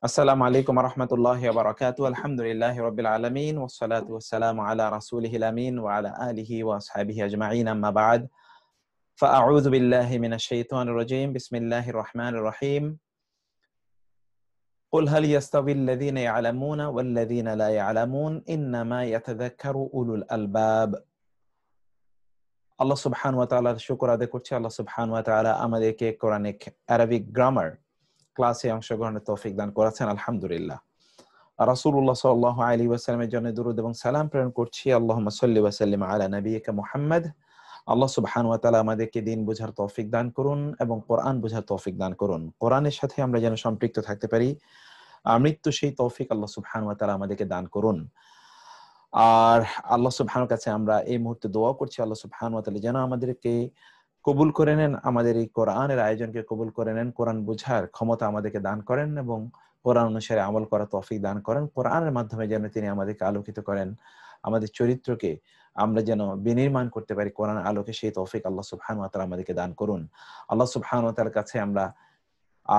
আসসালামু আলাইকুম ওয়া রাহমাতুল্লাহি ওয়া বারাকাতুহু। আলহামদুলিল্লাহি রাব্বিল আলামিন ওয়াস সালাতু ওয়াস সালামু আলা রাসূলিহিল আমিন ওয়া আলা আলিহি ওয়া আসহাবিহি আজমাইন, আম্মা বা'দ। ফাআউযু বিল্লাহি মিনাশ শাইতানির রাজীম। বিসমিল্লাহির রহমানির রহিম। কুল হাল ইয়াস্তাবিল লাযীনা ইয়া'লামুনা ওয়াল লাযীনা লা ইয়া'লামুন ইন্নামা ইয়াতাযাক্কারু উলুল আলবাব। আল্লাহ সুবহানাহু ওয়া তাআলার শুকর আদায় করছি। আল্লাহ সুবহানাহু ওয়া তাআলা আমাদেরকে কোরআনিক আরবিক গ্রামার ক্লাসে অংশগ্রহণের তৌফিক দান করেছেন, আলহামদুলিল্লাহ। রাসূলুল্লাহ সাল্লাল্লাহু আলাইহি ওয়াসাল্লামের জন্য দরুদ এবং সালাম প্রেরণ করছি। আল্লাহুম্মা সাল্লি ওয়া সাল্লিম আলা নাবিয়িকা মুহাম্মদ। আল্লাহ সুবহানাহু ওয়া তাআলা আমাদেরকে দ্বীন বোঝার তৌফিক দান করুন এবং কোরআন বোঝার তৌফিক দান করুন। কোরআনের সাথে আমরা যেন সম্পৃক্ত থাকতে পারি, আমৃত্যু সেই তৌফিক আল্লাহ সুবহানাহু ওয়া তাআলা আমাদেরকে দান করুন। আর আল্লাহ সুবহানাহুর কাছে আমরা এই মুহূর্তে দোয়া করছি, আল্লাহ সুবহানাহু ওয়া তাআলা যেন আমাদেরকে কবুল করে নেন, আমাদের এই কোরআনের আয়োজনকে কবুল করে নেন, কোরআন বোঝার ক্ষমতা আমাদেরকে দান করেন এবং কোরআন অনুসারে আমল করার তৌফিক দান করেন। কোরআনের মাধ্যমে যেন তিনি আমাদেরকে আলোকিত করেন, আমাদের চরিত্রকে আমরা যেন বিনির্মাণ করতে পারি কোরআন আলোকে, সেই তৌফিক আল্লাহ সুবহানাহু ওয়া তাআলা আমাদেরকে দান করুন। আল্লাহ সুবহানাহু ওয়া তাআলার কাছে আমরা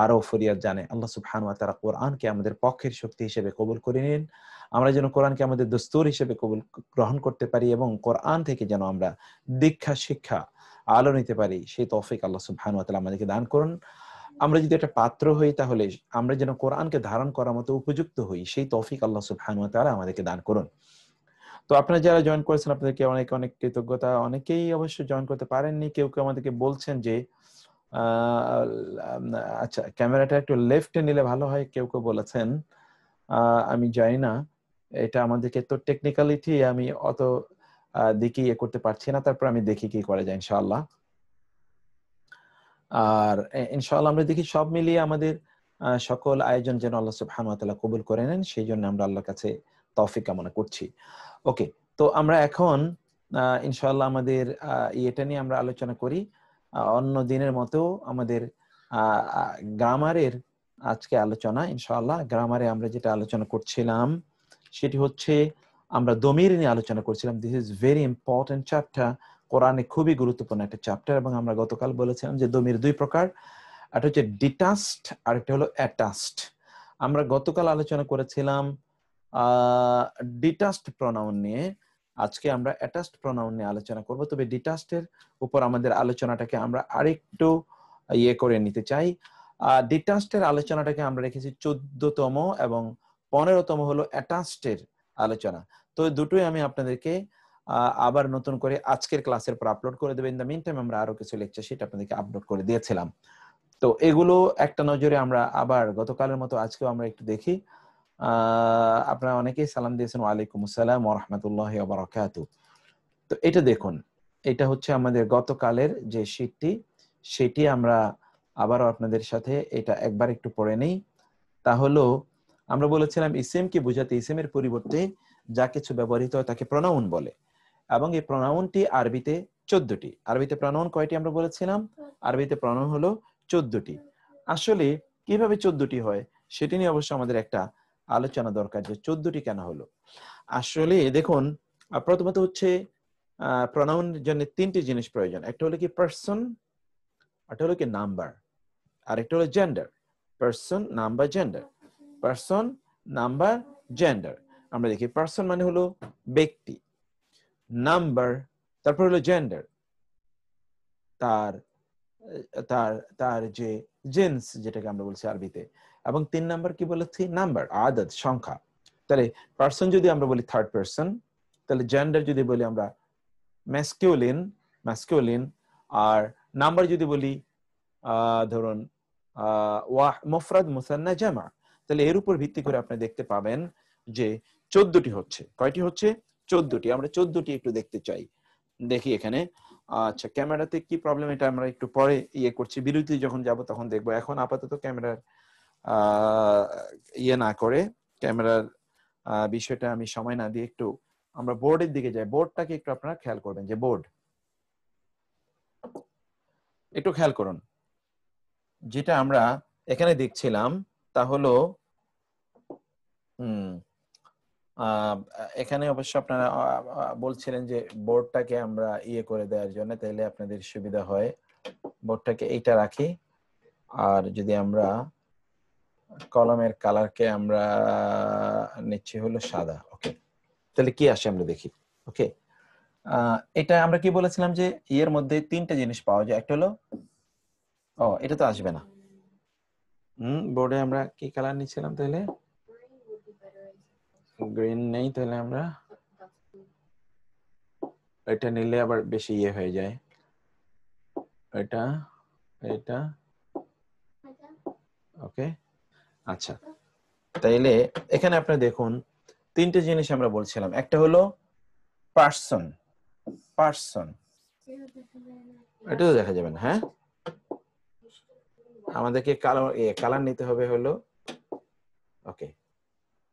আরো ফরিয়াদ জানাই, আল্লাহ সুবহানাহু ওয়া তাআলা কোরআনকে আমাদের পক্ষের শক্তি হিসেবে কবুল করে নিন। আমরা যেন কোরআনকে আমাদের দস্তুর হিসেবে গ্রহণ করতে পারি এবং কোরআন থেকে যেন আমরা দীক্ষা শিক্ষা আলো নিতে পারি, সেই তৌফিক আল্লাহ সুবহানাহু ওয়া তাআলা আমাদেরকে দান করুন। আমরা যদি একটা পাত্র হই, তাহলে আমরা যেন কোরআনকে ধারণ করার মতো উপযুক্ত হই, সেই তৌফিক আল্লাহ সুবহানাহু ওয়া তাআলা আমাদেরকে দান করুন। তো আপনারা যারা জয়েন করেছেন আপনাদেরকে অনেক অনেক কৃতজ্ঞতা। অনেকেই অবশ্য জয়েন করতে পারেননি, কেউ কেউ আমাদেরকে বলছেন যে আচ্ছা ক্যামেরাটা একটু লেফটে নিলে ভালো হয়, কেউ কেউ বলেছেন। আমি জানি না, এটা আমাদেরকে তো টেকনিক্যালিটি আমি অত দিকে ইয়ে করতে পারছি না, তারপর আমি দেখি কি করা যায় ইনশাআল্লাহ। আর ইনশাআল্লাহ আমরা দেখি সব মিলিয়ে আমাদের সকল আয়োজন যেন আল্লাহ সুবহানাহু ওয়া তাআলা কবুল করে নেন, সেই জন্য আমরা আল্লাহর কাছে তৌফিক কামনা করছি। ওকে, তো আমরা এখন ইনশাআল্লাহ আমাদের এটা নিয়ে আমরা আলোচনা করি। অন্য দিনের মতো আমাদের গ্রামারের আজকে আলোচনা। ইনশাআল্লাহ গ্রামারে আমরা যেটা আলোচনা করছিলাম সেটি হচ্ছে, আমরা দমির নিয়ে আলোচনা করছিলাম। This is very important chapter, কোরআনে খুবই গুরুত্বপূর্ণ একটা চ্যাপ্টার। এবং আমরা গতকাল বলেছিলাম যে দমির দুই প্রকার, একটা হচ্ছে ডিটাচড আর একটা হলো অ্যাটাচড। আমরা গতকাল আলোচনা করেছিলাম ডিটাচড প্রনাউন নিয়ে। আজকে আমরা অ্যাটাচড প্রনাউন নিয়ে আলোচনা করব, তবে ডিটাচড এর উপর আমাদের আলোচনাটাকে আমরা আরেকটু ইয়ে করে নিতে চাই। ডিটাচড এর আলোচনাটাকে আমরা রেখেছি 14তম এবং 15তম হলো অ্যাটাচড এর আলোচনা। তো দুটোই আমি আপনাদেরকে আবার নতুন করে আজকের ক্লাসের পর আপলোড করে দেবেন। ইন দ্য মিন টাইম আমরা আরো কিছু লেকচার সেটা আপনাদেরকে আপলোড করে দিয়েছিলাম। তো এগুলো একটা নজরে আমরা আবার গতকালের মতো আজকেও আমরা একটু দেখি। আপনারা অনেকেই সালাম দিয়েছেন, ওয়ালাইকুম আসসালাম ওয়া রাহমাতুল্লাহি ওয়া বারাকাতুহু। তো এটা দেখুন, এটা হচ্ছে আমাদের গতকালের যে শীটটি, সেটি আমরা আবারও আপনাদের সাথে এটা একবার একটু পড়ে নেই। তা হলো, আমরা বলেছিলাম ইসিমকে বোঝাতে ইসিমের পরিবর্তে যা কিছু ব্যবহৃত হয় তাকে প্রনাউন বলে, এবং এই প্রনাউনটি আরবিতে 14টি। আরবিতে প্রনাউন কয়টি আমরা বলেছিলাম? আরবিতে প্রনাউন হলো 14টি। আসলে কিভাবে 14টি হয় সেটি নিয়ে অবশ্য আমাদের একটা আলোচনা দরকার, যে 14টি কেন হলো। আসলে দেখুন, প্রথমত হচ্ছে প্রনাউনের জন্য তিনটি জিনিস প্রয়োজন। একটা হলো কি পারসন, একটা হলো কি নাম্বার, আর একটা হলো gender. Person, number, gender. Person, number, gender. আমরা দেখি পারসন মানে হলো ব্যক্তি, নাম্বার, তারপর হলো জেন্ডার, তার তার তার যে জিন্স যেটাকে আমরা বলছি আরবিতে, এবং 3 নাম্বার কি বলেছি? নাম্বার, আদদ, সংখ্যা। তাহলে পারসন যদি আমরা বলি থার্ড পারসন, তাহলে জেন্ডার যদি বলি আমরা ম্যাসকুলিন, আর নাম্বার যদি বলি ধরুন মুফরাদ, মুসান্না, জামা। তাহলে এর উপর ভিত্তি করে আপনি দেখতে পাবেন যে 14টি হচ্ছে। কয়টি হচ্ছে? 14টি। আমরা 14টি একটু দেখতে চাই। দেখি এখানে। আচ্ছা, ক্যামেরাতে কি প্রবলেম এটা আমরা একটু পরে ইয়ে করছি, বিরতি যখন যাব তখন দেখবো। এখন আপাতত ক্যামেরার ইয়ে না করে, ক্যামেরার বিষয়টা আমি সময় না দিয়ে একটু আমরা বোর্ডের দিকে যাই। বোর্ডটাকে একটু আপনারা খেয়াল করবেন, যে বোর্ড একটু খেয়াল করুন। যেটা আমরা এখানে দেখছিলাম তা হলো এখানে অবশ্য আপনারা বলছিলেন যে বোর্ডটাকে আমরা ইয়ে করে দেওয়ার জন্য, তাহলে আপনাদের সুবিধা হয় বোর্ডটাকে এইটা রাখি। আর যদি আমরা কলমের কালারকে আমরা নিচ্ছি হলো সাদা। ওকে, তাহলে কি আসে আমরা দেখি। ওকে, এটা আমরা কি বলেছিলাম যে এর মধ্যে তিনটা জিনিস পাওয়া যায়। একটা হলো, এটা তো আসবে না। বোর্ডে আমরা কি কালার নিচ্ছিলাম তাহলে? গ্রিন নেই, তাহলে আমরা এটা নিলে আবার বেশি হয়ে যায়। এটা এটা ওকে, আচ্ছা। তাইলে এখানে আপনি দেখুন তিনটে জিনিস আমরা বলছিলাম। একটা হলো পার্সন, পার্সন এটা তো দেখা যাবে না। হ্যাঁ, আমাদেরকে কালার নিতে হবে হলো, ওকে,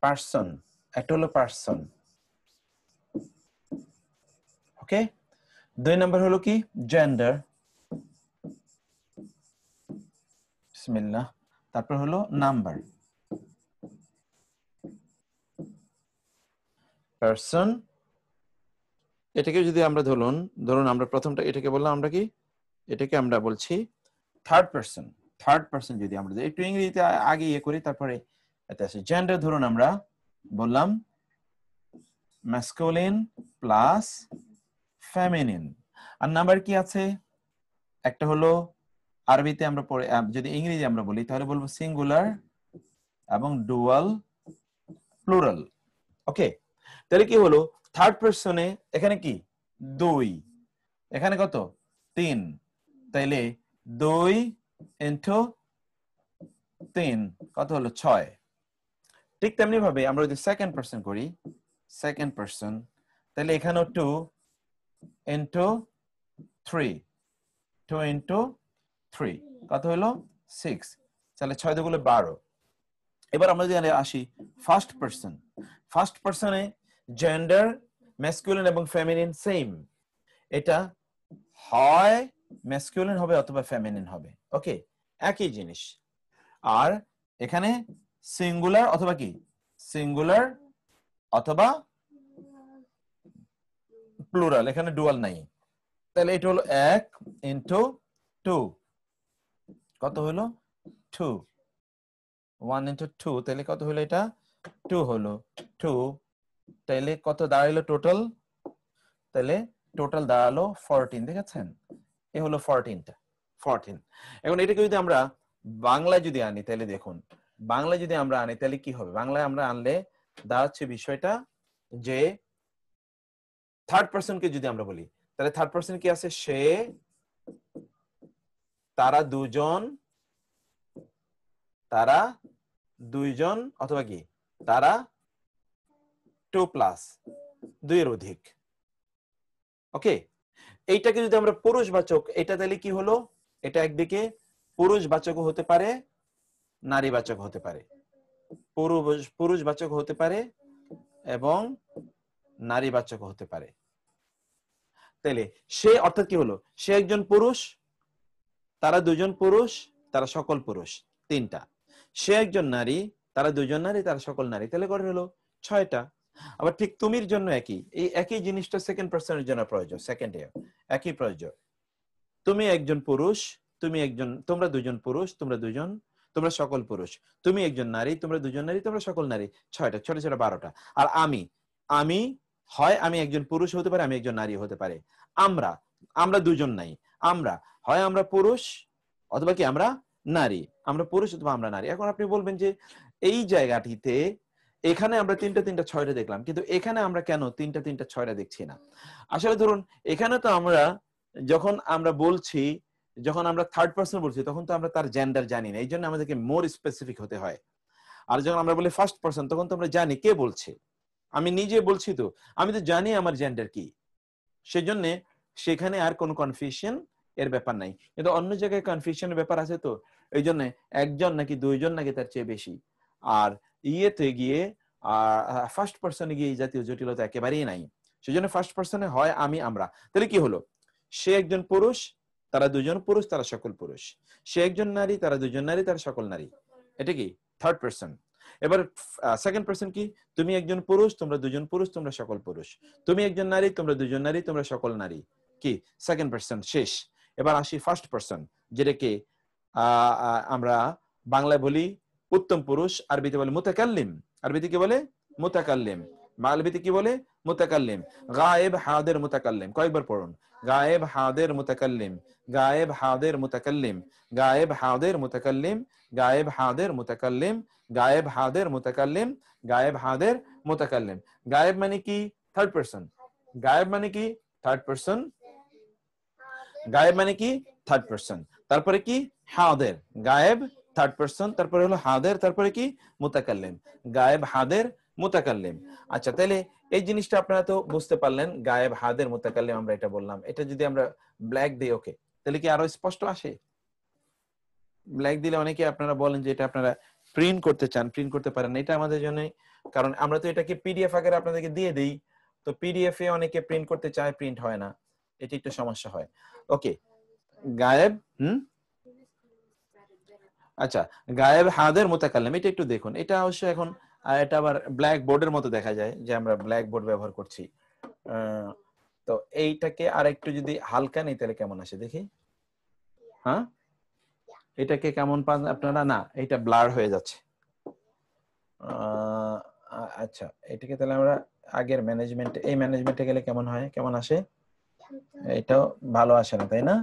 পার্সন। একটা হলো পার্সন। ওকে, 2 নম্বর হলো কি জেন্ডার, বিসমিল্লাহ। তারপর হলো নাম্বার। পার্সন, এটাকে যদি আমরা ধরুন আমরা প্রথমটা এটাকে বললাম আমরা কি, এটাকে আমরা বলছি থার্ড পারসন। থার্ড পারসন যদি আমরা একটু ইংরেজিতে আগে করি, তারপরে এতে আসে জেন্ডার। ধরুন আমরা বললাম ম্যাসকুলিন প্লাস ফেমিনিন। আর নাম্বার কি আছে? একটা হলো আরবিতে আমরা পড়ে, যদি ইংরেজি আমরা বলি তাহলে বলবো সিঙ্গুলার এবং ডুয়াল, প্লুরাল। ওকে, তাহলে কি হলো থার্ড পারসনে এখানে কি 2, এখানে কত 3, তাইলে 2 ইনটু 3 কত হলো 6। ঠিক তেমনি ভাবে আমরা যদি সেকেন্ড পারসন করি, সেকেন্ড পারসন, তাহলে এখানেও 2 ইনটু 3, 2 ইনটু 3 কত হলো 6, তাহলে 6 দুগুলো 12। এবার আমরা যদি আসি ফার্স্ট পারসন, ফার্স্ট পারসনে জেন্ডার ম্যাসকুলিন এবং ফেমিনিন সেম, এটা হয় ম্যাসকুলিন হবে অথবা ফেমিনিন হবে। ওকে, একই জিনিস। আর এখানে সিঙ্গুলার অথবা কি সিঙ্গুলার অথবা প্লুরাল, এখানে ডুয়াল নাই। তাহলে এটা হলো 1 ইনটু 2 কত হলো 2, 1 ইনটু 2 তাহলে কত হলো এটা 2 হলো 2। তাহলে কত দাঁড়ালো টোটাল? তাহলে টোটাল দাঁড়ালো 14। দেখেছেন, এ হলো 14টা, 14। এখন এটাকে যদি আমরা বাংলায় যদি আনি তাহলে দেখুন, বাংলায় যদি আমরা আনি তাহলে কি হবে? বাংলায় আমরা আনলে দাঁড়াচ্ছে বিষয়টা যে থার্ড পারসনকে যদি আমরা বলি তাহলে থার্ড পারসন কি আছে? সে, তারা দুজন, তারা দুইজন অথবা কি তারা 2 প্লাস 2 এর অধিক। ওকে, এইটাকে যদি আমরা পুরুষবাচক, এটা তাহলে কি হলো? এটা একদিকে পুরুষবাচক হতে পারে, নারীবাচক হতে পারে, পুরুষবাচক হতে পারে এবং নারীবাচক হতে পারে। তাহলে সে অর্থাৎ কি হলো? সে একজন পুরুষ, তারা দুজন পুরুষ, তারা সকল পুরুষ, 3টা। সে একজন নারী, তারা দুজন নারী, তারা সকল নারী, তাহলে করে হলো 6টা। আবার ঠিক তুমির জন্য একই, এই একই জিনিসটা সেকেন্ড পারসনের জন্য প্রয়োজন, সেকেন্ডে একই প্রয়োজন। তুমি একজন পুরুষ, তুমি একজন, তোমরা দুজন পুরুষ, তোমরা দুজন, তোমরা সকল পুরুষ। তুমি একজন নারী, তোমরা দুজন নারী, তোমরা সকল নারী, 6টা, ছোট ছোট 12টা। আর আমি, আমি হয় আমি একজন পুরুষ হতে পারে, আমি একজন নারী হতে পারে। আমরা, আমরা দুজন নাই, আমরা হয় আমরা পুরুষ অথবা কি আমরা নারী, আমরা পুরুষ অথবা আমরা নারী। এখন আপনি বলবেন যে এই জায়গাটিতে এখানে আমরা 3টা 3টা 6টা দেখলাম, কিন্তু এখানে আমরা কেন 3টা 3টা 6টা দেখছি না? আসলে ধরুন এখানে তো আমরা যখন আমরা বলছি, যখন আমরা থার্ড পারসন বলছি তখন তো আমরা তার জেন্ডার জানি না, এই জন্য আমাদেরকে মোর স্পেসিফিক হতে হয়। আর যখন আমরা বলি ফার্স্ট পারসন তখন তো আমরা জানি কে বলছে, আমি নিজে বলছি, তো আমি তো জানি আমার জেন্ডার কি, সেজন্য সেখানে আর কোনো কনফিউশন এর ব্যাপার নাই। কিন্তু অন্য জায়গায় কনফিউশনের ব্যাপার আছে, তো এই জন্য একজন নাকি দুইজন নাকি তার চেয়ে বেশি। আর ইয়েতে গিয়ে ফার্স্ট পারসনে গিয়ে এই জাতীয় জটিলতা একেবারেই নাই। সেজন্য ফার্স্ট পারসনে হয় আমি, আমরা। তাহলে কি হলো? সে একজন পুরুষ, তারা দুজন পুরুষ, তারা সকল পুরুষ। সে একজন নারী, তারা দুজন নারী, তারা সকল নারী। এটা কি থার্ড পারসন। এবার সেকেন্ড পারসন কি? তুমি একজন পুরুষ, তোমরা দুজন পুরুষ, তোমরা সকল পুরুষ। তুমি একজন নারী, তোমরা দুজন নারী, তোমরা সকল নারী। কি সেকেন্ড পারসন শেষ। এবার আসি ফার্স্ট পারসন, যেটাকে আমরা বাংলায় বলি উত্তম পুরুষ আরবিতে বলে মুতাকাল্লিম, আরবিতে কি বলে মুতাকাল্লিম, আরবিতে কি বলে মুতাকাল্লিম। গায়েব হাদির মুতাকাল্লিম, কয়েকবার পড়ুন, গায়েব হাদির মুতাকাল্লিম, গায়েব হাদির মুতাকাল্লিম, গায়েব হাদির মুতাকাল্লিম, গায়েব হাদির মুতাকাল্লিম, গায়েব হাদির মুতাকাল্লিম, গায়েব হাদির মুতাকাল্লিম। গায়েব মানে কি থার্ড পারসন, গায়েব মানে কি থার্ড পারসন, গায়েব মানে কি থার্ড পারসন, তারপরে কি হাদির, গায়েব থার্ড পারসন, তারপরে হলো হাদির, তারপরে কি মুতাকাল্লিম, গায়েব হাদির মুতাকাল্লিম। আচ্ছা, তাহলে এই জিনিসটা আপনারা তো বুঝতে পারলেন, গায়েব হাদির মুতাকাল্লিম আমরা এটা বললাম। এটা যদি আমরা ব্ল্যাক দিই, ওকে, তাহলে কি আরো স্পষ্ট আসে? ব্ল্যাক দিলে অনেকে আপনারা বলেন যে এটা আপনারা প্রিন্ট করতে চান, প্রিন্ট করতে পারেন না, এটা আমাদের জন্য, কারণ আমরা তো এটাকে পিডিএফ আকারে আপনাদেরকে দিয়ে দেই, তো পিডিএফ এ অনেকে প্রিন্ট করতে চায়, প্রিন্ট হয় না, এটা একটু সমস্যা হয়। ওকে, গায়েব আচ্ছা, গায়েব হাদির মুতাকাল্লিম, এটা একটু দেখুন, এটা অবশ্য এখন এটা আবার ব্ল্যাক বোর্ডের মতো দেখা যায় যে আমরা ব্ল্যাক বোর্ড ব্যবহার করছি। তো এইটাকে আর একটু যদি হালকা নেই তাহলে কেমন আসে দেখি। হ্যাঁ, এটাকে কেমন পান আপনারা? না, এটা ব্লার হয়ে যাচ্ছে। আচ্ছা, এটাকে তাহলে আমরা আগের ম্যানেজমেন্ট, এই ম্যানেজমেন্টে গেলে কেমন হয়, কেমন আসে? এটাও ভালো আসে না, তাই না?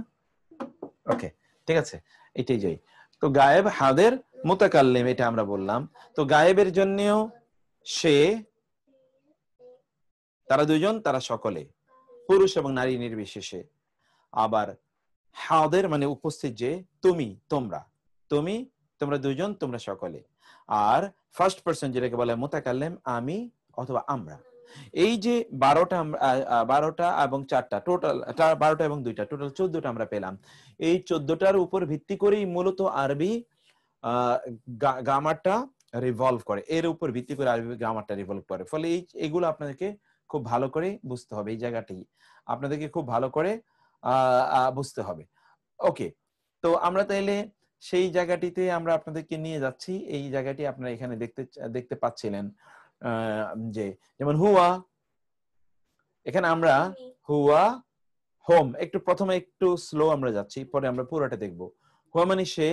ওকে, ঠিক আছে, এটাই যাই। তো গায়েব হাদির মুতাকাল্লিম এটা আমরা বললাম। তো গায়েবের জন্যও সে, তারা দুইজন, তারা সকলে, পুরুষ এবং নারী নির্বিশেষে। আবার হাদির মানে উপস্থিত, যে তুমি, তোমরা, তুমি, তোমরা দুইজন, তোমরা সকলে। আর ফার্স্ট পারসন যেটাকে বলে মুতাকাল্লিম, আমি অথবা আমরা। এই যে 12টা, 12টা এবং 4টা, টোটাল 12টা এবং 2টা, টোটাল 14টা আমরা পেলাম। এই 14টার উপর ভিত্তি করেই মূলত আরবি গ্রামারটা রিভলভ করে, এর উপর ভিত্তি করে আরবি গ্রামারটা রিভলভ করে। ফলে এগুলো আপনাদেরকে খুব ভালো করে বুঝতে হবে, এই জায়গাটি আপনাদেরকে খুব ভালো করে বুঝতে হবে। ওকে, তো আমরা তাইলে সেই জায়গাটিতে আমরা আপনাদেরকে নিয়ে যাচ্ছি। এই জায়গাটি আপনারা এখানে দেখতে পাচ্ছিলেন যে যেমন হুয়া, এখানে আমরা হুয়া, হোম, একটু প্রথমে একটু স্লো আমরা যাচ্ছি, পরে আমরা পুরোটা দেখব। হুয়া মানে সে,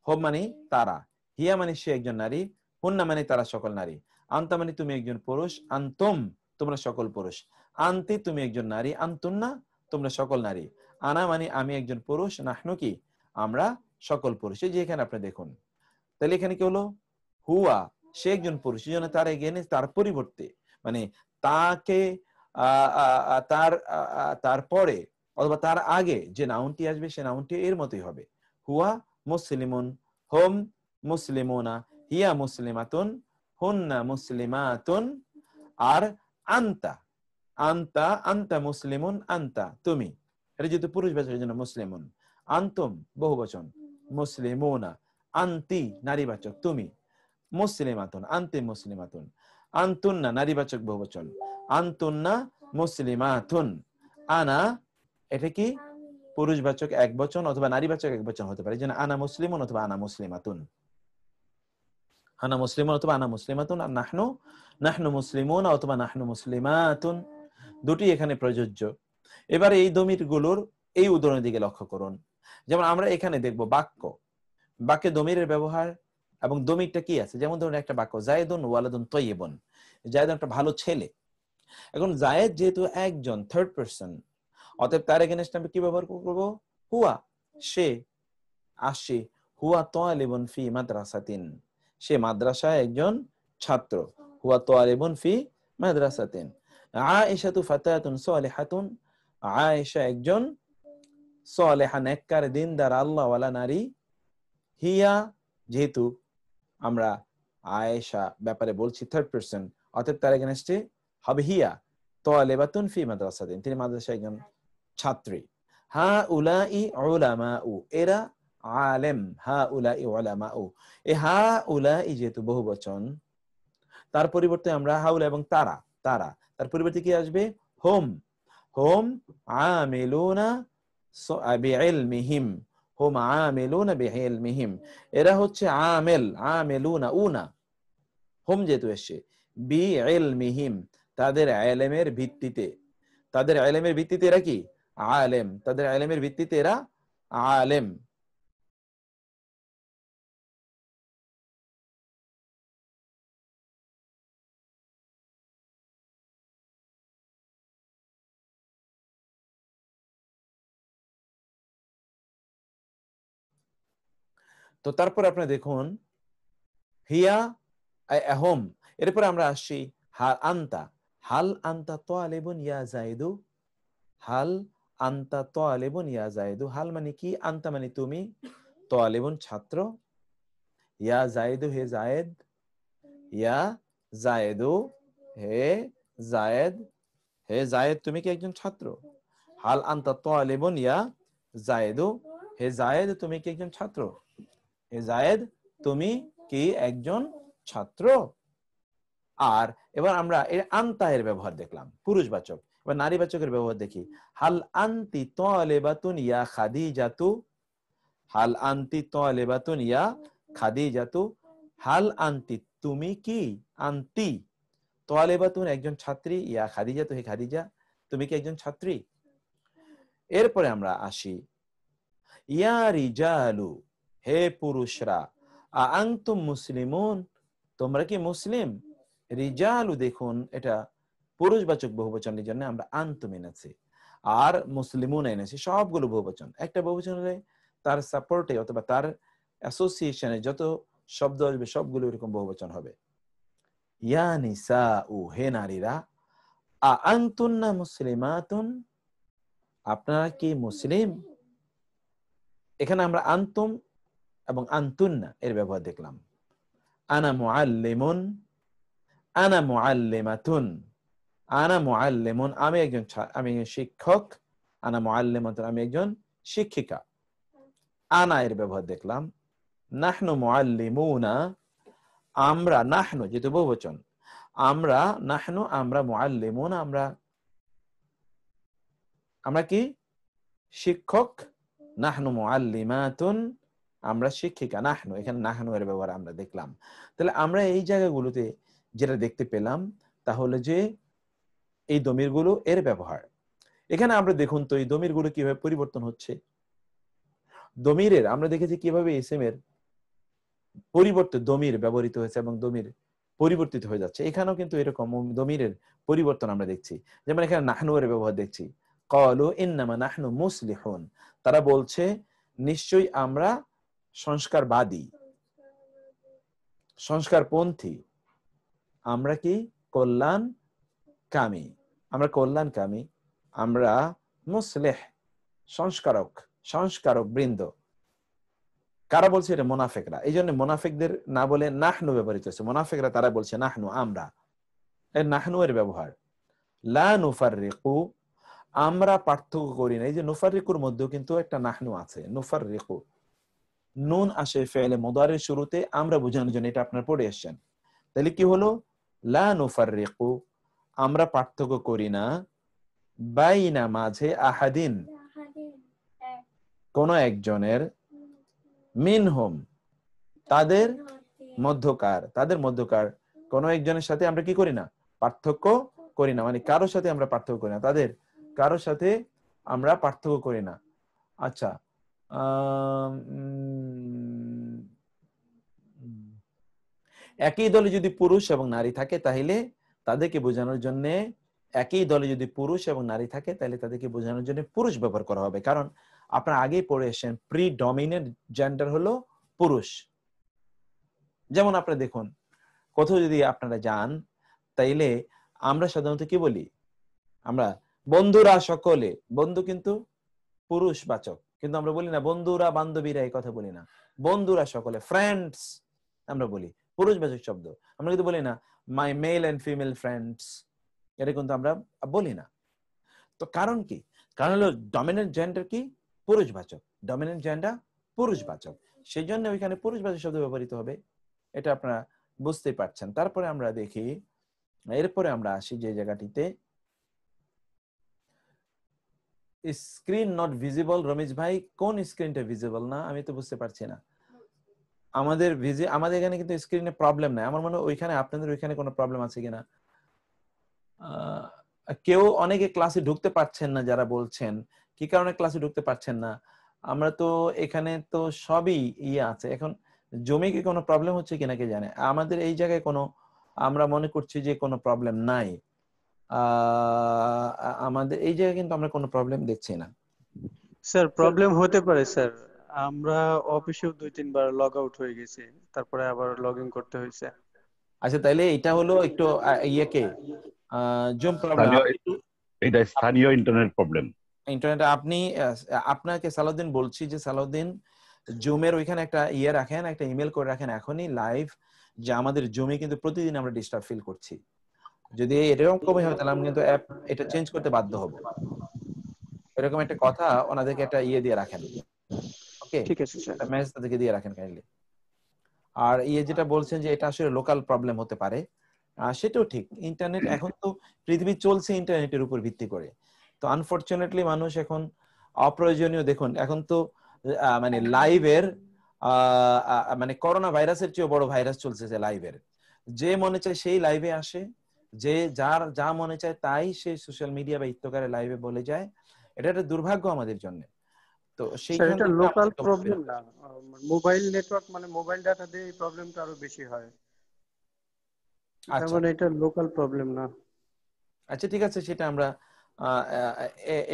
হোম মানে তারা, হিয়া মানে সে একজন নারী, হুন্না মানে তারা সকল নারী, আন্তা মানে তুমি একজন পুরুষ, আনতুম তোমরা সকল পুরুষ, আন্তি তুমি একজন নারী, আন্তুন্না তোমরা সকল নারী, আনা মানে আমি একজন পুরুষ, নাহনু কি আমরা সকল পুরুষ। এই যে এখানে আপনি দেখুন, তাহলে এখানে কি হলো, হুয়া সে একজন পুরুষ, এই জন্য তার এগেইনস্ট, তার পরিবর্তে, মানে তাকে তার তারপরে অথবা তার আগে যে নাউনটি আসবে সে নাউনটি এর মতোই হবে। হুয়া মুসলিমুন, হোম মুসলিমুনা, হিয়া মুসলিমাতুন, হুন্না মুসলিমাতুন, আর আন্তা, আন্তা, আন্তা মুসলিমুন, আন্তা তুমি, এটা যেহেতু পুরুষ বাচকের জন্য মুসলিমুন, আন্তুম বহুবচন, মুসলিমুনা, আন্তি নারীবাচক তুমি, মুসলিমাতুন, আন্তি মুসলিমাতুন, আন্তুন্না নারীবাচক বহুবচন, আন্তুন্না মুসলিমাতুন, আনা এটা কি পুরুষবাচক একবচন অথবা নারীবাচক একবচন হতে পারে, যেন আনা মুসলিমুন অথবা আনা মুসলিমাতুন, আনা মুসলিমুন অথবা আনা মুসলিমাতুন, আর নাহনু, নাহনু মুসলিমুন অথবা নাহনু মুসলিমাতুন, দুটি এখানে প্রযোজ্য। এবারে এই দমির গুলোর এই উদাহরণের দিকে লক্ষ্য করুন। যেমন আমরা এখানে দেখব বাক্যে দমিরের ব্যবহার এবং দমিরটা কি আছে। যেমন ধরুন একটা বাক্য, জায়েদুন ওয়ালাদুন তাইয়িবুন, জায়েদ একটা ভালো ছেলে। এখন জায়েদ যেহেতু একজন থার্ড পারসন, অতএব তার এগেইনস্ট আমরা কি ব্যবহার করব, হুয়া সে, আসে, হুয়া তালিবুন ফি মাদ্রাসাতিন, সে মাদ্রাসায় একজন ছাত্র, হুয়া তালিবুন ফি মাদ্রাসাতিন, আয়েশাতু ফাতাতুন সালিহাতুন, আয়েশা একজন সালেহা নেককার দিনদার আল্লাহওয়ালা নারী, হিয়া যেহেতু আমরা আয়েশা ব্যাপারে বলছি থার্ড পারসন, অতএব তার এগেইনস্টে হবে হিয়া তালিবাতুন ফি মাদ্রাসাতিন, তিনি মাদ্রাসায় একজন ছাত্রী, হা উলাই উলামাউ এরা আলেম, হা উলাই উলামাউ, এই হা উলাই যেহেতু বহুবচন, তার পরিবর্তে আমরা হাউলা এবং তারা, তারা তার পরিবর্তে কি আসবে, হোম, হোম আমিলুনা বিইলমিহিম, হোম আমিলুনা বিইলমিহিম, এরা হচ্ছে আমেল, আমিলুনা উনা, হোম যেহেতু এসে, বিইলমিহিম তাদের ইলমের ভিত্তিতে, তাদের ইলমের ভিত্তিতে এরা কি আলেম, তাদের ইলমের ভিত্তিতে এরা আলেম। তো তারপর আপনি দেখুন হিয়া আহম, এরপরে আমরা আসছি হাল আনতা, হাল আনতা তালিবুন ইয়া জাইদু, হাল আনতা তালিবুন ইয়া জাইদু, হাল মানে কি, আনতা মানে তুমি, তালিবুন ছাত্র, ইয়া জাইদু হে জায়েদ, ইয়া জায়েদু হে জায়েদ, হে জায়েদ তুমি কি একজন ছাত্র, হাল আনতা তালিবুন ইয়া জায়েদু, হে জায়েদ তুমি কি একজন ছাত্র, হে জায়েদ তুমি কি একজন ছাত্র। আর এবার আমরা এর আনতা এর ব্যবহার দেখলাম পুরুষবাচক, এবার নারীবাচকের ব্যবহার দেখি, হাল আনতি তালিবাতুন ইয়া খাদিজাতু, হাল আনতি তালিবাতুন ইয়া খাদিজাতু, হাল আনতি তুমি কি, আনতি তালিবাতুন একজন ছাত্রী, ইয়া খাদিজাতু হে খাদিজা তুমি কি একজন ছাত্রী। এরপরে আমরা আসি ইয়া রিজালু হে পুরুষরা, আনতুম মুসলিমুন তোমরা কি মুসলিম, রিজালু দেখুন এটা পুরুষবাচক বহুবচনের জন্য আমরা আনতুম এনেছি, আর মুসলিমুন এনেছি, সবগুলো বহুবচন। একটা বহুবচন হলে তার সাপোর্টে অথবা তার অ্যাসোসিয়েশনে যত শব্দ আসবে সবগুলো এরকম বহুবচন হবে। ইয়া নিসাউ হে নারীরা, আনতুন্না মুসলিমাতুন আপনারা কি মুসলিম। এখানে আমরা আনতুম এবং আনতুন্না এর ব্যবহার দেখলাম। আনা মুআল্লিমুন, আনা মুআল্লিমাতুন, আনা মুআল্লিমুন আমি একজন শিক্ষক, আনা মুআল্লিমাতুন আমি একজন শিক্ষিকা। আনা এর ব্যবহার দেখলাম। নাহনু মুআল্লিমুনা আমরা, নাহনু যেহেতু বহুবচন, আমরা নাহনু আমরা, মুআল্লিমুন আমরা কি শিক্ষক, নাহনু মুআল্লিমাতুন আমরা শিক্ষিকা। নাহনু এখানে নাহনু এর ব্যবহার আমরা দেখলাম। তাহলে আমরা এই জায়গাগুলোতে যেটা দেখতে পেলাম তাহলে যে এই দমিরগুলো এর ব্যবহার। এখানে আমরা দেখুন তো এই দমিরগুলো কিভাবে পরিবর্তন হচ্ছে। দমিরের আমরা দেখেছি কিভাবে ইসিম এর পরিবর্তে দমির ব্যবহৃত হয়েছে এবং দমির পরিবর্তিত হয়ে যাচ্ছে। এখানেও কিন্তু এরকম দমিরের পরিবর্তন আমরা দেখছি। যেমন এখানে নাহনু এর ব্যবহার দেখছি, ক্বালু ইন্নামা নাহনু মুসলিহুন তারা বলছে নিশ্চয়ই আমরা সংস্কারবাদী, সংস্কারপন্থী, আমরা কি কল্যাণকামী, আমরা কল্যাণকামী, আমরা মুসলিহ সংস্কারক, সংস্কারক বৃন্দ। কারা বলছে এটা? মুনাফিকরা। এই জন্য মুনাফিকদের না বলে নাহনু ব্যবহৃত হচ্ছে। মুনাফিকরা তারা বলছে নাহনু আমরা, এর নাহনু এর ব্যবহার। লা নুফাররিকু আমরা পার্থক্য করি না। এই যে নুফাররিকুর মধ্যেও কিন্তু একটা নাহনু আছে। নুফাররিকু নুন আসে ফেলে মুদারির শুরুতে আমরা বোঝানোর জন্য, এটা আপনারা পড়ে এসেছেন। তাহলে কি হলো? লা নুফাররিকু আমরা পার্থক্য করি না, বাইনা মাঝে, আহাদিন কোন একজনের, মিনহুম তাদের মধ্যকার, তাদের মধ্যকার কোন একজনের সাথে আমরা কি করি না? পার্থক্য করি না। মানে কারোর সাথে আমরা পার্থক্য করি না, তাদের কারোর সাথে আমরা পার্থক্য করি না। আচ্ছা, একই দলে যদি পুরুষ এবং নারী থাকে তাহলে তাদেরকে বোঝানোর জন্য, একই দলে যদি পুরুষ এবং নারী থাকে তাহলে তাদেরকে বোঝানোর জন্য পুরুষ ব্যবহার করা হবে। কারণ আপনারা আগেই পড়ে এসেছেন প্রিডমিনেন্ট জেন্ডার হলো পুরুষ। যেমন আপনারা দেখুন কোথাও যদি আপনারা যান তাইলে আমরা সাধারণত কি বলি? আমরা বন্ধুরা সকলে, বন্ধু কিন্তু পুরুষ বাচক, কিন্তু আমরা বলি না বন্ধুরা বান্ধবীরা, এই কথা বলি না। বন্ধুরা সকলে, ফ্রেন্ডস আমরা বলি, পুরুষবাচক শব্দ। আমরা কিন্তু বলি না মাই মেল এন্ড ফিমেল ফ্রেন্ডস, এটা কিন্তু আমরা বলি না। তো কারণ কি? কারণ হলো ডমিনেন্ট জেন্ডার কি? পুরুষবাচক। ডমিনেন্ট জেন্ডার পুরুষবাচক, সেই জন্য ওইখানে পুরুষবাচক শব্দ ব্যবহৃত হবে। এটা আপনারা বুঝতেই পারছেন। তারপরে আমরা দেখি, এরপরে আমরা আসি যে জায়গাটিতে স্ক্রিন নট ভিজিবল। রমেশ ভাই কোন স্ক্রিনটা ভিজিবল না? আমি তো বুঝতে পারছি না। আমাদের এখানে কিন্তু স্ক্রিনে প্রবলেম নাই। আমার মনে হয় ওইখানে, আপনাদের ওইখানে কোনো প্রবলেম আছে কিনা। কেউ অনেকে ক্লাসে ঢুকতে পারছেন না, যারা বলছেন কি কারণে ক্লাসে ঢুকতে পারছেন না। আমরা তো এখানে তো সবই ইয়ে আছে। এখন জমে কি কোনো প্রবলেম হচ্ছে কিনা কে জানে। আমাদের এই জায়গায় কোনো, আমরা মনে করছি যে কোনো প্রবলেম নাই। আমাদের এই জায়গায় কিন্তু আমরা কোনো প্রবলেম দেখছি না। স্যার প্রবলেম হতে পারে স্যার, আমরা অফিসেও 2-3 বার লগ আউট হয়ে গেছি, তারপরে আবার লগ ইন করতে হয়েছে। আচ্ছা, তাইলে এটা হলো একটু ইয়েকে জুম প্রবলেম। স্থানীয়, আপনি একটু এটা স্থানীয় ইন্টারনেট প্রবলেম। ইন্টারনেটে আপনি আপনাকে সালাউদ্দিন বলছি যে সালাউদ্দিন জুমের ওইখানে একটা ইয়ে রাখেন, একটা ইমেল করে রাখেন এখনই লাইভ, যে আমাদের জুমে কিন্তু প্রতিদিন আমরা ডিস্টার্ব ফিল করছি। যদি এরকম কমে হয় তাহলে আমি কিন্তু অ্যাপ এটা চেঞ্জ করতে বাধ্য হব। এরকম একটা কথা ওনাদেরকে একটা ইয়ে দিয়ে রাখেন। ওকে, ঠিক আছে স্যার। একটা মেসেজ তাদেরকে দিয়ে রাখেন কাইন্ডলি। আর ইয়ে যেটা বলছেন যে এটা আসলে লোকাল প্রবলেম হতে পারে, সেটাও ঠিক। ইন্টারনেট এখন তো পৃথিবী চলছে ইন্টারনেটের উপর ভিত্তি করে। তো আনফরচুনেটলি মানুষ এখন অপ্রয়োজনীয়, দেখুন এখন তো মানে লাইভের মানে করোনা ভাইরাসের চেয়ে বড় ভাইরাস চলছে যে লাইভের। যে মনে চায় সেই লাইভে আসে, যে যার যা মনে চায় তাই সে সোশ্যাল মিডিয়া বা ইত্তকারে লাইভে বলে যায়। এটা একটা দুর্ভাগ্য আমাদের জন্য। তো স্যার সেইখান এটা থেকে লোকাল আমাদেরকে অবশ্যই, প্রবলেম না, মোবাইল নেটওয়ার্ক মানে মোবাইল ডাটা দিয়ে এই প্রবলেমটা আরো বেশি হয়, তার আচ্ছা মানে এটা লোকাল প্রবলেম না। আচ্ছা ঠিক আছে, সেটা আমরা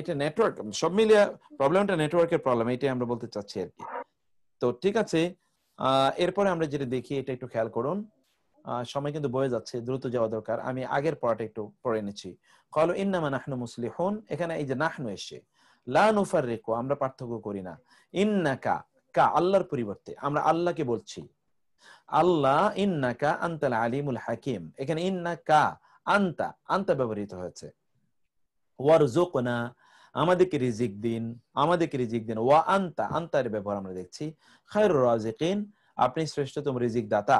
এটা নেটওয়ার্ক সব মিলিয়ে প্রবলেমটা নেটওয়ার্কের প্রবলেম, এটাই আমরা বলতে চাচ্ছি আর কি। তো ঠিক আছে, এরপরে আমরা যেটা দেখি এটা একটু খেয়াল করুন। সময় কিন্তু বয়ে যাচ্ছে, দ্রুত যাওয়া দরকার। আমি আগের পড়াটা একটু পড়ে নিচ্ছি। ক্বালু ইন্নামা নাহনু মুসলিহুন, এখানে এই যে নাহনু এসে, লা নুফাররিকু আমরা পার্থক্য করি না, ইন্নাকা কা আল্লাহর পরিবর্তে আমরা আল্লাহকে বলছি আল্লাহ, ইন্নাকা আনতাল আলিমুল হাকিম, এখানে ইন্নাকা আনতা আনতা ব্যবহৃত হয়েছে। ওয়ারজুকনা আমাদেরকে রিজিক দিন, আমাদেরকে রিজিক দিন। ওয়া আনতা আনতার ব্যবহার আমরা দেখছি খায়রুর রাজিকিন, আপনি শ্রেষ্ঠতম রিজিক দাতা।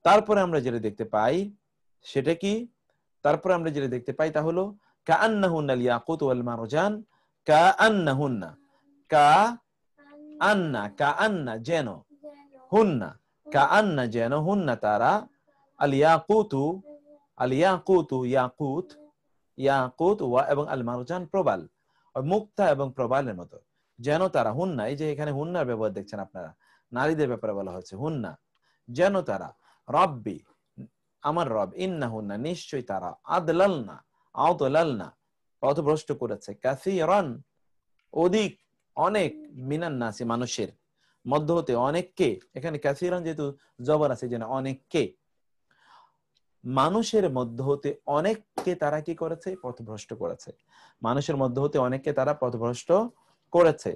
তারপরে আমরা যেটা দেখতে পাই সেটা কি, তারপরে আমরা যেটা দেখতে পাই তা হলো কাআন্নাহুন্নাল ইয়াকুত ওয়াল মারজান, কাআন্নাহুন্না কাআন্না কাআন্না যেন, হুন্না কাআন্না যেন, হুন্না তারা, আল ইয়াকুতু আল ইয়াকুতু ইয়াকুত ইয়াকুত ওয়া এবং আল মারজান প্রবাল, মুক্তা এবং প্রবালের মতো, যেন তারা, হুন্না এই যে এখানে হুন্নার ব্যবহার দেখছেন আপনারা, নারীদের ব্যাপারে বলা হচ্ছে হুন্না, যেন তারা, রব্বি আমার রব, ইন্নাহুন্না নিশ্চয়ই তারা, আদলালনা আদলালনা পথভ্রষ্ট করেছে, কাসীরান অধিক, অনেক, মিনান নাসি মানুষের মধ্য হতে, অনেককে, এখানে কাসীরান যেহেতু জবর আছে যেন অনেককে, মানুষের মধ্য হতে অনেককে তারা কি করেছে, পথভ্রষ্ট করেছে। মানুষের মধ্য হতে অনেককে তারা পথভ্রষ্ট করেছে।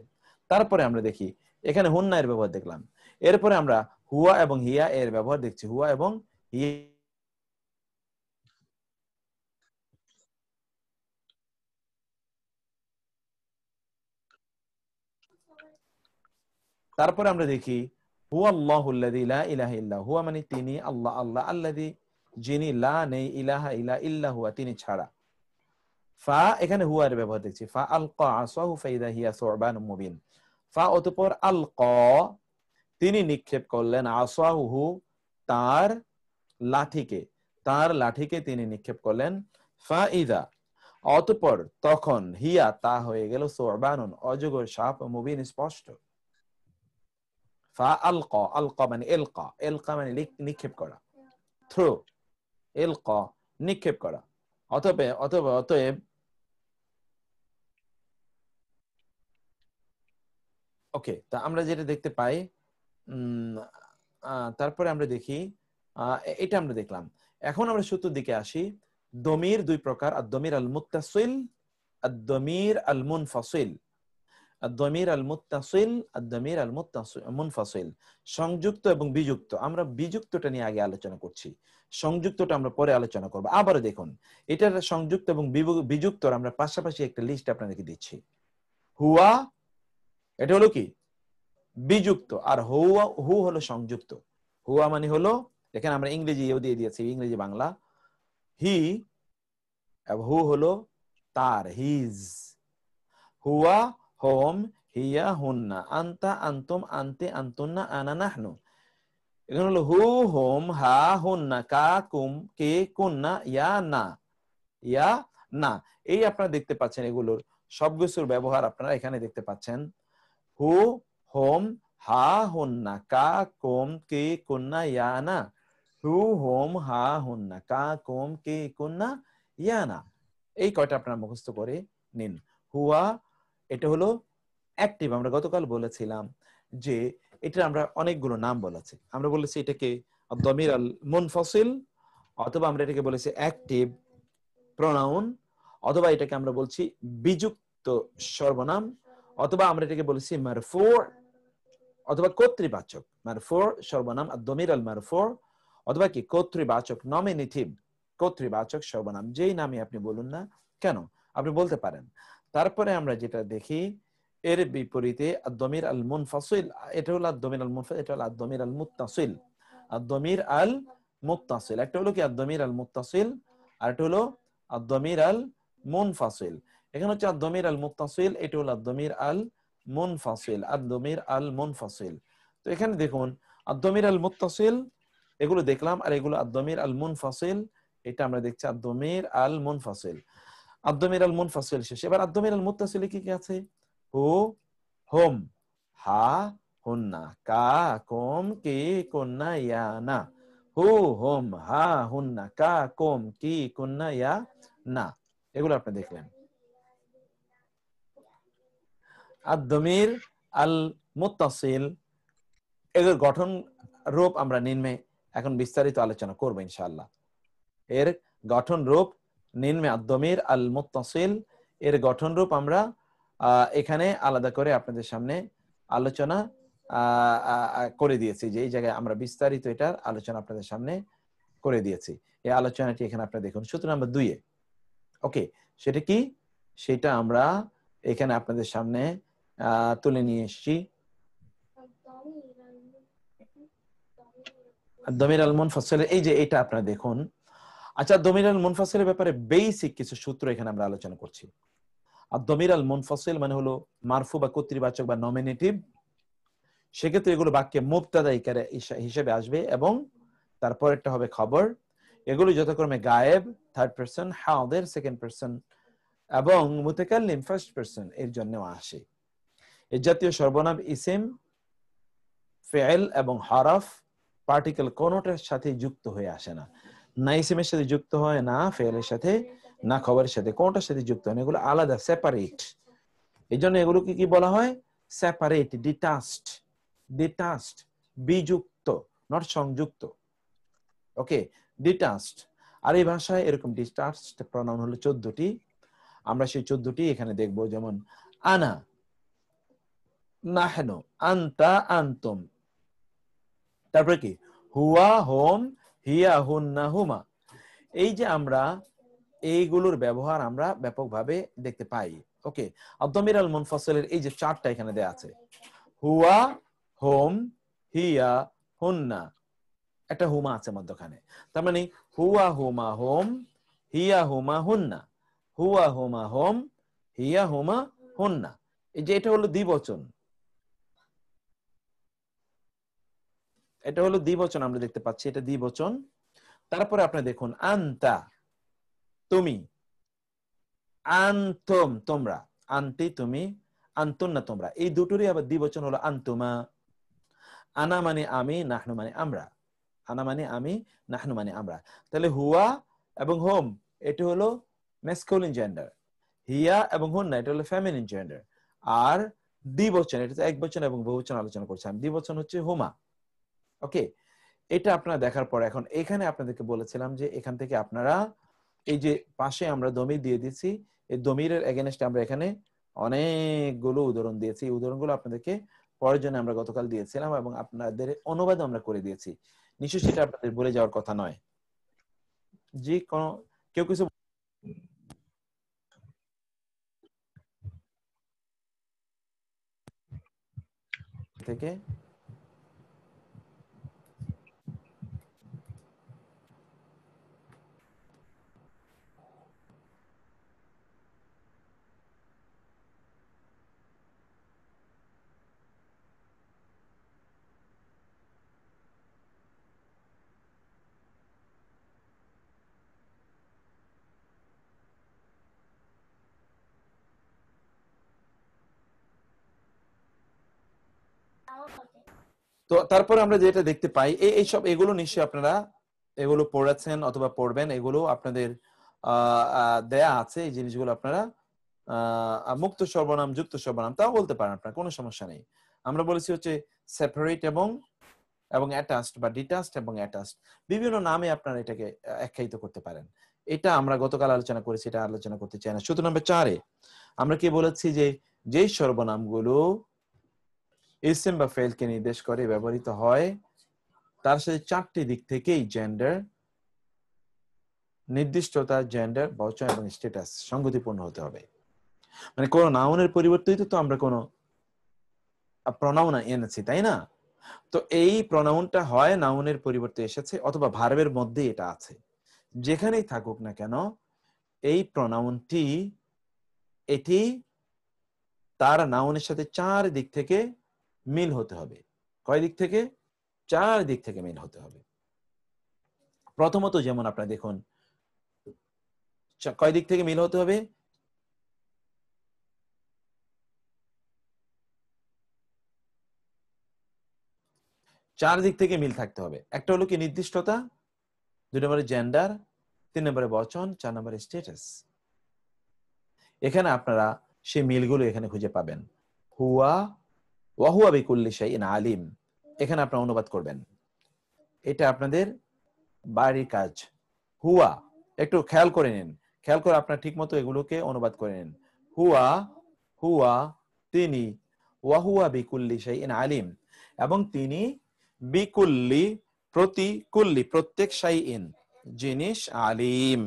তারপরে আমরা দেখি এখানে হুন্না এর ব্যবহার দেখলাম, এরপরে আমরা হুয়া এবং হিয়া এর ব্যবহার দেখছি, হুয়া এবং হিয়া। তারপরে আমরা দেখি হুয়া আল্লাহুল্লাযী লা ইলাহা ইল্লা হুয়া, মানে তিনি আল্লাহ, আল্লাহ আল্লাযী যিনি, লা নেই, ইলাহা ইলা ইল্লা হুয়া তিনি ছাড়া। ফা এখানে হুয়া এর ব্যবহার দেখছি, ফা আলকা আসাহু ফাইদা হিয়া সুবানুম মুবিন। ফা অতঃপর আলকা তিনি নিক্ষেপ করলেন, আসাহু তার লাঠিকে, তার লাঠিকে তিনি নিক্ষেপ করলেন, ফাইদা অতঃপর তখন, হিয়া তা হয়ে গেল, সুবানুন অজগর সাপ, মুবিন স্পষ্ট। ফা আলকা আলকা মানে এলকা, এলকা মানে নিক্ষেপ করা, থ্রো, এলকা নিক্ষেপ করা। অতএব ওকে, তা আমরা যেটা দেখতে পাই তারপরে আমরা দেখি এটা আমরা দেখলাম। এখন আমরা সূত্রের দিকে আসি। দমির দুই প্রকার, আদ-দমির আল-মুত্তাসিল, আদ-দমির আল-মুনফাসিল। আদ-দমির আল-মুত্তাসিল, আদ-দমির আল-মুনফাসিল, সংযুক্ত এবং বিযুক্ত। আমরা বিযুক্তটা নিয়ে আগে আলোচনা করছি, সংযুক্তটা আমরা পরে আলোচনা করব। আবারও দেখুন, এটার সংযুক্ত এবং বিযুক্ত আমরা পাশাপাশি একটা লিস্ট আপনাদেরকে দিচ্ছি। হুয়া এটা হলো কি বিযুক্ত, আর হুয়া হু হলো সংযুক্ত। হুয়া মানে হলো, এখানে আমরা ইংরেজি ইও দিয়ে দিয়েছি, ইংরেজি বাংলা, হি, হু হলো তার, হিজ, হুয়া হোম, হিয়া হুন্না, আনতা আনতুম, আনতে আনতুন্না, আনা নাহনু। এখানে হলো হু হোম, হা হুন্না, কা কুম, কে কুন্না, ইয়া না, ইয়া না। এই আপনারা দেখতে পাচ্ছেন, এগুলোর সবকিছুর ব্যবহার আপনারা এখানে দেখতে পাচ্ছেন। হু হোম, হা হুন্না, কা কুম, কে কুন্না, ইয়া না। হু হোম, হা হুন্না, কা কুম, কে কুন্না, ইয়া না। এই কয়টা আপনারা মুখস্থ করে নিন। হুয়া এটা হলো অ্যাক্টিভ আমরা গতকাল বলেছিলাম যে এটা আমরা অনেকগুলো নাম বলেছি। আমরা বলেছি এটাকে দমির আল মুনফাসিল, অথবা আমরা এটাকে বলেছি অ্যাক্টিভ প্রোনাউন, অথবা এটাকে আমরা বলছি বিযুক্ত সর্বনাম, অথবা আমরা এটাকে বলেছি মারফু অথবা কর্তৃবাচক। মারফু সর্বনাম ad-damir al-marfu, অথবা কি কর্তৃবাচক নমিনেটিভ কর্তৃবাচক সর্বনাম, যেই নামই আপনি বলুন না কেন আপনি বলতে পারেন। তারপরে আমরা যেটা দেখি এর বিপরীতে ad-damir al-munfasil, এটা হলো ad-damir al-munfasil, এটা হলো ad-damir al-muttasil। ad-damir al-muttasil একটা হলো কি ad-damir al-muttasil, আর এটা হলো ad-damir al-munfasil। এখানে হচ্ছে ad-damir al-muttasil, এটা হলো ad-damir al-munfasil, ad-damir al-munfasil। তো এখানে দেখুন ad-damir al-muttasil এগুলো দেখলাম, আর এগুলো ad-damir al-munfasil, এটা আমরা দেখছি ad-damir al-munfasil। ad-damir al-munfasil শেষ। এবার ad-damir al-muttasil কি কি আছে? হু, হুম, হা, হুন্না, কা, কুম, কি, কুন্না, ইয়া, না। হু, হুম, হা, হুন্না, কা, কুম, কি, কুন্না, ইয়া, না। এগুলো আপনি দেখলেন। ad-damir al-muttasil এর গঠন রূপ আমরা নিম্নে এখন বিস্তারিত আলোচনা করব ইনশাআল্লাহ। এর গঠন রূপ নিম্নে ad-damir al-muttasil এর গঠন রূপ আমরা এখানে আলাদা করে আপনাদের সামনে আলোচনা করে দিয়েছি, যে এই জায়গায় আমরা বিস্তারিত এটার আলোচনা আপনাদের সামনে করে দিয়েছি। এই আলোচনাটি এখানে আপনারা দেখুন সূত্র নাম্বার 2 এ। ওকে, সেটা কি? সেটা আমরা এখানে আপনাদের সামনে তুলে নিয়ে এসেছি। দমির আল মুনফাসিলের এই যে এটা আপনারা দেখুন। আচ্ছা, দমির আল মুনফাসিলের ব্যাপারে বেসিক কিছু সূত্র এখানে আমরা আলোচনা করছি। আর দমির আল মুনফাসিল মানে হলো মারফু বা কর্তৃবাচক বা নমিনেটিভ, সেক্ষেত্রে এগুলো বাক্যে মুবতাদা হিসেবে আসবে এবং তারপরেরটা হবে খবর। এগুলো যথাক্রমে গায়েব থার্ড পারসন, হাদির সেকেন্ড পারসন এবং মুতাকাল্লিম ফার্স্ট পারসন এর জন্য আসে। এই জাতীয় সর্বনাম ইসিম, ফেল এবং হরফ পার্টিকেল কোনটার সাথে যুক্ত হয়ে আসে না। না ইসিমের সাথে যুক্ত হয়, না ফেলের সাথে, না খবরের সাথে, কোনটার সাথে যুক্ত হয় না। এগুলো আলাদা, সেপারেট। এই জন্য এগুলোকে কি বলা হয়? Separate, detached. ডিটাচড, বিযুক্ত, নট সংযুক্ত। ওকে, ডিটাচড। আর এই ভাষায় এরকম ডিটাচড প্রনাউন হলো 14টি। আমরা সেই 14টি এখানে দেখব। যেমন আনা, নাহনু, আনতা, আনতুম। তারপরে কি? হুয়া, হোম, হিয়া, হুন্না, হুমা। এই যে আমরা এইগুলোর ব্যবহার আমরা ব্যাপকভাবে দেখতে পাই। ওকে, ad-damir al-munfasilের এই যে চারটা এখানে দেয়া আছে, হুয়া, হোম, হিয়া, হুন্না, একটা হুমা আছে মধ্যখানে। তার মানে হুয়া, হুমা, হোম, হিয়া, হুমা, হুন্না। হুয়া, হুমা, হোম, হিয়া, হুমা, হুন্না। এই যে এটা হলো দ্বিবচন, এটা হলো দ্বিবচন আমরা দেখতে পাচ্ছি, এটা দ্বিবচন। তারপরে আপনি দেখুন আনতা, তুমি, আনতুম, তোমরা, আনতি, তুমি, আনতুন্না, তোমরা। এই দুটোরই আবার দ্বিবচন হলো আনতুমা। আনা মানে আমি, নাহনু মানে আমরা। আনা মানে আমি, নাহনু মানে আমরা। তাহলে হুয়া এবং হোম এটা হলো ম্যাসকুলিন জেন্ডার, হিয়া এবং হুন্না এটা হলো ফেমিনিন জেন্ডার। আর দ্বিবচন, এটা তো একবচন এবং বহুবচন আলোচনা করছি আমি। দ্বিবচন হচ্ছে হুমা। ওকে, এটা আপনারা দেখার পর এখন এখানে আপনাদেরকে বলেছিলাম যে এখান থেকে আপনারা এই যে পাশে আমরা দমির দিয়ে দিচ্ছি, এই দমিরের এগেনস্টে আমরা এখানে অনেকগুলো উদাহরণ দিয়েছি। এই উদাহরণগুলো আপনাদেরকে পরের জন্য আমরা গতকাল দিয়েছিলাম এবং আপনাদের অনুবাদ আমরা করে দিয়েছি। নিশ্চয়ই সেটা আপনাদের বলে যাওয়ার কথা নয়। জি, কোন কেউ কিছু থেকে? তো তারপরে আমরা যেটা দেখতে পাই এই সব এগুলো নিশ্চয়ই আপনারা এগুলো পড়েছেন অথবা পড়বেন। এগুলো আপনাদের দেয়া আছে, এই জিনিসগুলো আপনারা মুক্ত সর্বনাম, যুক্ত সর্বনাম, তাও বলতে পারেন আপনার, কোনো সমস্যা নেই। আমরা বলেছি হচ্ছে সেপারেট এবং অ্যাটাচড বা ডিটাচড এবং অ্যাটাচড, বিভিন্ন নামে আপনারা এটাকে আখ্যায়িত করতে পারেন। এটা আমরা গতকাল আলোচনা করেছি, এটা আলোচনা করতে চাই না। সূত্র নম্বর 4-এ আমরা কি বলেছি যে যেই সর্বনামগুলো ইসম বা ফেলকে নির্দেশ করে ব্যবহৃত হয় তার সাথে 4টি দিক থেকেই জেন্ডার, নির্দিষ্টতা, জেন্ডার, বচন এবং স্ট্যাটাস সংগতিপূর্ণ হতে হবে। মানে কোন নাউনের পরিবর্তে তো আমরা কোন প্রনাউন এনেছি, তাই না? তো এই প্রনাউনটা হয় নাউনের পরিবর্তে এসেছে অথবা ভার্বের মধ্যে এটা আছে। যেখানেই থাকুক না কেন এই প্রনাউনটি এটি তার নাউনের সাথে 4 দিক থেকে মিল হতে হবে। কয় দিক থেকে? 4 দিক থেকে মিল হতে হবে। প্রথমত যেমন আপনারা দেখুন কয় দিক থেকে মিল হতে হবে? 4 দিক থেকে মিল থাকতে হবে। একটা হলো কি নির্দিষ্টতা, 2 নম্বরে জেন্ডার, 3 নম্বরে বচন, 4 নম্বরে স্ট্যাটাস। এখানে আপনারা সেই মিলগুলো এখানে খুঁজে পাবেন। হুয়া ওয়া হুয়া বিকুল্লি শাইইন আলিম, এখানে আপনারা অনুবাদ করবেন। এটা আপনাদের বাড়ির কাজ। হুয়া, একটু খেয়াল করে নিন, খেয়াল করে আপনারা ঠিকমতো এগুলোকে অনুবাদ করে নিন। হুয়া, হুয়া তিনি, ওয়া হুয়া বিকুল্লি শাইইন আলিম, এবং তিনি বিকুল্লি প্রতি, কুল্লি প্রত্যেক, শাইইন জিনিস, আলিম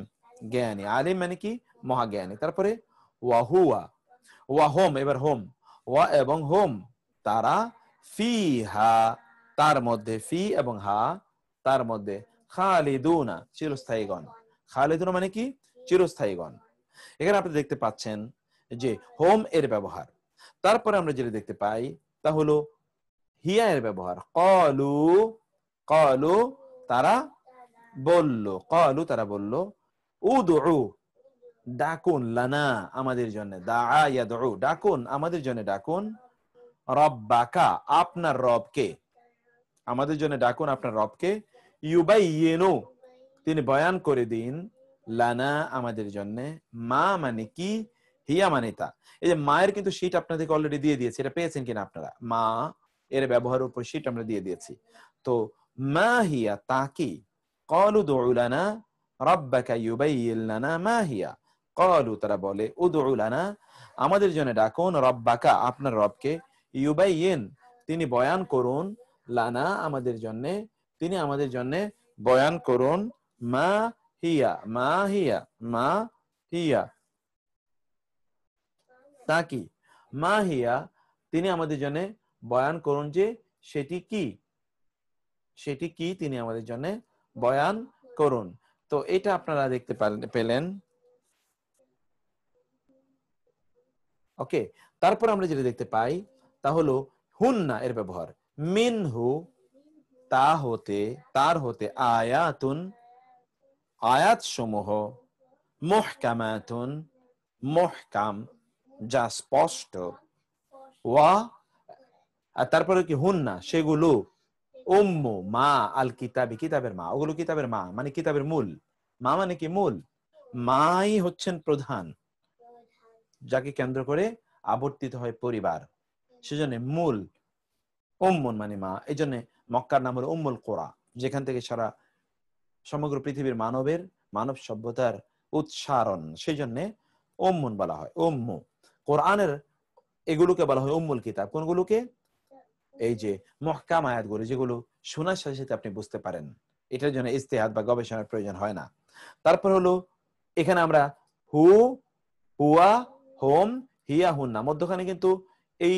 জ্ঞানী। আলিম মানে কি? মহাজ্ঞানী। তারপরে ওয়া হুয়া, ওয়া হোম, এবার হোম, ওয়া এবং হোম তারা, ফিহা তার মধ্যে, ফি এবং হা তার মধ্যে, খালিদুনা চিরস্থায়ীগণ। খালিদুনা মানে কি? চিরস্থায়ীগণ। এখানে আপনি দেখতে পাচ্ছেন যে হোম এর ব্যবহার। তারপরে আমরা যেটা দেখতে পাই তা হলো হিয়া এর ব্যবহার। ক্বালু, ক্বালু তারা বলল, ক্বালু তারা বলল, উদউ ডাকুন, লানা আমাদের জন্য, দাআ ইয়াদউ ডাকুন আমাদের জন্য, ডাকুন, রব্বাকা আপনার রবকে, আমাদের জন্য ডাকুন আপনার রবকে, ইউবাইয়িনু তিনি বয়ান করে দিন, লানা আমাদের জন্য, মা মানে কি, হিয়া মানে তা। এই যে মায়ের কিন্তু শীট আপনাদেরকে অলরেডি দিয়ে দিয়েছি, এটা পেয়েছেন কিনা আপনারা? মা এর ব্যবহারের উপর শীট আমরা দিয়ে দিয়েছি। তো মা হিয়া তা কি? ক্বালু দুউ লানা রাব্বাকা ইউবাইয়িন লানা মা হিয়া, ক্বালু তারা বলে, উদউ লানা আমাদের জন্য ডাকুন, রব্বাকা আপনার রবকে, ইউবাইয়িন তিনি বয়ান করুন, লানা আমাদের জন্য তিনি আমাদের জন্য বয়ান করুন, মা হিয়া, মা হিয়া, মা হিয়া তা কি, মা হিয়া তিনি আমাদের জন্য বয়ান করুন যে সেটি কি, সেটি কি তিনি আমাদের জন্য বয়ান করুন। তো এটা আপনারা দেখতে পেলেন। ওকে, তারপর আমরা যেটা দেখতে পাই তা হলো হুন্না এর ব্যবহার। মিনহু তা হতে, তার হতে, আয়াতুন আয়াত সমূহ, মুহকামাতুন মুহকাম যা স্পষ্ট, ওয়া আর তারপরে কি হুন্না সেগুলো, উম্মু মা, আল কিতাবি কিতাবের মা, ওগুলো কিতাবের মা মানে কিতাবের মূল। মা মানে কি? মূল। মাই হচ্ছেন প্রধান, যাকে কেন্দ্র করে আবর্তিত হয় পরিবার, সেজন্য মূল। উম্মুন মানে মা, এই জন্য মক্কার নাম হলো উম্মুল কোরা, যেখান থেকে সারা সমগ্র পৃথিবীর মানব সভ্যতার উৎসারণ, সেই জন্য উম্মুন বলা হয়। উম্মু কোরআনের এগুলোকে বলা হয় উম্মুল কিতাব। কোনগুলোকে? এই যে মুহকাম আয়াতগুলো, যেগুলো শোনার সাথে সাথে আপনি বুঝতে পারেন, এটার জন্য ইজতিহাদ বা গবেষণার প্রয়োজন হয় না। তারপর হলো এখানে আমরা হু, হুয়া, হোম, হিয়া, হুন্না, মধ্যখানে কিন্তু এই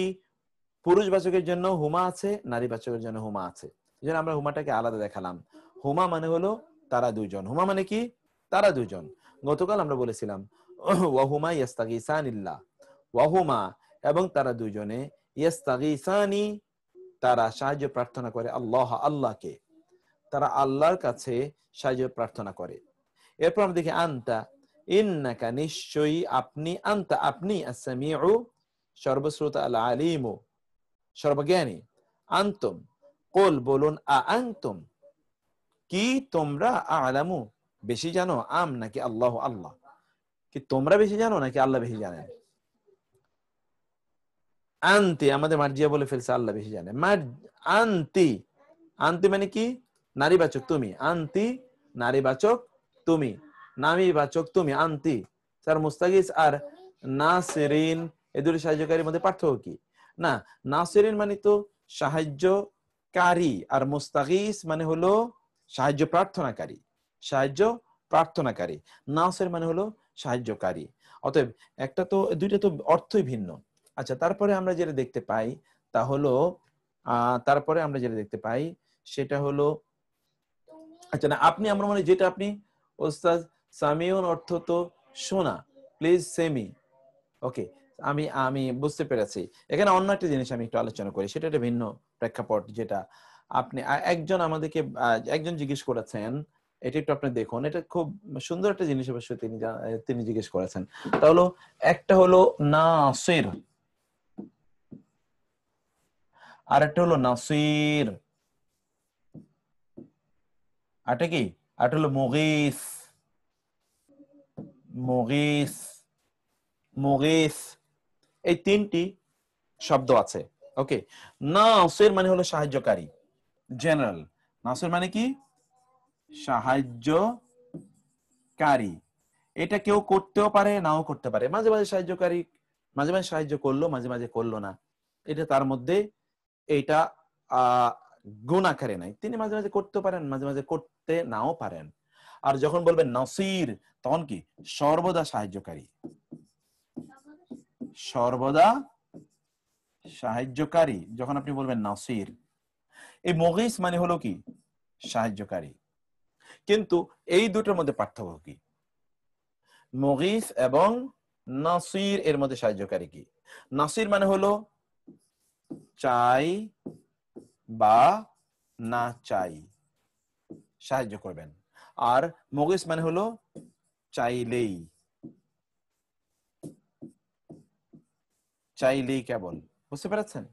পুরুষবাচকের জন্য হুমা আছে, নারীবাচকের জন্য হুমা আছে। এই জন্য আমরা হুমাটাকে আলাদা দেখালাম। হুমা মানে হলো তারা দুইজন। হুমা মানে কি? তারা দুইজন। গতকাল আমরা বলেছিলাম ওয়াহুমা ইয়াস্তাগীসানিল্লাহ, ওয়াহুমা এবং তারা দুইজনে, ইয়াস্তাগীসানি তারা সাহায্য প্রার্থনা করে, আল্লাহ আল্লাহকে, তারা আল্লাহর কাছে সাহায্য প্রার্থনা করে। এরপর আমরা দেখি আনতা, ইন্নাকা নিশ্চয়ই আপনি, আনতা আপনি, আস-সামিউ সর্বশ্রোতা, আল আলিমু সর্বজ্ঞানী, আনতুম কুল বলুন, আ আনতুম কি তোমরা, আ'লামু বেশি জানো, আম নাকি আল্লাহ আল্লাহ, কি তোমরা বেশি জানো নাকি আল্লাহ বেশি জানেন? আনতি, আমাদের মার্জিয়া বলে ফেলছে, আল্লাহ বেশি জানে। আনতি, আনতি মানে কি? নারীবাচক তুমি। আনতি নারীবাচক তুমি, নামীবাচক তুমি। আনতি। স্যার মুস্তাগিস আর নাসিরিন এই দুটি সাহায্যকারীর মধ্যে পার্থক্য কি? না, নাসিরিন মানে তো সাহায্যকারী, আর মুস্তাগিস মানে হলো সাহায্য প্রার্থনাকারী। সাহায্য প্রার্থনাকারী। নাসির মানে হলো সাহায্যকারী। অতএব একটা তো, দুইটা তো অর্থই ভিন্ন। আচ্ছা, তারপরে আমরা যেটা দেখতে পাই তা হলো তারপরে আমরা যেটা দেখতে পাই সেটা হলো, আচ্ছা না, আপনি আমার মনে যেটা আপনি ওস্তাদ সামিউন অর্থ তো শোনা, প্লিজ সেমি। ওকে, আমি আমি বুঝতে পেরেছি। এখানে অন্য একটা জিনিস আমি একটু আলোচনা করি, সেটা একটা ভিন্ন প্রেক্ষাপট। যেটা আপনি একজন আমাদেরকে একজন জিজ্ঞেস করেছেন, এটা একটু আপনি দেখুন, এটা খুব সুন্দর একটা জিনিস অবশ্য তিনি জিজ্ঞেস করেছেন। তা হলো, একটা হলো নাসির, আর একটা হলো নাসির, আরটা কি, আরটা হলো মুগীস। মুগীস, মুগীস, এই তিনটি শব্দ আছে। ওকে, নাসির মানে হলো সাহায্যকারী, জেনারেল। নাসির মানে কি? সাহায্যকারী। এটা কেউ করতেও পারে, নাও করতে পারে। মাঝে মাঝে সাহায্যকারী মাঝে মাঝে সাহায্য করলো, মাঝে মাঝে করলো না। এটা তার মধ্যে এটা গুণ আকারে নাই। তিনি মাঝে মাঝে করতে পারেন, মাঝে মাঝে করতে নাও পারেন। আর যখন বলবেন নাসির, তখন কি? সর্বদা সাহায্যকারী, সর্বদা সাহায্যকারী। যখন আপনি বলবেন নাসির, এই মুগীস মানে হলো কি? সাহায্যকারী। কিন্তু এই দুটোর মধ্যে পার্থক্য কি? মুগীস এবং নাসির এর মধ্যে সাহায্যকারী কি? নাসির মানে হলো চাই বা না চাই সাহায্য করবেন, আর মুগীস মানে হলো চাইলেই, চাইলেই কেবল। বুঝতে পেরেছেন?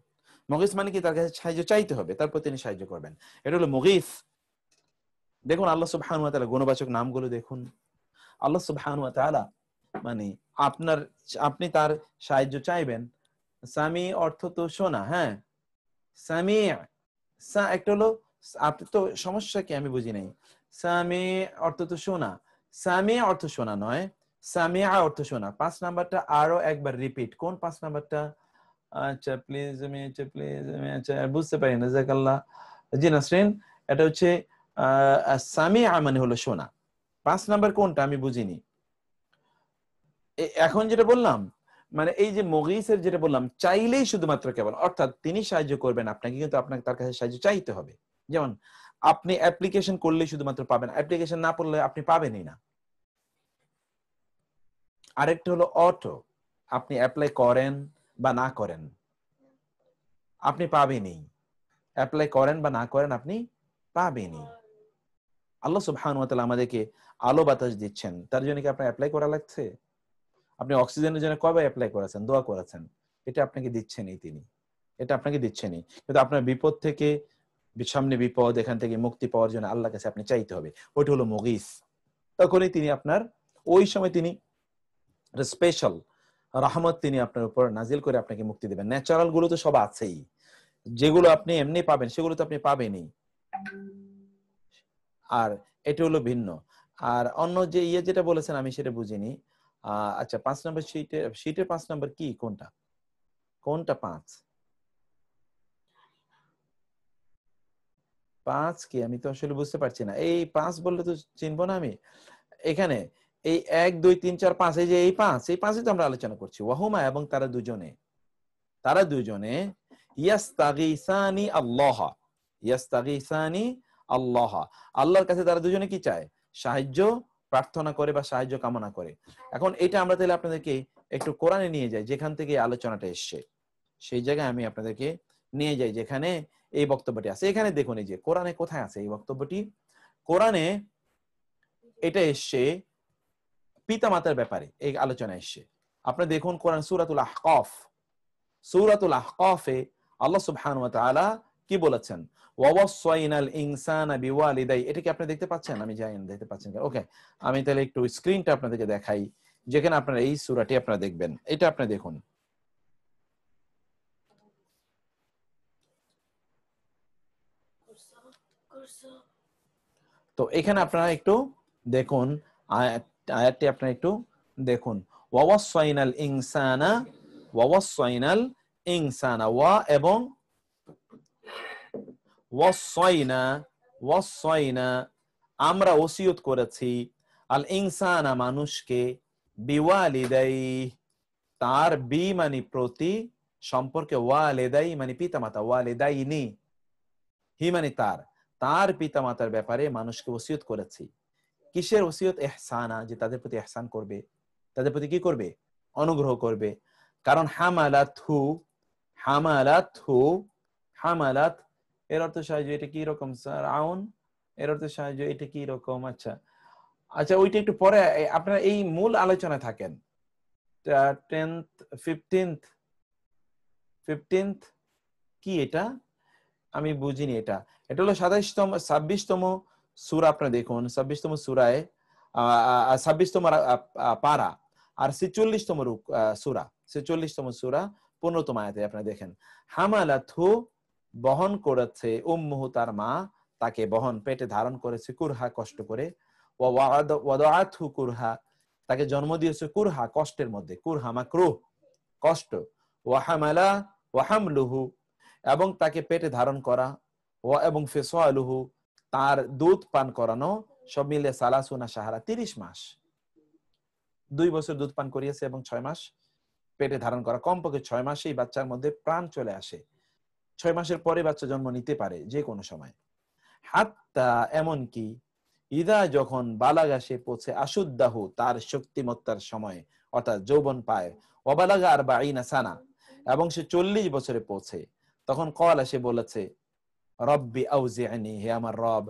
মুগীস মানে কি? তার কাছে সাহায্য চাইতে হবে, তারপর তিনি সাহায্য করবেন। এটা হলো মুগীস। দেখুন আল্লাহ সুবহানাহু ওয়া তাআলা গুণবাচক নামগুলো দেখুন। আল্লাহ সুবহানাহু ওয়া তাআলা মানে আপনি তার সাহায্য চাইবেন। সামি অর্থ তো শোনা, হ্যাঁ, সামি একটা হলো, আপনি তো সমস্যা কি আমি বুঝি নাই। সামি অর্থ তো শোনা, সামি অর্থ শোনা নয়, সামিয়া অর্থ শোনা। 5 নাম্বারটা আরো একবার রিপিট। কোন 5 নাম্বারটা? আচ্ছা প্লিজ, আচ্ছা বুঝতে পারি না, জাযাকাল্লাহ। জি নাসরিন, এটা হচ্ছে সামিয়া মানে হলো শোনা। 5 নাম্বার কোনটা আমি বুঝিনি। এখন যেটা বললাম, মানে এই যে মুগীসের যেটা বললাম, চাইলেই শুধুমাত্র কেবল, অর্থাৎ তিনি সাহায্য করবেন আপনাকে, কিন্তু আপনাকে তার কাছে সাহায্য চাইতে হবে। যেমন আপনি অ্যাপ্লিকেশন করলেই শুধুমাত্র পাবেন, অ্যাপ্লিকেশন না করলে আপনি পাবেনই না। আরেকটা হলো অটো, আপনি অ্যাপ্লাই করেন বা না করেন আপনি পাবেনই, অ্যাপ্লাই করেন বা না করেন আপনি পাবেনই। আল্লাহ সুবহানাহু ওয়া তাআলা আমাদেরকে আলো বাতাস দিচ্ছেন, তার জন্য কি আপনার অ্যাপ্লাই করা লাগছে? আপনি অক্সিজেনের জন্য কবে অ্যাপ্লাই করেছেন, দোয়া করেছেন? এটা আপনাকে দিচ্ছেনই তিনি, এটা আপনাকে দিচ্ছেনই। কিন্তু আপনার বিপদ থেকে, সামনে বিপদ, এখান থেকে মুক্তি পাওয়ার জন্য আল্লাহর কাছে আপনি চাইতে হবে। ওইটা হলো মুগীস। তখনই তিনি আপনার, ওই সময় তিনি স্পেশাল রহমত তিনি আপনার উপর নাজিল করে আপনাকে মুক্তি দেবেন। ন্যাচারাল গুলো তো সব আছেই, যেগুলো আপনি এমনি পাবেন সেগুলো তো আপনি পাবেনই। আর এটা হলো ভিন্ন। আর অন্য যে যেটা বলেছেন আমি সেটা বুঝিনি। আচ্ছা 5 নম্বর শীটের 5 নম্বর কি? কোনটা কোনটা 5 কি? আমি তো আসলে বুঝতে পারছি না। এই 5 বললে তো চিনবো না আমি। এখানে এই 1 2 3 4 5, এই যে এই 5ই তো আমরা আলোচনা করছি। ওয়াহুমা, এবং তারা দুজনে ইয়াস্তাগীসানি আল্লাহ, ইয়াস্তাগীসানি আল্লাহ, আল্লাহর কাছে তারা দুজনে কি চায়? সাহায্য প্রার্থনা করে বা সাহায্য কামনা করে। এখন এটা আমরা তাহলে আপনাদেরকে একটু কোরআনে নিয়ে যাই, যেখান থেকে আলোচনাটা এসছে, সেই জায়গায় আমি আপনাদেরকে নিয়ে যাই যেখানে এই বক্তব্যটি আছে। এখানে দেখুন, এই যে কোরআনে কোথায় আছে এই বক্তব্যটি? কোরআনে এটা এসছে পিতামাতার ব্যাপারে, এই আলোচনা এসছে। আপনি দেখুন কোরআন সূরাতুল আহকাফ, সূরাতুল আহকাফে আল্লাহ সুবহানাহু ওয়া তাআলা কি বলেছেন? ওয়াওয়াসাইনাল ইনসানা বিওয়ালিদাই। এটা কি আপনি দেখতে পাচ্ছেন? আমি জানি না দেখতে পাচ্ছেন। ওকে, আমি তাহলে একটু স্ক্রিনটা আপনাদেরকে দেখাই, যেখানে আপনারা এই সূরাটি আপনারা দেখবেন। এটা আপনি দেখুন, তো এখানে আপনারা একটু দেখুন, আয়াতটি আপনারা একটু দেখুন, ওয়াসাইনাল ইনসানা, ওয়াসাইনাল ইনসানা, ওয়া এবং ওয়াসাইনা, ওয়াসাইনা আমরা ওসিয়ত করেছি, আল ইনসানা মানুষকে, বিওয়ালিদাই তার, বি মানে প্রতি, সম্পর্কে, ওয়ালিদাই মানে পিতামাতা, ওয়ালিদাইনি হি মানে তার, তার পিতামাতার ব্যাপারে মানুষকে ওসিয়ত করেছি। কিসের ওসিয়ত? ইহসানা, যে তাদের প্রতি ইহসান করবে, তাদের প্রতি কি করবে? অনুগ্রহ করবে। কারণ হামালাতহু, হামালাতহু, হামালাত এর অর্থ সাহায্য, এটা কি রকম স্যার? আউন এর অর্থ সাহায্য, এটা কি রকম? আচ্ছা আচ্ছা, ওইটা একটু পরে, আপনারা এই মূল আলোচনায় থাকেন। 10th 15th কি এটা? আমি বুঝিনি এটা। এটা হলো 26তম সূরা। আপনারা দেখুন 26তম সূরায় 26তম পারা আর 46তম সূরা, 46তম সূরা 15তম আয়াতে আপনারা দেখেন, হামালাতহু বহন করেছে, উম্মুহু তার মা তাকে বহন, পেটে ধারণ করেছে, কুরহা কষ্ট করে, ওয়াদাআতহু কুরহা তাকে জন্ম দিয়েছে, কুরহা কষ্টের মধ্যে, কুরহা মাকরুহ কষ্ট, ওয়া হামালা ওয়া হামলুহু এবং তাকে পেটে ধারণ করা, ওয়া এবং ফিসালুহু তার দুধ পান করানো, সব মিলে সালাসুনা শাহরা 30 মাস, 2 বছর দুধ পান করিয়েছে এবং 6 মাস পেটে ধারণ করা। কমপক্ষে 6 মাসেই বাচ্চার মধ্যে প্রাণ চলে আসে, 6 মাসের পরে বাচ্চা জন্ম নিতে পারে যে কোনো সময়। হাত্তা এমনকি, ইদা যখন বালাগা সে পৌঁছে, আশুদ্দাহু তার শক্তিমত্তার সময়, অর্থাৎ যৌবন পায়, ওয়াবালাগা আরবাঈনা সানা এবং সে 40 বছরে পৌঁছে, তখন কওয়ালা সে বলেছে, রব্বি আউজি'নি, হে আমার রব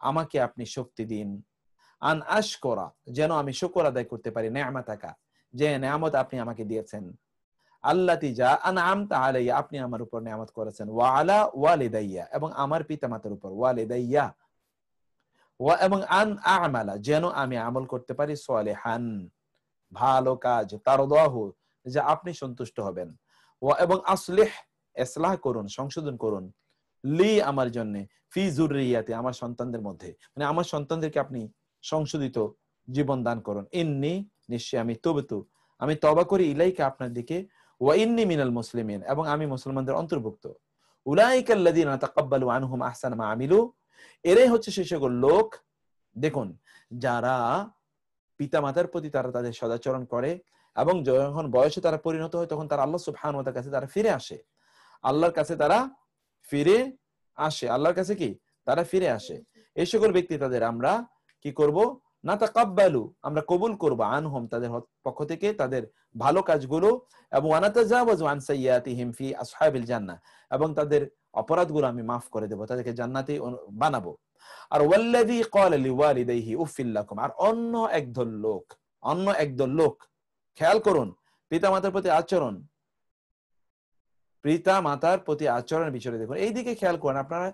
আমাকে আপনি শক্তি দিন, আন আশকরা যেন আমি শুকর আদায় করতে পারি, নি'মাতাকা যে নিয়ামত আপনি আমাকে দিয়েছেন, আল্লাতি যা আনআমতা আলাইয়া আপনি আমার উপর নিয়ামত করেছেন, ওয়া আলা ওয়ালিদাইয়া এবং আমার পিতামাতার উপর, ওয়ালিদাইয়া ওয়া এবং আন আ'মালা যেন আমি আমল করতে পারি, সালিহান ভালো কাজ, তারদাহু যে আপনি সন্তুষ্ট হবেন, ওয়া এবং আসলিহ ইসলাহ করুন, সংশোধন করুন, লি আমার জন্য, ফি যুররিয়াতি আমার সন্তানদের মধ্যে, মানে আমার সন্তানদেরকে আপনি সংশোধিত জীবন দান করুন, ইন্নী নিশ্চয় আমি তুবতু আমি তওবা করি, ইলাইকা আপনার দিকে, ওয়া ইন্নী মিনাল মুসলিমিন এবং আমি মুসলমানদের অন্তর্ভুক্ত, উলাইকা আল্লাযীনা তাকাব্বালু আনহুম আহসানা মা আমিলু এরাই হচ্ছে সেই সকল লোক, দেখুন যারা পিতামাতার প্রতি তারা তাদের সদাচরণ করে এবং যখন বয়সে তারা পরিণত হয় তখন তারা আল্লাহ সুবহানাহু ওয়া তাআলার কাছে তারা ফিরে আসে, আল্লাহর কাছে তারা ফিরে আসে, আল্লাহর কাছে কি তারা ফিরে আসে। এই সকল ব্যক্তি তাদের আমরা কি করব? না তাকাব্বালু আমরা কবুল করব, আনহুম তাদের পক্ষ থেকে তাদের ভালো কাজগুলো, এবং আনাতাজাওয়াজু আন সাইয়্যাতিহিম ফি আসহাবিল জান্নাহ এবং তাদের অপরাধগুলো আমি মাফ করে দেব, তাদেরকে জান্নাতে বানাবো। আর ওয়াল্লাযী ক্বালা লিওয়ালিদাইহি উফিল লাকুম আর অন্য একদল লোক খেয়াল করুন পিতামাতার প্রতি আচরণ, পিতামাতার প্রতি আচরণের বিষয়ে দেখুন, এইদিকে খেয়াল করেন আপনারা।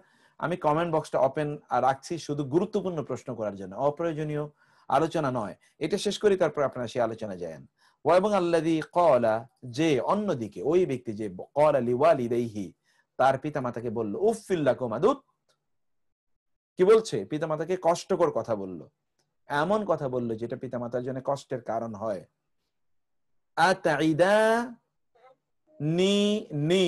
আমি কমেন্ট বক্সটা ওপেন রাখছি শুধু গুরুত্বপূর্ণ প্রশ্ন করার জন্য, অপ্রয়োজনীয় আলোচনা নয়। এটা শেষ করি তারপর আপনারা সেই আলোচনা যান। ওয়া এবং আল্লাযী ক্বালা যে অন্যদিকে ওই ব্যক্তি যে ক্বালা লিওয়ালিদাইহি তার পিতামাতাকে বলল, উফিল লাকুম আদুত কি বলছে? পিতামাতাকে কষ্টকর কথা বলল, এমন কথা বলল যেটা পিতামাতার জন্য কষ্টের কারণ হয়। আতাইদা নি নি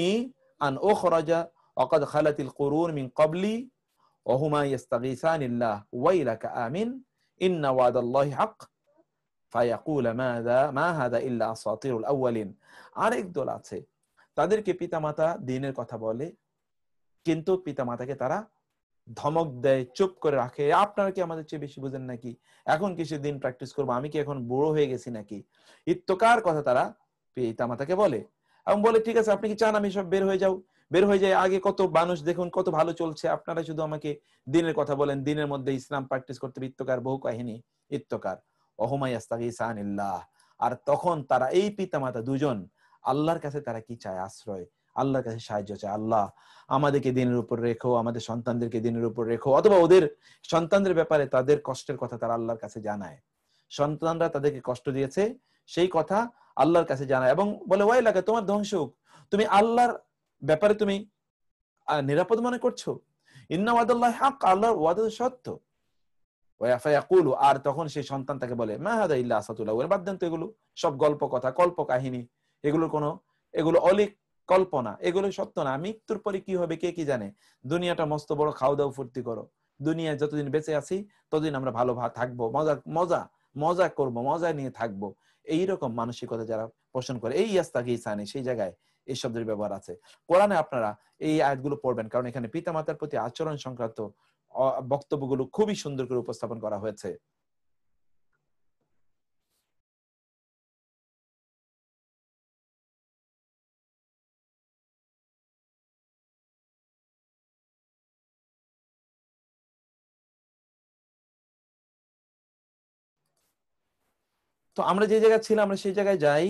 আন উখরাজা ওয়াকাদ খালাতিল কুরুন মিন ক্বাবলি ওয়া হুমা ইস্তাগীসানিল্লাহ ওয়াইলাকা আমিন ইন্না ওয়াদাল্লাহি হক ফায়াকুল মা হাদা ইল্লা আসাতিরুল আউয়ালিন। আরেক দল আছে তাদেরকে পিতামাতা দ্বীনের কথা বলে কিন্তু পিতামাতাকে তারা ধমক দেয়, চুপ করে রাখে, আপনারা কি আমাদের চেয়ে বেশি বুঝেন নাকি, এখন কিসের দিন প্র্যাকটিস করবো, আমি কি এখন বুড়ো হয়ে গেছি নাকি, ইত্তকার কথা তারা পিতামাতাকে বলে এবং বলে ঠিক আছে আপনি কি চান আমি সব বের হয়ে যায়, আগে কত মানুষ দেখুন কত ভালো চলছে, আপনারা শুধু আমাকে দিনের কথা বলেন, দিনের মধ্যে ইসলাম প্র্যাকটিস করতে, ইত্তকার বহু কাহিনী, ইত্তকার ওহুমা ইস্তাগীসানিল্লাহ। আর তখন তারা এই পিতামাতা দুজন আল্লাহর কাছে তারা কি চায়? আশ্রয়, আল্লাহর কাছে সাহায্য চায়, আল্লাহ আমাদেরকে দিনের উপর রেখো, আমাদের সন্তানদেরকে দিনের উপর রেখো, অথবা ওদের সন্তানদের ব্যাপারে তাদের কষ্টের কথা তারা আল্লাহর কাছে জানায়, সন্তানরা তাদেরকে কষ্ট দিয়েছে সেই কথা আল্লাহর কাছে জানায় এবং বলে ওয়াইলাকা তোমার ধ্বংস হোক, তুমি আল্লাহর ব্যাপারে তুমি নিরাপদ মনে করছো, ইন্না ওয়াদাল্লাহি হক, আল্লাহর ওয়াদা সত্য। ওয়া ফায়াকুলু, আর তখন সেই সন্তান তাকে বলে মা হাদা ইল্লা আসাতুল আউয়ালিন, বাদ দেন তো এগুলো সব গল্প কথা, কল্প কাহিনী, এগুলো অলিক কল্পনা, এগুলো সত্য না। মৃত্যুর পরে কি হবে কে কি জানে। দুনিয়াটা মস্ত বড়, খাওয়া দাওয়া ফুর্তি করো, দুনিয়ায় যতদিন বেঁচে আছি ততদিন আমরা ভালো থাকবো, মজা মজা মজা করবো, মজা নিয়ে থাকবো। এইরকম মানসিকতা যারা পোষণ করে, এই ইস্তাগীসানি, সেই জায়গায় এই শব্দের ব্যবহার আছে। কোরআনে আপনারা এই আয়াতগুলো পড়বেন, কারণ এখানে পিতামাতার প্রতি আচরণ সংক্রান্ত বক্তব্যগুলো খুবই সুন্দর করে উপস্থাপন করা হয়েছে। তো আমরা যে জায়গায় ছিলাম আমরা সেই জায়গায় যাই,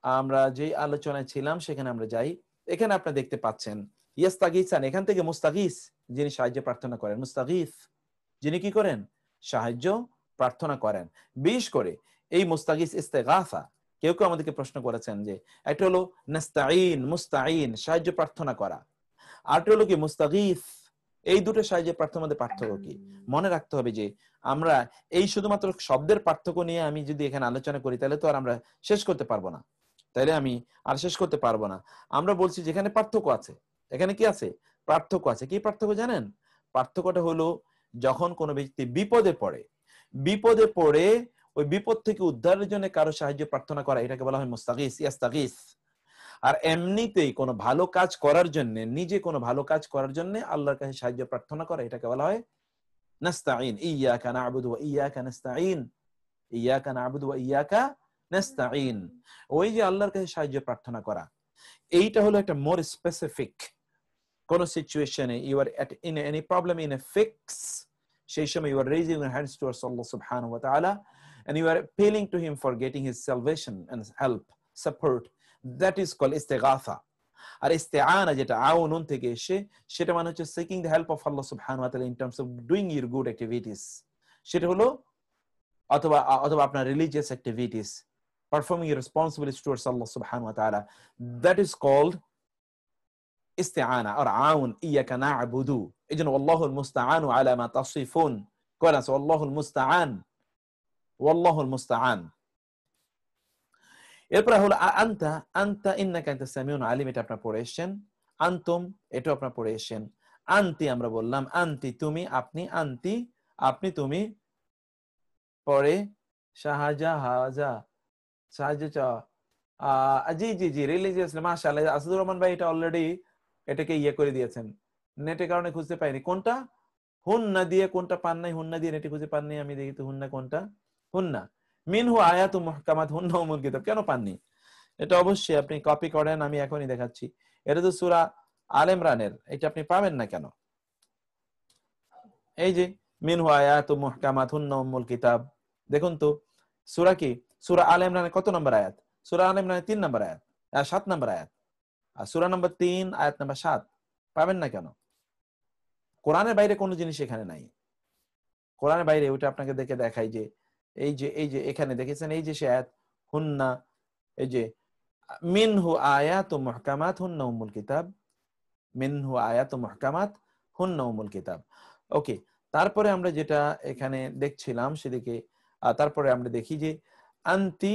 আমরা যে আলোচনায় ছিলাম সেখানে আমরা যাই। এখানে আপনি দেখতে পাচ্ছেন ইয়াস্তাগীসান, এখান থেকে মুস্তাগীস যিনি সাহায্য প্রার্থনা করেন, মুস্তাগীস যিনি কি করেন, সাহায্য প্রার্থনা করেন। বিশেষ করে এই মুস্তাগীস ইস্তেগাসা, কেউ কেউ আমাদেরকে প্রশ্ন করেছেন যে একটা হলো নাস্তাঈন, মুস্তাঈন সাহায্য প্রার্থনা করা, আরটা হলো কি মুস্তাগীস। এই দুটো সাহায্য প্রার্থনার মধ্যে পার্থক্য কি? মনে রাখতে হবে যে আমরা এই শুধুমাত্র শব্দের পার্থক্য নিয়ে আমি যদি এখানে আলোচনা করি তাহলে তো আর আমরা শেষ করতে পারবো না, আমরা বলছি যেখানে পার্থক্য আছে, এখানে কি আছে, পার্থক্য আছে। কি পার্থক্য জানেন? পার্থক্যটা হলো যখন কোনো ব্যক্তি বিপদে পড়ে ওই বিপদ থেকে উদ্ধারের জন্য কারো সাহায্য প্রার্থনা করা, এটাকে বলা হয় মুস্তাগীস, ইয়াস্তাগীস। আর এমনিতেই কোনো ভালো কাজ করার জন্য, নিজে কোনো ভালো কাজ করার জন্য আল্লাহর কাছে সাহায্য প্রার্থনা করা, এটাকে বলা হয় নাস্তাঈন। ইয়াকা না'বুদু ওয়া ইয়াকা নাস্তাঈন, ইয়াকা না'বুদু ওয়া ইয়াকা নাস্তাঈন, ওই যে আল্লাহর কাছে সাহায্য প্রার্থনা করা, এইটা হলো একটা মোর স্পেসিফিক। কোন সিচুয়েশনে you are in any problem, in a fix, সেই সময় you are raising your hands towards Allah সুবহানাহু ওয়া তাআলা and you are appealing to him for getting his salvation and help, support. That is called istighatha. আর ইস্তেআনা যেটা আউনুন থেকে এসে, সেটা মানে হচ্ছে seeking the help of Allah subhanahu wa ta'ala in terms of doing your good activities, সেটা হলো অথবা আপনার religious activities, performing your responsibilities towards Allah subhanahu wa ta'ala, that is called isti'ana or aun. iyyaka na'budu, এজন্য ওয়াল্লাহুল মুস্তাআনু আলা মা তাসিফুন, কোরআন ওয়াল্লাহুল মুস্তাআন, ওয়াল্লাহুল মুস্তাআন। এরপর হলো আনতা ইন্নাকা আনতাস সামিউন আলিম, এটা আপনারা পড়ে এসেছেন। আনতুম, এটা আপনারা পড়ে এসেছেন। আনতি আমরা বললাম, আনতি তুমি, আপনি, আনতি আপনি, তুমি, পরে সাহায্য চাওয়া। জি রিলিজিয়াসলি মাশাআল্লাহ, আসাদুর রহমান ভাই এটা অলরেডি এটাকে করে দিয়েছেন, নেটের কারণে খুঁজতে পাইনি কোনটা হুন্না দিয়ে, কোনটা পান নাই হুন্না দিয়ে, নেটে খুঁজে পাননি। আমি দেখি তো হুন্না কোনটা, হুন্না মিনহু আয়াতুম মুহকামাত হুন্না উমুল কিতাব, কেন পাননি? এটা অবশ্যই আপনি কপি করেন, আমি এখনই দেখাচ্ছি। এটা তো সূরা আল ইমরানের, এটা আপনি পাবেন না কেন? এই যে মিনহু আয়াতুম মুহকামাত হুন্না উমুল কিতাব, দেখুন তো সূরা কি, সূরা আল ইমরানের কত নম্বর আয়াত? সূরা আল ইমরানের 3 নম্বর আয়াত, 7 নম্বর আয়াত, আর সূরা নম্বর 3 আয়াত নম্বর 7। পাবেন না কেন? কোরআনের বাইরে কোনো জিনিস এখানে নাই। কোরআনের বাইরে ওইটা আপনাকে দেখে দেখাই যে এই যে এখানে দেখেছেন, এই যে সে আয়াত হুন্না, এই যে মিনহু আয়াতুম মুহকামাত হুন্না উম্মুল কিতাব, মিনহু আয়াতুম মুহকামাত হুন্না উম্মুল কিতাব। ওকে, তারপরে আমরা যেটা এখানে দেখছিলাম সেদিকে, তারপরে আমরা দেখি যে আনতি,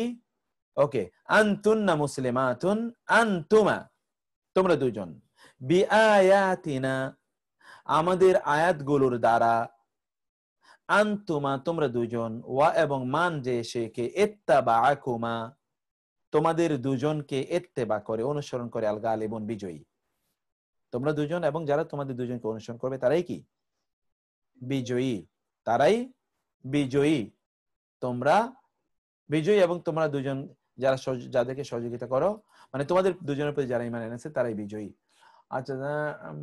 ওকে, আনতুন্না মুসলিমাতুন, আনতুমা তোমরা দুজন, বিআয়াতিনা আমাদের আয়াতগুলোর দ্বারা, আনতুমা তোমরা দুজন, ওয়া এবং মান যে সেকে, ইত্তাবাআকুমা তোমাদের দুজনকে, ইত্তেবা করে অনুসরণ করে, আল গালিবুন বিজয়ী, তোমরা দুজন এবং যারা তোমাদের দুজনকে অনুসরণ করবে তারাই কি বিজয়ী, তারাই বিজয়ী, তোমরা বিজয়ী এবং তোমরা দুজন যারা যাদেরকে সহযোগিতা করো, মানে তোমাদের দুজনের প্রতি যারা ঈমান এনেছে তারাই বিজয়ী। আচ্ছা,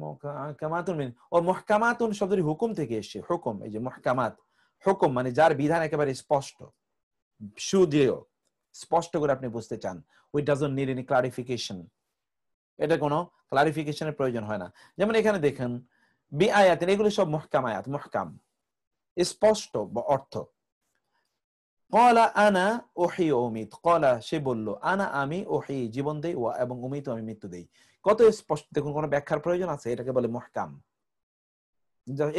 মুহকামাতুন ও মুহকামাতুন শব্দটি হুকুম থেকে এসেছে, হুকুম, এই যে মুহকামাত, হুকুম মানে যার বিধান একেবারে স্পষ্ট, সুদৃঢ়, স্পষ্ট করে আপনি বুঝতে চান, with doesn't need any clarification, এটা কোনো ক্লারিফিকেশনের প্রয়োজন হয় না। যেমন এখানে দেখেন বিআয়াতিন, এগুলো সব মুহকাম আয়াত, মুহকাম স্পষ্ট অর্থ। ক্বালা আনা উহি ওয়া উমীত, ক্বালা সে বলল, আনা আমি, উহি জীবন দেই, ওয়া এবং উমীত আমি মৃত্যু দেই। কত স্পষ্ট দেখুন, কোনো ব্যাখ্যার প্রয়োজন আছে? এটাকে বলে মুহকাম,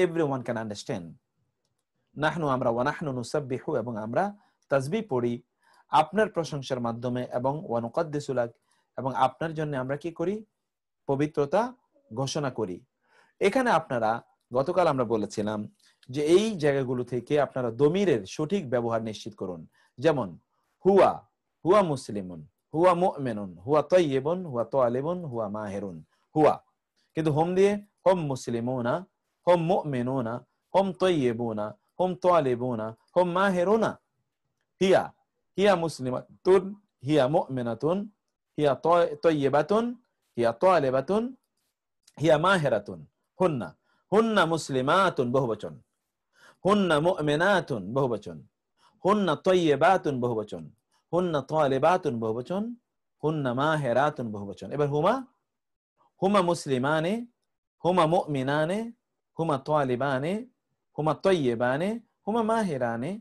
everyone can understand. নাহনু আমরা ওয়া নাহনু নুসাব্বিহু এবং আমরা তাসবিহ পড়ি আপনার প্রশংসার মাধ্যমে এবং ওয়া নুকাদ্দিসু লাক এবং আপনার জন্য আমরা কি করি পবিত্রতা ঘোষণা করি। এখানে আপনারা গতকাল আমরা বলেছিলাম যে এই জায়গাগুলো থেকে আপনারা দমিরের সঠিক ব্যবহার নিশ্চিত করুন। যেমন হুয়া, হুয়া মুসলিমুন, হুয়া মুমিনুন, হুয়া তাইয়িবুন, হুয়া তালিবুন, হুয়া মাহিরুন, হুয়া। কিন্তু হুম দিয়ে হুম মুসলিমুনা, হুম মুমিনুনা, হুম তাইয়িবুনা, হুম তালিবুনা, হুম মাহিরুনা। হিয়া, হিয়া মুসলিমাতুন, হিয়া মুমিনাতুন, হিয়া তাইয়িবাতুন, হিয়া তালিবাতুন, হিয়া মাহিরাতুন। হুন্না, হুন্না মুসলিমাতুন বহুবচন, হুন্না মুমিনাতুন বহুবচন, হুন্না তাইয়িবাতুন বহুবচন, হুন্না তালিবাতুন বহুবচন, হুন্না মাহিরাতুন বহুবচন। এবার হুমা, হুমা মুসলিমানে, হুমা মুমিনানে, হুমা তালিবানে, হুমা তাইয়িবানে, হুমা মাহিরানে।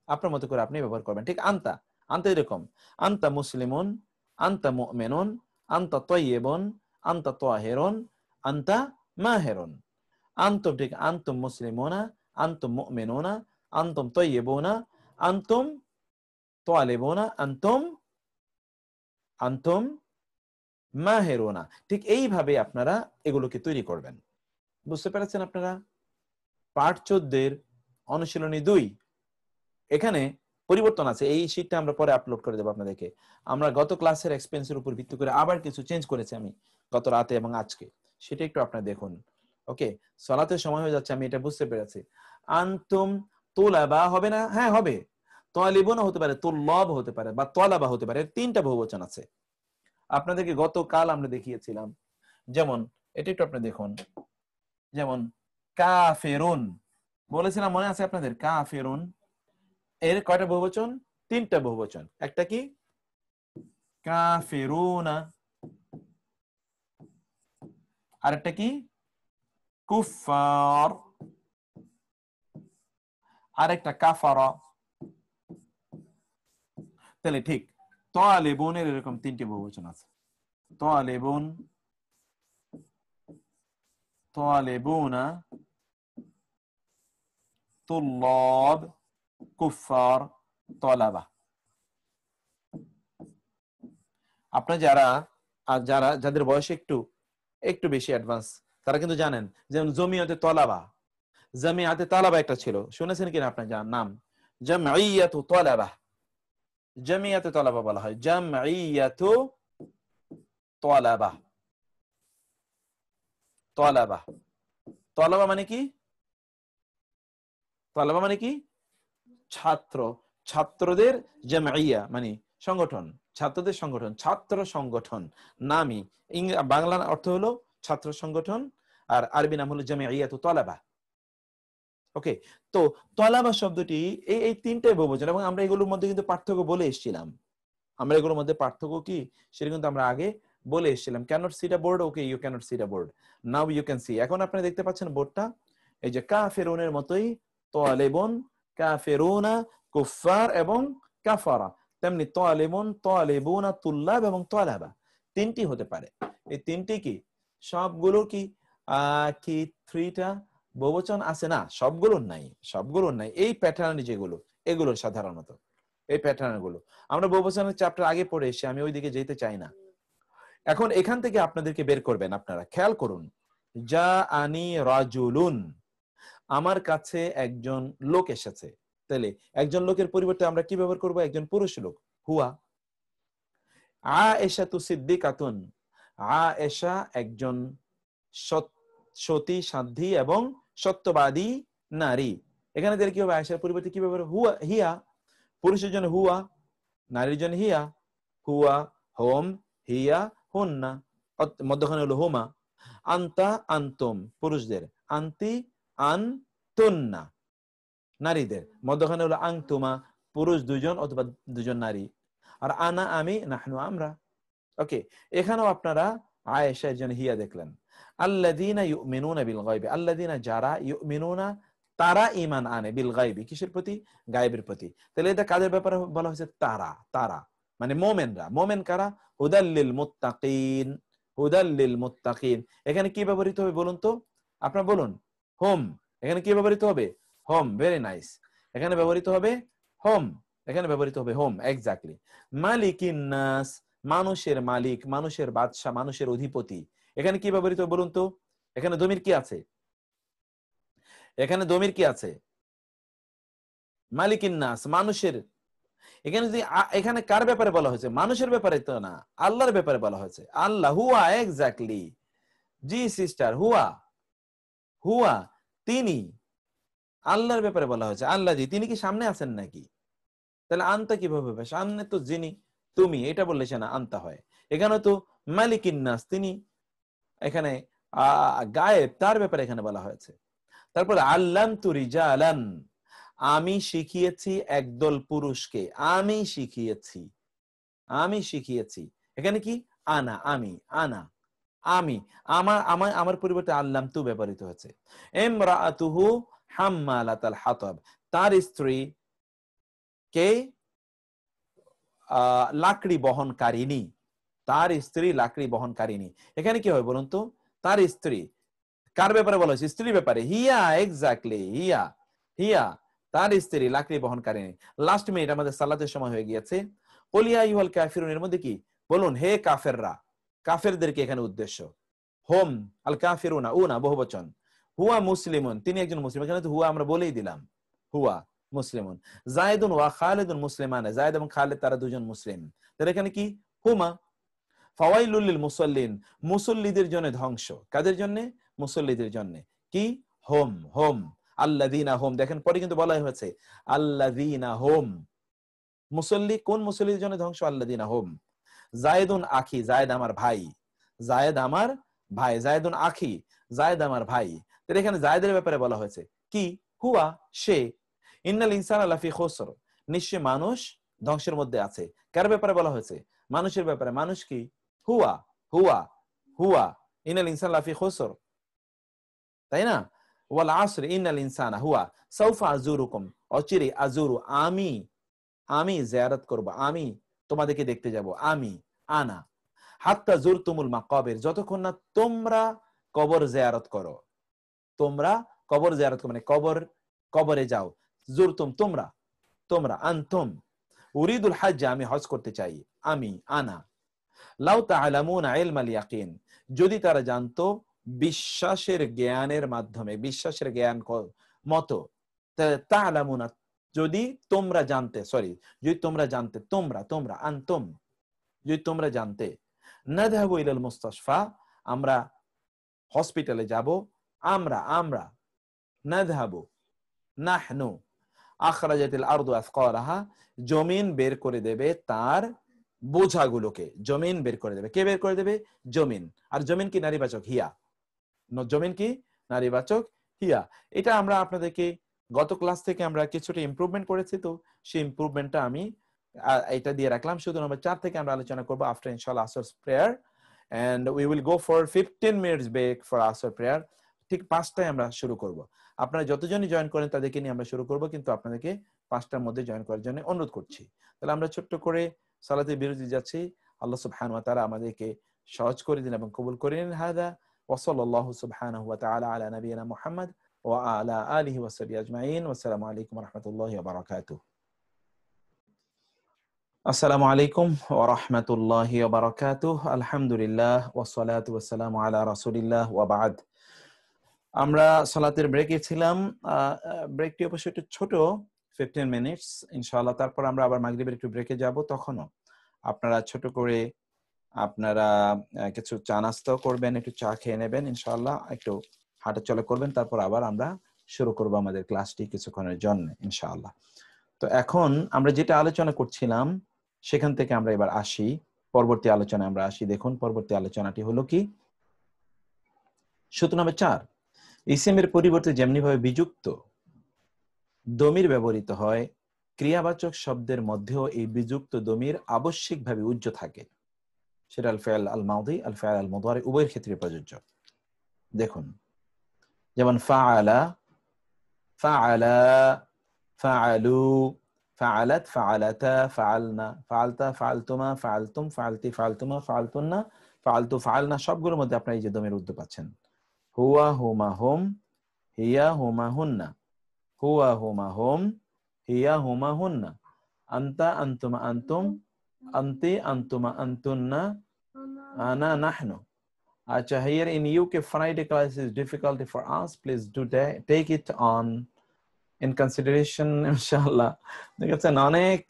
আপনার মতো করে আপনি ব্যবহার করবেন। ঠিক আনতা, আনতা এরকম আনতা মুসলিমুন, আনতা মুমিনুন, আনতা তাইয়িবুন, আনতা তাহিরুন, আনতা মাহিরুন। আনতুম ঠিক আনতুম মুসলিমুনা, আনতুম মুমিনুনা, আনতুম তাইয়িবুনা, আনতুম তালিবুনা, আনতুম আনতুম মাহিরুনা। ঠিক এইভাবে আপনারা এগুলোকে তৈরি করবেন। বুঝতে পেরেছেন আপনারা? পাঠ 14 অনুশীলনী 2 এখানে পরিবর্তন আছে। এই শীটটা আমরা পরে আপলোড করে দেব আপনাদেরকে। আমরা গত ক্লাসের এক্সপেন্সের উপর ভিত্তি করে আবার কিছু চেঞ্জ করেছি আমি গত রাতে এবং আজকে, সেটা একটু আপনারা দেখুন। ওকে, সালাতের সময় হয়ে যাচ্ছে, আমি এটা বুঝতে পেরেছি। আনতুম তুলাবা হবে না? হ্যাঁ হবে। তালিবুন হতে পারে, তুল্লাব হতে পারে, বা তালাবা হতে পারে। তিনটা বহুবচন আছে। আপনাদেরকে গতকাল আমরা দেখিয়েছিলাম। যেমন এটা একটু আপনি দেখুন, যেমন কাফিরুন বলেছিলাম, মনে আছে আপনাদের? কাফিরুন এর কয়টা বহুবচন? তিনটা বহুবচন। একটা কি কাফিরুনা, আরেকটা কি কুফার, আরেকটা কাফারা। তাহলে ঠিক তালিবুনের এরকম তিনটি বহুবচন আছে। তালিবুন, তালিবুনা, তুল্লাব, কুফার, তালাবা। আপনারা যাদের বয়স একটু একটু বেশি অ্যাডভান্স, তারা কিন্তু জানেন, যেমন জমিয়তে তলাবা, জামিয়াতে তালাবা একটা ছিল, শুনেছেন কিনা আপনার নাম? জামঈয়াতু তালাবা, জামিয়াতে তালাবা বলা হয়, জামঈয়াতু তালাবা। তালাবা, তালাবা মানে কি? তালাবা মানে কি? ছাত্র, ছাত্রদের জামঈয়া মানে সংগঠন, ছাত্রদের সংগঠন, ছাত্র সংগঠন নামই বাংলা অর্থ হলো ছাত্র সংগঠন, আর আরবি নাম হলো জামিয়াতুত তালাবা। ওকে, তো তালাবা শব্দটি এই তিনটাই বহুবচন, এবং আমরা এগুলোর মধ্যে কিন্তু পার্থক্য বলে এসেছিলাম। আমরা এগুলোর মধ্যে পার্থক্য কি সেটা কিন্তু আমরা আগে বলে এসেছিলাম। Cannot see the board? Okay, you cannot see the board, now you can see. এখন আপনারা দেখতে পাচ্ছেন বোর্ডটা, এই যে কাফিরুনের মতোই তালিবুন, কাফিরুনা, কুফার এবং কাফারা, তেমনি তালিবুন, তালিবুনা, তুল্লাব এবং তালাবা তিনটি হতে পারে। এই তিনটি কি সবগুলো কি কি থ্রিটা বহুবচন আছে? না, সবগুলোর নাই, সবগুলোর নাই। এই প্যাটার্ন যেগুলো, এগুলো সাধারণত এই প্যাটার্ন গুলো আমরা বহুবচনের চ্যাপ্টার আগে পড়ে এসে আমি ওইদিকে যেতে চাই না। এখন এখান থেকে আপনাদেরকে বের করবেন। আপনারা খেয়াল করুন, যা আনি রাজুলুন, আমার কাছে একজন লোক এসেছে। তাহলে একজন লোকের পরিবর্তে আমরা কি ব্যবহার করব? একজন পুরুষ লোক, হুয়া। আয়েশাতু সিদ্দিকাতুন, আয়েশা একজন সতী, সাধ্বী এবং সত্যবাদী নারী। এখানে কি হবে? আয়েশার পরিবর্তে কি ব্যবহার? হুয়া, হিয়া। পুরুষের জন্য হুয়া, নারীর জন্য হিয়া। হুয়া, হোম, হিয়া, হুন্না, মধ্যখানে হলো হুমা। আন্তা, আন্তুম পুরুষদের, আন্তি, আনতুন্না নারীদের, মধ্যখানে হলো আংতুমা পুরুষ দুজন অথবা দুজন নারী। আর আনা আমি, নাহনু আমরা। ওকে, এখানেও আপনারা আয়েশার জন্য হিয়া দেখলেন। আল্লাযীনা ইউমিনুনা বিল গায়বি, আল্লাযীনা যারা, ইউমিনুনা তারা ঈমান আনে, বিল গায়বি কিসের প্রতি? গায়বের প্রতি। তাহলে এটা কাদের ব্যাপারে বলা হয়েছে? তারা, তারা মানে মুমিনরা। মুমিন কারা? হুদাল লিল মুত্তাকিন, হুদাল লিল মুত্তাকিন। এখানে কি ব্যবহৃত হবে বলুন তো? আপনারা বলুন। হুম, এখানে কি ব্যবহৃত হবে? হোম। Very nice. এখানে ব্যবহৃত হবে হোম। এখানে ব্যবহৃত হবে হোম। এক্স্যাক্টলি। মালিকিন নাস, মানুষের মালিক, মানুষের বাদশা, মানুষের অধিপতি। এখানে কি ব্যবহৃত বলুন তো? এখানে দমির কি আছে? এখানে দমির কি আছে? মালিকিন নাস, মানুষের। এখানে যদি এখানে কার ব্যাপারে বলা হয়েছে? মানুষের ব্যাপারে তো না, আল্লাহর ব্যাপারে বলা হয়েছে। আল্লাহ, হুয়া। এক্স্যাক্টলি। জি সিস্টার, হুয়া। হুয়া, তিনি। আল্লাহর ব্যাপারে বলা হয়েছে। আল্লাহ জি, তিনি কি সামনে আছেন নাকি? তাহলে আনতা কিভাবে হবে? সামনে তো যিনি, তুমি, এটা বললে সে না আনতা হয়। এখানে তো মালিকিন নাস, তিনি এখানে গায়েব, তার ব্যাপারে এখানে বলা হয়েছে। তারপরে আল্লামতু রিজালান, আমি শিখিয়েছি একদল পুরুষকে। আমি শিখিয়েছি, আমি শিখিয়েছি। এখানে কি? আনা, আমি, আনা, আমি, আমার, আমার পরিবর্তে আল্লামতু ব্যবহৃত হয়েছে। ইমরাআতুহু হাম্মালাতাল হাতাব, তার স্ত্রী কে লাকড়ি বহনকারিনী। তার স্ত্রী লাকড়ি বহনকারিনী। এখানে কি হয় বলুন তো? তার স্ত্রী, কার ব্যাপারে বলা হয়েছে? স্ত্রীর ব্যাপারে। হিয়া। এক্স্যাক্টলি, হিয়া। হিয়া, তার স্ত্রী লাকড়ি বহনকারিনী। লাস্ট মিনিট, আমাদের সালাতের সময় হয়ে গিয়েছে। কুল ইয়া আইয়ুহাল কাফিরুন, এর মধ্যে কি বলুন? হে কাফেররা, কাফেরদেরকে এখানে উদ্দেশ্য। হোম, আল কাফিরুনা, উনা বহুবচন। হুয়া মুসলিমুন, তিনি একজন মুসলিম। এখানে তো হুয়া আমরা বলেই দিলাম, হুয়া মুসলিমুন। জায়েদুন ওয়া খালিদুন মুসলিমান, জায়েদ এবং খালিদ তারা দুজন মুসলিম। তাহলে এখানে কি? হুমা। ফাওয়াইলুল লিল মুসাল্লিন, মুসল্লিদের জন্য ধ্বংস। কাদের জন্য? মুসল্লিদের জন্য। কি? Home, home. আল্লাযীনা হোম, দেখেন পরে কিন্তু বলা হয়েছে আল্লাযীনা হোম। মুসল্লি, কোন মুসল্লিদের জন্য ধ্বংস? আল্লাযীনা হোম। জায়েদুন আখি, জায়েদ আমার ভাই। জায়েদ আমার ভাই। জায়েদুন আখি, জায়েদ আমার ভাই। তাহলে এখানে জায়েদের ব্যাপারে বলা হয়েছে কি? হুয়া, সে। ইন্নাল ইনসানা লাফি খুসর, নিশ্চয় মানুষ ধ্বংসের মধ্যে আছে। কার ব্যাপারে বলা হয়েছে? মানুষের ব্যাপারে। মানুষ কি? হুয়া, হুয়া, হুয়া। ইন্নাল ইনসানা লাফি খুসর, তাই না? ওয়াল আসর ইন্নাল ইনসানা হুয়া সাউফা আজুরুকুম, অচিরে, আজুরু, আমি, আমি জিয়ারত করব, আমি তোমাদেরকে দেখতে যাব, আমি, আনা। হাত্তা জুরতুমুল মাকাবির, যতক্ষণ না তোমরা কবর জিয়ারত করো। তোমরা কবর জিয়ারত করো মানে কবর, কবরে যাও। জুরতুম, তোমরা, তোমরা। আনতুম। উরিদুল হজ্জ, আমি হজ করতে চাই, আমি, আনা। লাউ তাআলামুনা ইলমাল ইয়াকিন, যদি তারা জানতো বিশ্বাসের জ্ঞানের মাধ্যমে, বিশ্বাসের জ্ঞান মতো। তাআলামুনা, যদি তোমরা জানতে, সরি, যদি তোমরা জানতে, তোমরা, তোমরা, আনতুম, যদি তোমরা জানতে। নাযহাবু ইলাল মুস্তাশফা, আমরা হসপিটালে যাব, আমরা, আমরা। নাযহাবু, নাহনু। আখরাজাতিল আরদু আথকালাহা, জমিন বের করে দেবে তার বোঝাগুলোকে। জমিন বের করে দেবে। কে বের করে দেবে? জমিন। আর জমিন কি নারীবাচক? হিয়া। জমিন কি নারীবাচক? হিয়া। এটা আমরা আপনাদেরকে গত ক্লাস থেকে আমরা কিছুটা ইমপ্রুভমেন্ট করেছি, তো সেই ইমপ্রুভমেন্টটা আমি এটা দিয়ে রাখলাম। শুধু নম্বর 4 থেকে আমরা আলোচনা করব আফটার ইনশাআল্লাহ আসর prayer, and we will go for 15 minutes break for আসর প্রেয়ার। ঠিক 5টায় আমরা শুরু করব। আপনারা যতজনই জয়েন করেন তাদেরকে নিয়ে আমরা শুরু করব, কিন্তু আপনাদেরকে 5টার মধ্যে জয়েন করার জন্য অনুরোধ করছি। তাহলে আমরা ছোট্ট করে সালাতের বিরতি যাচ্ছি। আল্লাহ সুবহানাহু ওয়া তাআলা আমাদেরকে সহজ করে দিন এবং কবুল করে নিন। হাদা ওয়া সাল্লাল্লাহু সুবহানাহু ওয়া তাআলা আলা নাবিয়িনা মুহাম্মদ ওয়া আলা আলিহি ওয়া সাহবিহি আজমাইন। ওয়াসসালামু আলাইকুম ওয়া রাহমাতুল্লাহি ওয়া বারাকাতুহু। আসসালামু আলাইকুম ওয়া রাহমাতুল্লাহি ওয়া বারাকাতুহু। আলহামদুলিল্লাহ ওয়া সলাতু ওয়া সালামু আলা রাসূলিল্লাহ ওয়া বা'দ। আমরা সালাতের ব্রেকে ছিলাম। ব্রেকটি অবশ্য একটু ছোট, 15 মিনিটস ইনশাআল্লাহ। তারপর আমরা আবার মাগরিবের একটু ব্রেকে যাব। তখনও আপনারা ছোট করে আপনারা কিছু চা নাস্তা করবেন, একটু চা খেয়ে নেবেন ইনশাআল্লাহ, একটু হাঁটা চলা করবেন। তারপর আবার আমরা শুরু করব আমাদের ক্লাসটি কিছুক্ষণের জন্য ইনশাআল্লাহ। তো এখন আমরা যেটা আলোচনা করছিলাম সেখান থেকে আমরা এবার আসি, পরবর্তী আলোচনায় আমরা আসি। দেখুন পরবর্তী আলোচনাটি হলো কি? সূত্র নম্বর 4, ইসমের পরিবর্তে যেমনি ভাবে বিযুক্ত দমির ব্যবহৃত হয়, ক্রিয়াবাচক শব্দের মধ্যেও এই বিযুক্ত দমির আবশ্যিকভাবে উজ্জ থাকে। সেটা আল ফাইল আল মাদি, আল ফাইল আল মুদারি উভয়ের ক্ষেত্রে প্রযোজ্য। দেখুন যেমন ফাআলা, ফাআলা, ফাআলু, ফাআলাত, ফাআলাতা, ফাআলনা, ফাআলতা, ফাআলতুমা, ফাআলতুম, ফাআলতি, ফাআলতুমা, ফাআলতুন্না, ফাআলতু, ফাআলনা, সবগুলোর মধ্যে আপনারা এই যে দমের উদ্দ পাচ্ছেন। হুয়া, হুমা, হুম, হিয়া হুমা হুন্না, হুয়া হুমা হুম, হিয়া হুমা হুন্না, আন্তা আন্তুমা আন্তুম, আন্তি আন্তুমা আন্তুন্না, আনা নাহনু। Acha, here in UK, Friday class is difficulty for us. Please do take it on in consideration, inshallah. দেখেছেন, অনেক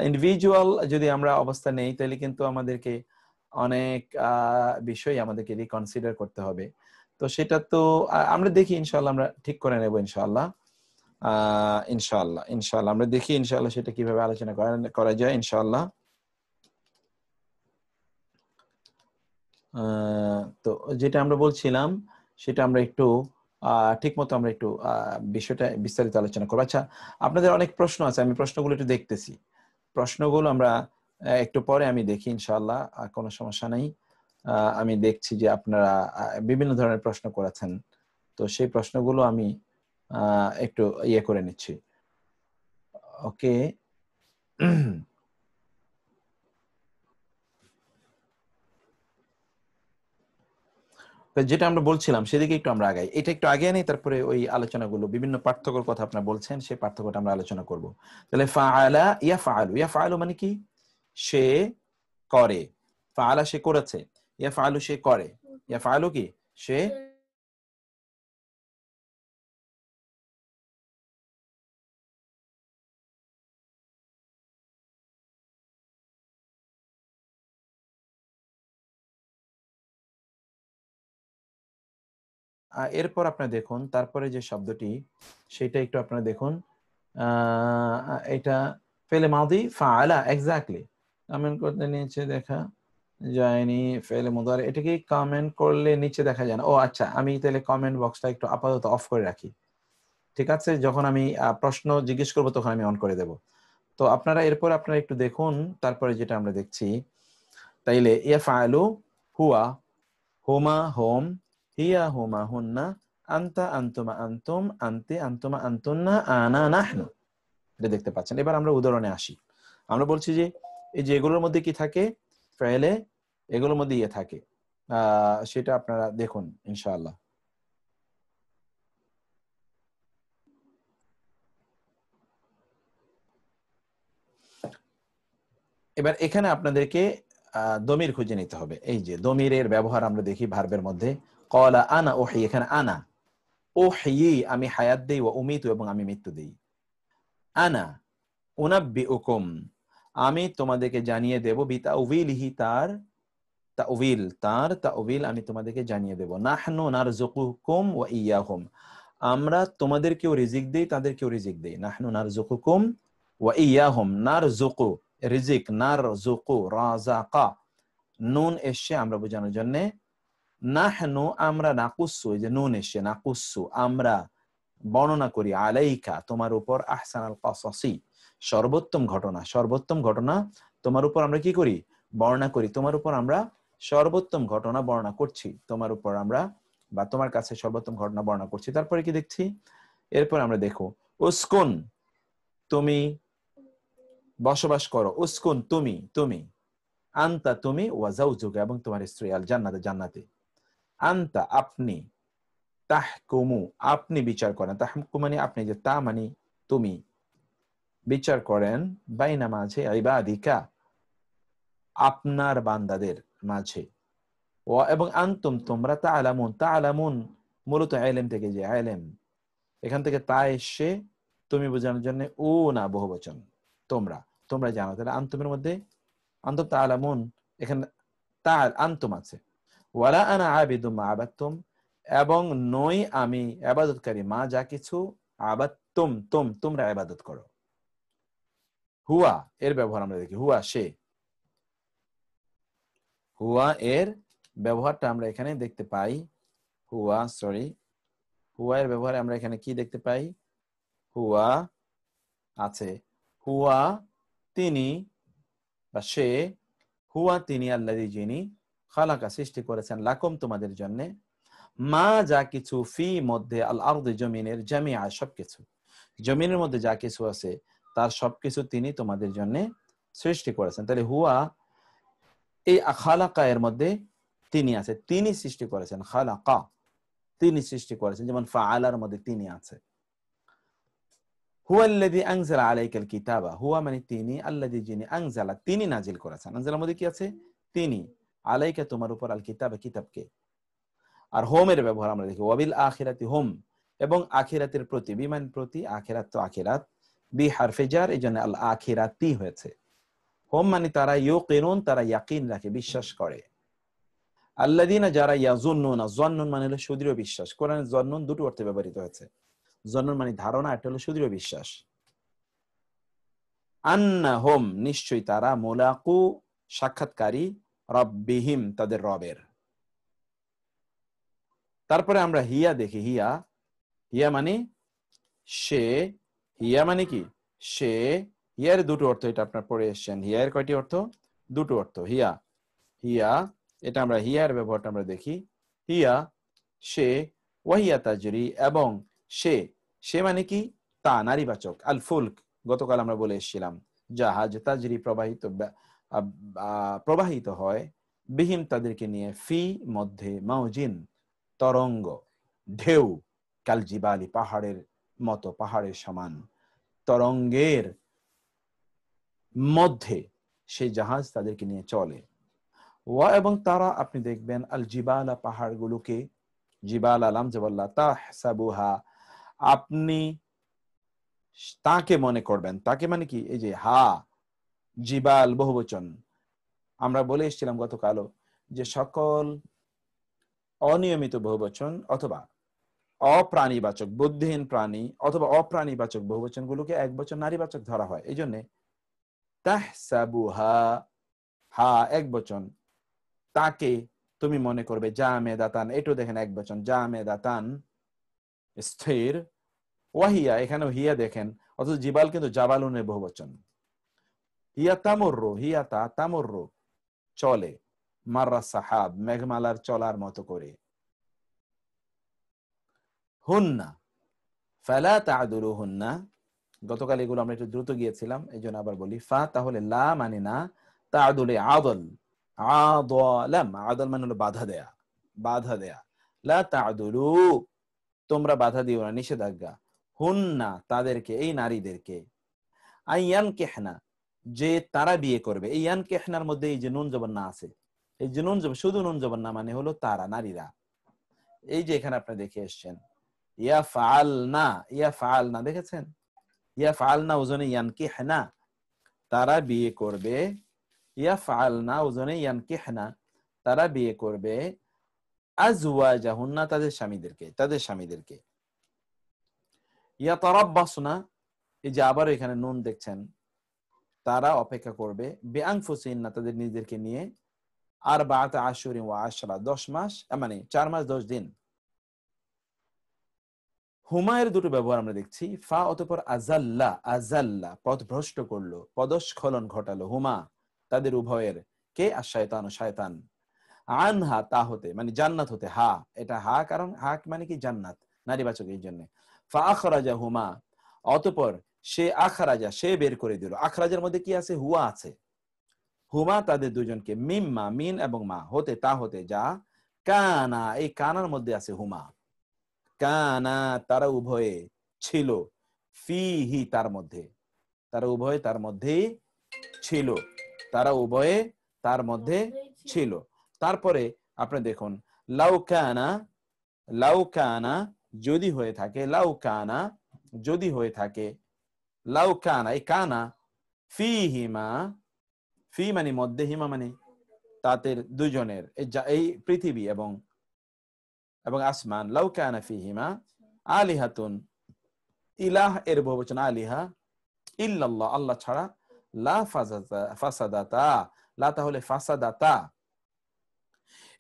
ইন্ডিভিজুয়াল যদি আমরা অবস্থা নেই, তাহলে কিন্তু আমাদেরকে অনেক বিষয় আমাদেরকে রিকনসিডার করতে হবে। তো সেটা তো আমরা দেখি, ইনশাআল্লাহ আমরা ঠিক করে নেব, ইনশাআল্লাহ। ইনশাআল্লাহ আমরা দেখি, ইনশাআল্লাহ সেটা কিভাবে আলোচনা করা যায়, ইনশাআল্লাহ। তো যেটা আমরা বলছিলাম সেটা আমরা একটু ঠিক মতো আমরা একটু বিষয়টা বিস্তারিত আলোচনা করবো। আচ্ছা, আপনাদের অনেক প্রশ্ন আছে, আমি প্রশ্নগুলো একটু দেখতেছি। প্রশ্নগুলো আমরা একটু পরে আমি দেখি, ইনশাআল্লাহ, কোনো সমস্যা নেই। আমি দেখছি যে আপনারা বিভিন্ন ধরনের প্রশ্ন করেছেন, তো সেই প্রশ্নগুলো আমি একটু ইয়ে করে নিচ্ছি। ওকে, যেটা আমরা বলছিলাম সেদিকে একটু আমরা আগাই। এটা একটু আগে নেই, তারপরে ওই আলোচনাগুলো বিভিন্ন পার্থক্যের কথা আপনারা বলছেন, সেই পার্থক্যটা আমরা আলোচনা করব। তাহলে ফাআলা ইয়াফআলু, ইয়াফআলু মানে কি? সে করে। ফাআলা সে করেছে, ইয়াফআলু সে করে, ইয়াফআলু কি? সে এরপর আপনারা দেখুন তারপরে যে শব্দটি সেটা একটু আপনারা দেখুন। এটা ফেলে মাদি ফাআলা, এক্স্যাক্টলি কমেন্ট করতে নিচে দেখা যায়নি। ফেলে মুদারি এটাকে কমেন্ট করলে নিচে দেখা যায় না। ও আচ্ছা, আমি তাহলে কমেন্ট বক্সটা একটু আপাতত অফ করে রাখি, ঠিক আছে? যখন আমি প্রশ্ন জিজ্ঞেস করবো তখন আমি অন করে দেব। তো আপনারা এরপর আপনারা একটু দেখুন তারপরে যেটা আমরা দেখছি। তাইলে ইয়াফআলু হুয়া, হুমা হুম, হিয়া হুমা হুন্না, আনতা আনতুমা আনতুম, আনতি আনতুমা আনতুন্না, আনা নাহনু। এটা দেখতে পাচ্ছেন। এবার আমরা উদাহরণে আসি। আমরা বলছি যে এই যে এগুলোর মধ্যে কি থাকে, ফাইলে এগুলোর মধ্যে ইয়ে থাকে, সেটা আপনারা দেখুন, ইনশাআল্লাহ। এবার এখানে আপনাদেরকে দমির খুঁজে নিতে হবে। এই যে দমিরের ব্যবহার আমরা দেখি ভার্বের মধ্যে। ক্বালা আনা উহি, এখানে আনা, উহি আমি হায়াত দেই, ওয়া উমিতু এবং আমি মৃত্যু দেই। আনা উনাব্বিউকুম আমি তোমাদেরকে জানিয়ে দেব, বিতাউবিলিহি তার তাউবিল আমি তোমাদেরকে জানিয়ে দেব। নাহনু নারযুকুকুম ওয়া ইয়্যাহুম আমরা তোমাদেরকেও রিজিক দেই তাদেরকেও রিজিক দেই। নাহনু নারযুকুকুম ওয়া ইয়্যাহুম, নারযুকু রিজিক, নারযুকু রাযাকা, নুন এসে আমরা বোঝানোর জন্য। নাহনু আমরা, নাকুসু এই যে নুন এসে, নাকুসু আমরা বর্ণনা করি, আলাইকা তোমার উপর, আহসানাল কাসাসি সর্বোত্তম ঘটনা, সর্বোত্তম ঘটনা তোমার উপর আমরা কি করি? বর্ণনা করি। তোমার উপর আমরা সর্বোত্তম ঘটনা বর্ণনা করছি, তোমার উপর আমরা বা তোমার কাছে সর্বোত্তম ঘটনা বর্ণনা করছি। তারপরে কি দেখছি? এরপর আমরা দেখো উসকুন তুমি বসবাস করো, উসকুন তুমি, তুমি আনতা তুমি, ওয়া যাওজুকা এবং তোমার স্ত্রী, আল জান্নাতে জান্নাতে। আনতা আপনি, তাহকুমু আপনি বিচার করেন, তাহকুমু মানে আপনি, যে তা মানে তুমি বিচার করেন, বাইনা মাঝে, ইবাদিকা আপনার বান্দাদের মাঝে, ও এবং আনতুম তোমরা, তাআলামুন তাআলামুন মূলত ইলম থেকে, যে ইলম এখান থেকে তা এসে তুমি বোঝানোর জন্য ও না বহুবচন, তোমরা তোমরা জানো। তাহলে আনতুমের মধ্যে আনতুম তাআলামুন, এখানে তা আনতুম আছে। ওয়ালা আনা আবিদুম মা আবাদতুম এবং নই আমি ইবাদতকারী মা যা কিছু, আবাদতুম তোমরা ইবাদত করো। হুয়া এর ব্যবহার আমরা দেখি, হুয়া সে, হুয়া এর ব্যবহারটা আমরা এখানে দেখতে পাই। হুয়া হুয়া এর ব্যবহারে আমরা এখানে কি দেখতে পাই? হুয়া আছে, হুয়া তিনি বা সে, হুয়া তিনি, আল্লাযী যিনি, খালাকা সৃষ্টি করেছেন, লাকুম তোমাদের জন্য, মা যা কিছু, ফি মধ্যে, আল আরদি জমিনের, জামিআ সবকিছু, জমিনের মধ্যে যা কিছু আছে তার সবকিছু তিনি তোমাদের জন্য সৃষ্টি করেছেন। তাহলে হুয়া এই খালাকা এর মধ্যে তিনি আছে, তিনি সৃষ্টি করেছেন, খালাকা তিনি সৃষ্টি করেছেন, যেমন ফাআলার মধ্যে তিনি আছে। হুয়াল্লাযী আনজালা আলাইকাল কিতাবা, হুয়া মানে তিনি, আল্লাযী যিনি, আনজালা তিনি নাজিল করেছেন, আনজালার মধ্যে কি আছে? তিনি, আলাইকা তোমার উপর, আল কিতাবা কিতাবকে। আর হোমের ব্যবহার আমরা দেখি, ওয়াবিল আখিরাতি হোম, এবং আখিরাতের প্রতি, বিমান প্রতি, আখিরাত তো আখিরাত, বি হারফে জার, এইজন্য আল আখিরাতি হয়েছে। হোম মানে তারা, ইউকিনুন তারা ইয়াকিন রাখে, বিশ্বাস করে। আল্লাযীনা যারা, ইয়াযুন্নুনা যন্নুন মানে হলো সুদৃঢ় বিশ্বাস। কোরআনে যন্নুন দুটো অর্থে ব্যবহৃত হয়েছে। যন্নুন মানে ধারণা, এটা হলো সুদৃঢ় বিশ্বাস। আন্নাহুম নিশ্চয়ই তারা, মুলাকু সাক্ষাৎকারী, রব্বিহিম তাদের রবের। তারপরে আমরা হিয়া দেখি, হিয়া, হিয়া মানে সে, হিয়া মানে কি সে, হিয়ার দুটো অর্থ, এটা আপনার পড়ে এসেছেন। হিয়ার কয়টি অর্থ? দুটো অর্থ। হিয়া, হিয়া, এটা আমরা হিয়ার ব্যবহারটা আমরা দেখি। হিয়া সে, ওয়াহিয়া তাজরি এবং সে, সে মানে কি তা, নারীবাচক। আল ফুলক গতকাল আমরা বলে এসেছিলাম, জাহাজ, তাজরি প্রবাহিত, প্রবাহিত হয়, বিহিম তাদেরকে নিয়ে, ফি মধ্যে, মাউজিন তরঙ্গ, ঢেউ, কাল জিবালি পাহাড়ের মতো, পাহাড়ের সমান তরঙ্গের মধ্যে সেই জাহাজ তাদেরকে নিয়ে চলে। ওয়া এবং তারা, আপনি দেখবেন, আল জিবালা পাহাড়গুলোকে, জিবাল আলাম জাবাল্লাহ তাহসাবুহা, আপনি তাকে মনে করবেন। তাকে মানে কি, এই যে হা, জিবাল বহুবচন। আমরা বলে এসেছিলাম গতকালও যে সকল অনিয়মিত বহুবচন অথবা অপ্রাণীবাচক, বুদ্ধিহীন প্রাণী অথবা অপ্রাণীবাচক বহুবচন গুলোকে একবচন নারীবাচক ধরা হয়। এই জন্য তাহসাবুহা, হা একবচন, তাকে তুমি মনে করবে, জামেদাতান, এটাও দেখেন একবচন, জামেদাতান স্থির। ওয়াহিয়া, এখানেও হিয়া দেখেন, অথচ জিবাল কিন্তু জাবালুনের বহুবচন। হিয়া তামুররু, হিয়া তা, তামুররু চলে, মাররা সাহাব মেঘমালার চলার মতো করে। হুন্না ফালা তা'দুলুহুন্না, গতকাল এগুলো আমরা একটু দ্রুত গিয়েছিলাম, এই জন্য আবার বলি। ফা তাহলে লা মানে না, তা'দুলে আদল, আদলাম, আদল মানে হলো বাধা দেয়া, বাধা দেয়া। লা তা'দুলু তোমরা বাধা দিও না, নিষেধাজ্ঞা, হুন্না তাদেরকে, এই নারীদেরকে, আইয়ান কেহনা যে তারা বিয়ে করবে। এই ইয়ান কেহনার মধ্যে এই যে নুন জবর না আছে, এই যে নুন জবর, শুধু নুন জবর না মানে হলো তারা, নারীরা। এই যে এখানে আপনি দেখে এসছেন, ইয়া ফাআলনা, ইয়া ফাআলনা দেখেছেন, ইয়া ফাআলনা ওজনে ইয়ান কেহনা, তারা বিয়ে করবে। ইয়া ফাআলনা ওজনে ইয়ান কেহনা, তারা বিয়ে করবে। আজওয়াজাহুন্না তাদের স্বামীদেরকে, তাদের স্বামীদেরকে। ইয়াতারাব্বাসনা, এই যে আবার এখানে নুন দেখছেন, তারা অপেক্ষা করবে, বিআনফুসিহিন্না তাদের নিজেদেরকে নিয়ে, আরবাআতা আশুরিন ওয়া আশরা 10 মাস, মানে 4 মাস 10 দিন। হুমায়ের দুটো ব্যবহার আমরা দেখছি, ফা অতঃপর আজাল্লা, আজাল্লা পথভ্রষ্ট করলো, পদস্খলন ঘটালো, হুমা তাদের উভয়ের, কে? আশ-শায়তান, শয়তান, আনহা তা হতে, মানে জান্নাত হতে, হা এটা হা, কারণ হা মানে কি জান্নাত, নারীবাচক, এই জন্য। ফা আখরাজা হুমা অতঃপর সে, আখরাজা সে বের করে দিল। আখরাজের মধ্যে কি আছে? হুয়া আছে। হুমা তাদের দুজনকে, মিম্মা মিন এবং মা হতে, তা হতে, যা, কানা এই কানার মধ্যে আছে হুমা, কানা তারা উভয়ে ছিল, ফিহি তার মধ্যে, তারা উভয়ে তার মধ্যে ছিল, তারা উভয়ে তার মধ্যে ছিল। তারপরে আপনি দেখুন, লাউকানা, লাউকানা যদি হয়ে থাকে, লাউকানা যদি হয়ে থাকে, লাউকানা এই কানা, ফিহিমা, ফি মানে মধ্যে, হিমা মানে তাদের দুজনের, এই পৃথিবী এবং এবং আসমান, লাউকানা ফিহিমা আলিহাতুন, ইলাহ এর বহুবচন আলিহা, ইল্লাল্লাহ আল্লাহ ছাড়া, লা ফাসাদাতা, লা তাহলে ফাসাদাতা,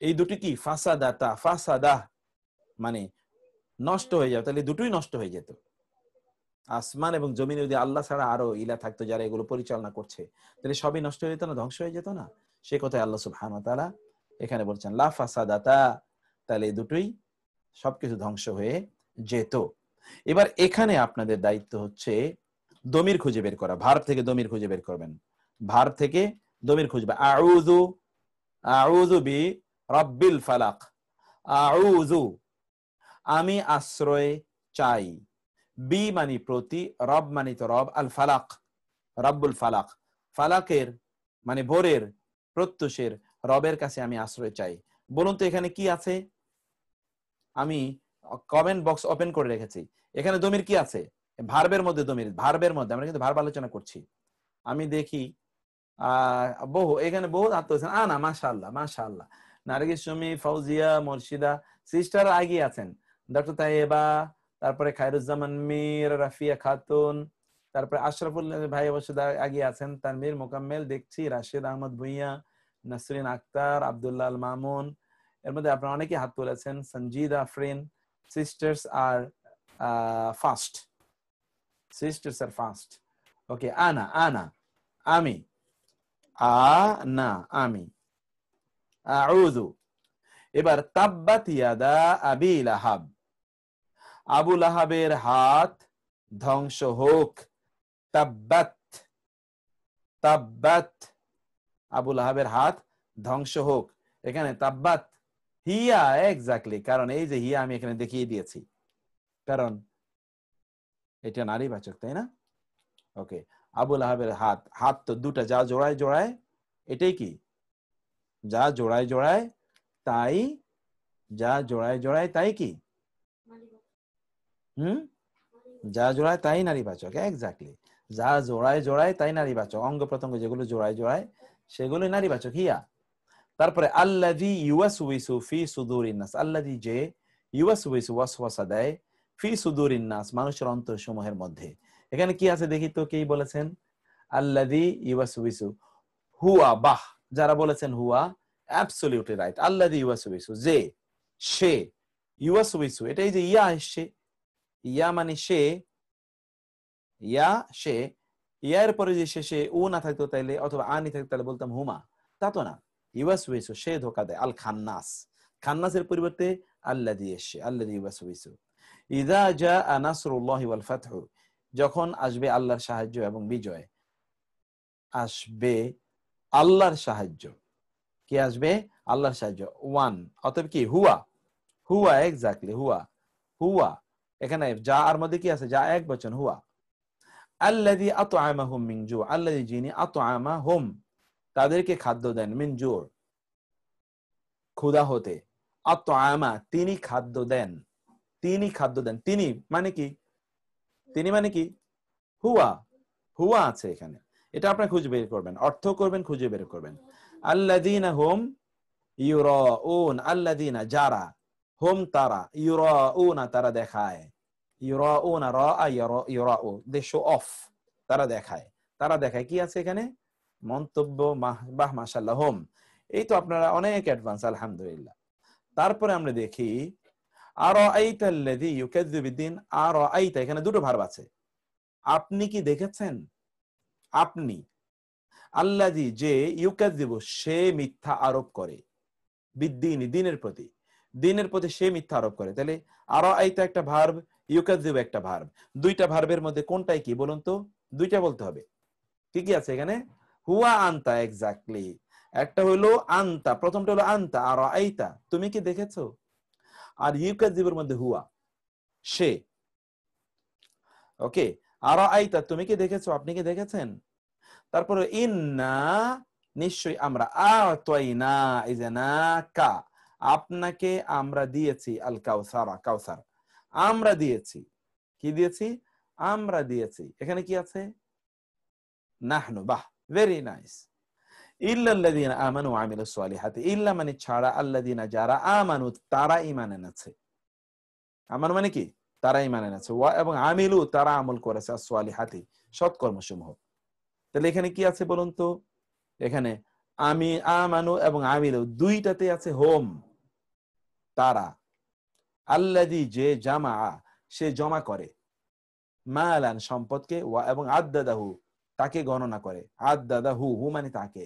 এই দুটি কি? ফাসাদাতা, ফাসাদা মানে নষ্ট হয়ে যাবে, তাহলে দুটোই নষ্ট হয়ে যেত। আসমান এবং জমিনে যদি আল্লাহ ছাড়া আরো ইলা থাকতো যারা এগুলো পরিচালনা করছে, তাহলে সবই নষ্ট হয়ে যেত না, ধ্বংস হয়ে যেত না? সে কথাই আল্লাহ সুবহানাহু ওয়া তাআলা এখানে বলছেন, লা ফাসাদাতা, তাহলে এই দুটোই সবকিছু ধ্বংস হয়ে যেত। এবার এখানে আপনাদের দায়িত্ব হচ্ছে দমির খুঁজে বের করা, ভার্ব থেকে দমির খুঁজে বের করবেন, ভার্ব থেকে দমির খুঁজবে। আউযু, আউযু বি রাব্বিল ফালাক, আউযু, আমি আশ্রয় চাই। বি মানি প্রতি, রব মানি তো রব, আল ফালাক রব্বুল ফালাক, ফালাকের মানে ভোরের প্রত্যুষের রবের কাছে আমি আশ্রয় চাই। বলুন তো এখানে কি আছে? আমি কমেন্ট বক্স ওপেন করে রেখেছি। এখানে দমির কি আছে? ভার্বের মধ্যে দমির, ভার্বের মধ্যে আমরা কিন্তু ভার্ব আলোচনা করছি। আমি দেখি বহু, এখানে বহু আত্ম আনা, মাশাআল্লাহ মাশাআল্লাহ, নার্গিস, সুমি, ফাউজিয়া, মুর্শিদা সিস্টার এগিয়ে আছেন, ডক্টর তাইয়েবা, তারপরে খায়রুজ্জামান মীর, রাফিয়া খাতুন, তারপরে আশরাফুল ভাই অবশ্য এগিয়ে আছেন, তানভীর মোকাম্মেল দেখছি, রাশেদ আহমদ ভুইয়া, নাসরিন আক্তার, আব্দুল্লাহ আল মামুন, এর মধ্যে আপনারা অনেকেই হাত তুলেছেন। সঞ্জিদা আফরিন, সিস্টার্স আর ফাস্ট, সিস্টার্স আর ফাস্ট। ওকে, আনা আনা আমি, না আমি, আউযু। এবার তাব্বাত ইয়াদা আবি লাহাব, আবু লাহাবের হাত ধ্বংস হোক। তাব্বাত, তাব্বাত, আবু লাহাবের হাত ধ্বংস হোক। এখানে তাব্বাত হিয়া, এক্স্যাক্টলি, কারণ এই যে হিয়া আমি এখানে দেখিয়ে দিয়েছি, কারণ এটা নারীবাচক, তাই না? ওকে, আবু লাহাবের হাত, হাত তো দুটা, যা জোড়ায় জোড়ায়, এটাই কি? যা জোড়ায় জোড়ায় তাই, যা জোড়ায় জোড়ায় তাই কি? যা জোড়ায় তাই নারীবাচক, এক্স্যাক্টলি, যা জোড়ায় জোড়ায় তাই নারীবাচক। অঙ্গ প্রত্যঙ্গ যেগুলো জোড়ায় জোড়ায় সেগুলো নারীবাচক, হিয়া। তারপরে আল্লাযী ইউওয়াসউইসু ফি সুদুরিন নাস, আল্লাযী যে, ইউওয়াসউইসু ওয়াসওয়াসা দেয়, ফি সুদুরিন নাস মানুষের অন্তরসমূহের মধ্যে। এখানে কি আছে দেখি তো, কে বলেছেন? আল্লাযী ইউওয়াসউইসু, হুয়া, বাহ, যারা বলেছেন হুয়া, অ্যাবসলিউটলি রাইট। আল্লাযী ইউওয়াসউইসু, যে, সে, ইউওয়াসউইসু, এটাই যে ইয়া আসছে, ইয়া মানে সে, ইয়া সে, ইয়ার পরে যে শেষে ও না থাকতো তাইলে, অথবা আনি থাকতো তাহলে বলতাম হুমা, তা তো না। ইউওয়াসউইসু, সে ধোঁকা দেয়। আল খান্নাস, খান্নাসের পরিবর্তে আল্লাযী এসে, আল্লাযী ইউওয়াসউইসু। ইযা জাআ নাসরুল্লাহি ওয়াল ফাতহু, যখন আসবে আল্লাহর সাহায্য এবং বিজয়। আসবে আল্লাহর সাহায্য, কি আসবে? আল্লাহর সাহায্য। ওয়ান, অতএব কি? হুয়া, হুয়া, এক্স্যাক্টলি, হুয়া, হুয়া। এখানে যা আর মধ্যে কি আছে? যা এক বচন, হুয়া। আল্লাযী আত'আমাহুম মিন জু', আল্লাযী যিনি, আত'আমাহুম তাদেরকে খাদ্য দেন, মিন জু', ক্ষুধা হতে, আত'আমা তিনি খাদ্য দেন, তিনি খাদ্য দেন। তিনি মানে কি? তিনি মানে কি? হুয়া, হুয়া আছে এখানে, এটা আপনি খুঁজে বের করবেন, অর্থ করবেন, খুঁজে বের করবেন। আল্লাযীনা হুম ইউরাউন, আল্লাযীনা যারা, হুম তারা, ইউরাউনা তারা দেখায়, ইউরাউনা রাআ ইউরাউ, দে শো অফ, তারা দেখায়, তারা দেখায়। কি আছে এখানে? মন্তব্য, বাহ মাশাআল্লাহ, হুম, এই তো আপনারা অনেক অ্যাডভান্স, আলহামদুলিল্লাহ। তারপরে আমরা দেখি আরাআইতাল্লাযী ইউকাযযিবু বিদ্দিন, আরাআইতা, এখানে দুটো ভার্ব আছে। আপনি কি দেখেছেন? আপনি, আল্লাযী যে, ইউকাযযিবু সে মিথ্যা আরোপ করে, বিদ্দিন দিনের প্রতি, দিনের প্রতি সে মিথ্যা আরোপ করে। তাহলে আরাআইতা একটা ভার্ব, ইউকাযযিবু একটা ভার্ব, দুইটা ভার্বের মধ্যে কোনটাই কি বলুন তো? দুইটা বলতে হবে। কি কি আছে এখানে? হুয়া, আনতা, এক্স্যাক্টলি, একটা হলো আনতা, প্রথমটা হলো আনতা, আরাআইতা তুমি কি দেখেছো, আর ইউকাযযিবুর মধ্যে হুয়া, সে। ওকে, আরাআইতা তুমি কি দেখেছো, আপনি কি দেখেছেন। তারপরে ইন্না নিশ্চয়ই আমরা, আতাইনা ইজানাকা আপনাকে আমরা দিয়েছি, আল কাউসারা কাউসার, আমরা দিয়েছি। কি দিয়েছি? আমরা দিয়েছি। এখানে কি আছে? নাহনু, বাহ, ভেরি নাইস। ইল্লাল্লাযীনা আমানু ওয়া আমিলুস সালিহাতি, ইল্লা মানে ছাড়া, আল্লাযীনা যারা, আমানু তারা ঈমান এনেছে, আমানু মানে কি? তারা ঈমান এনেছে, ওয়া এবং আমিলু তারা আমল করেছে, as-সালিহাতি সৎকর্মসমূহ। তাহলে এখানে কি আছে বলুন তো? এখানে আমি, আমানু এবং আমিলু দুইটাতে আছে হোম, তারা। আল্লাযী যে, জামা সে জমা করে, মালান সম্পদকে, ওয়া এবং আদ্দাদাহু তাকে গণনা করে, আদ্দাদাহু, হু মানে তাকে,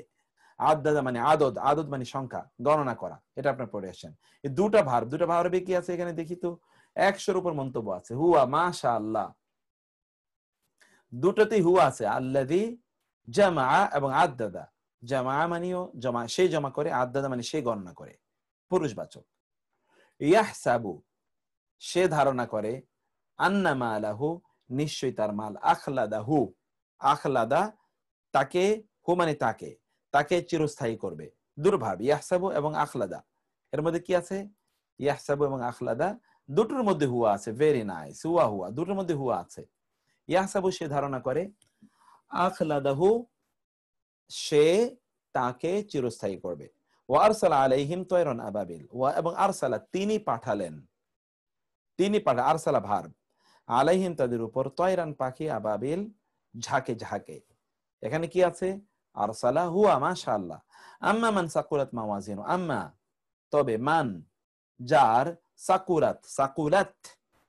আদ্দাদা মানে আদদ, আদদ মানে সংখ্যা, গণনা করা, এটা আপনার পড়ে আসেন। এই দুটা ভার্ব, দুটা ভার্বে কি আছে এখানে দেখি তো? 100-র উপর মন্তব্য আছে। হুয়া, মাশাআল্লাহ, দুটোতেই হুয়া আছে। আল্লাযী জামা এবং আদ্দাদা, জামা মানেও জমা, সে জমা করে, আদ্দাদা মানে সে গণনা করে, পুরুষবাচক। ইয়াহসাবু সে ধারণা করে আন্না মালাহু নিশ্চয়ই তার মাল আখলাদাহু আখলাদা তাকে হু মানে তাকে তাকে চিরস্থায়ী করবে দুর্ভাব ইয়াহসাবু এবং আখলাদা এর মধ্যে কি আছে ইয়াহসাবু এবং আখলাদা দুটোর মধ্যে হুয়া আছে ভেরি নাইস হুয়া হুয়া দুটোর মধ্যে হুয়া আছে ইয়াহসাবু সে ধারণা করে আখলাদাহু সে তাকে চিরস্থায়ী করবে ওয়া আরসালা আলাইহিম তায়রান আবাবিল ওয়া এবং আরসালা তিনি পাঠালেন আরসালা ভার্ব আলাইহিম তাদের উপর তায়রান পাখি আবাবিল ঝাঁকে ঝাঁকে এখানে কি আছে আরসালা হুয়া মাশাআল্লাহ আম্মা মান সাকুলাত মাওয়াজিনু আম্মা তবে মান যার সাকুলাত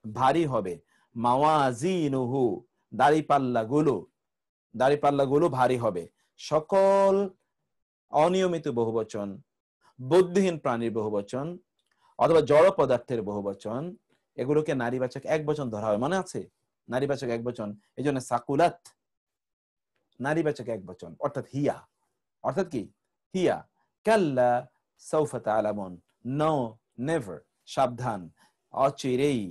ভারী হবে মাওয়াজিনুহু দাড়িপাল্লাগুলো ভারী হবে সকল অনিয়মিত বহুবচন বুদ্ধিহীন প্রাণীর বহুবচন অথবা জড় পদার্থের বহুবচন এগুলোকে নারীবাচক একবচন ধরা হয় মনে আছে নারীবাচক একবচন এই জন্য সাকুলাত নারীবাচক একবচন অর্থাৎ হিয়া অর্থাৎ কি হিয়া কাল্লা সাউফা তাআলামুন নো নেভার সাবধান অচিরেই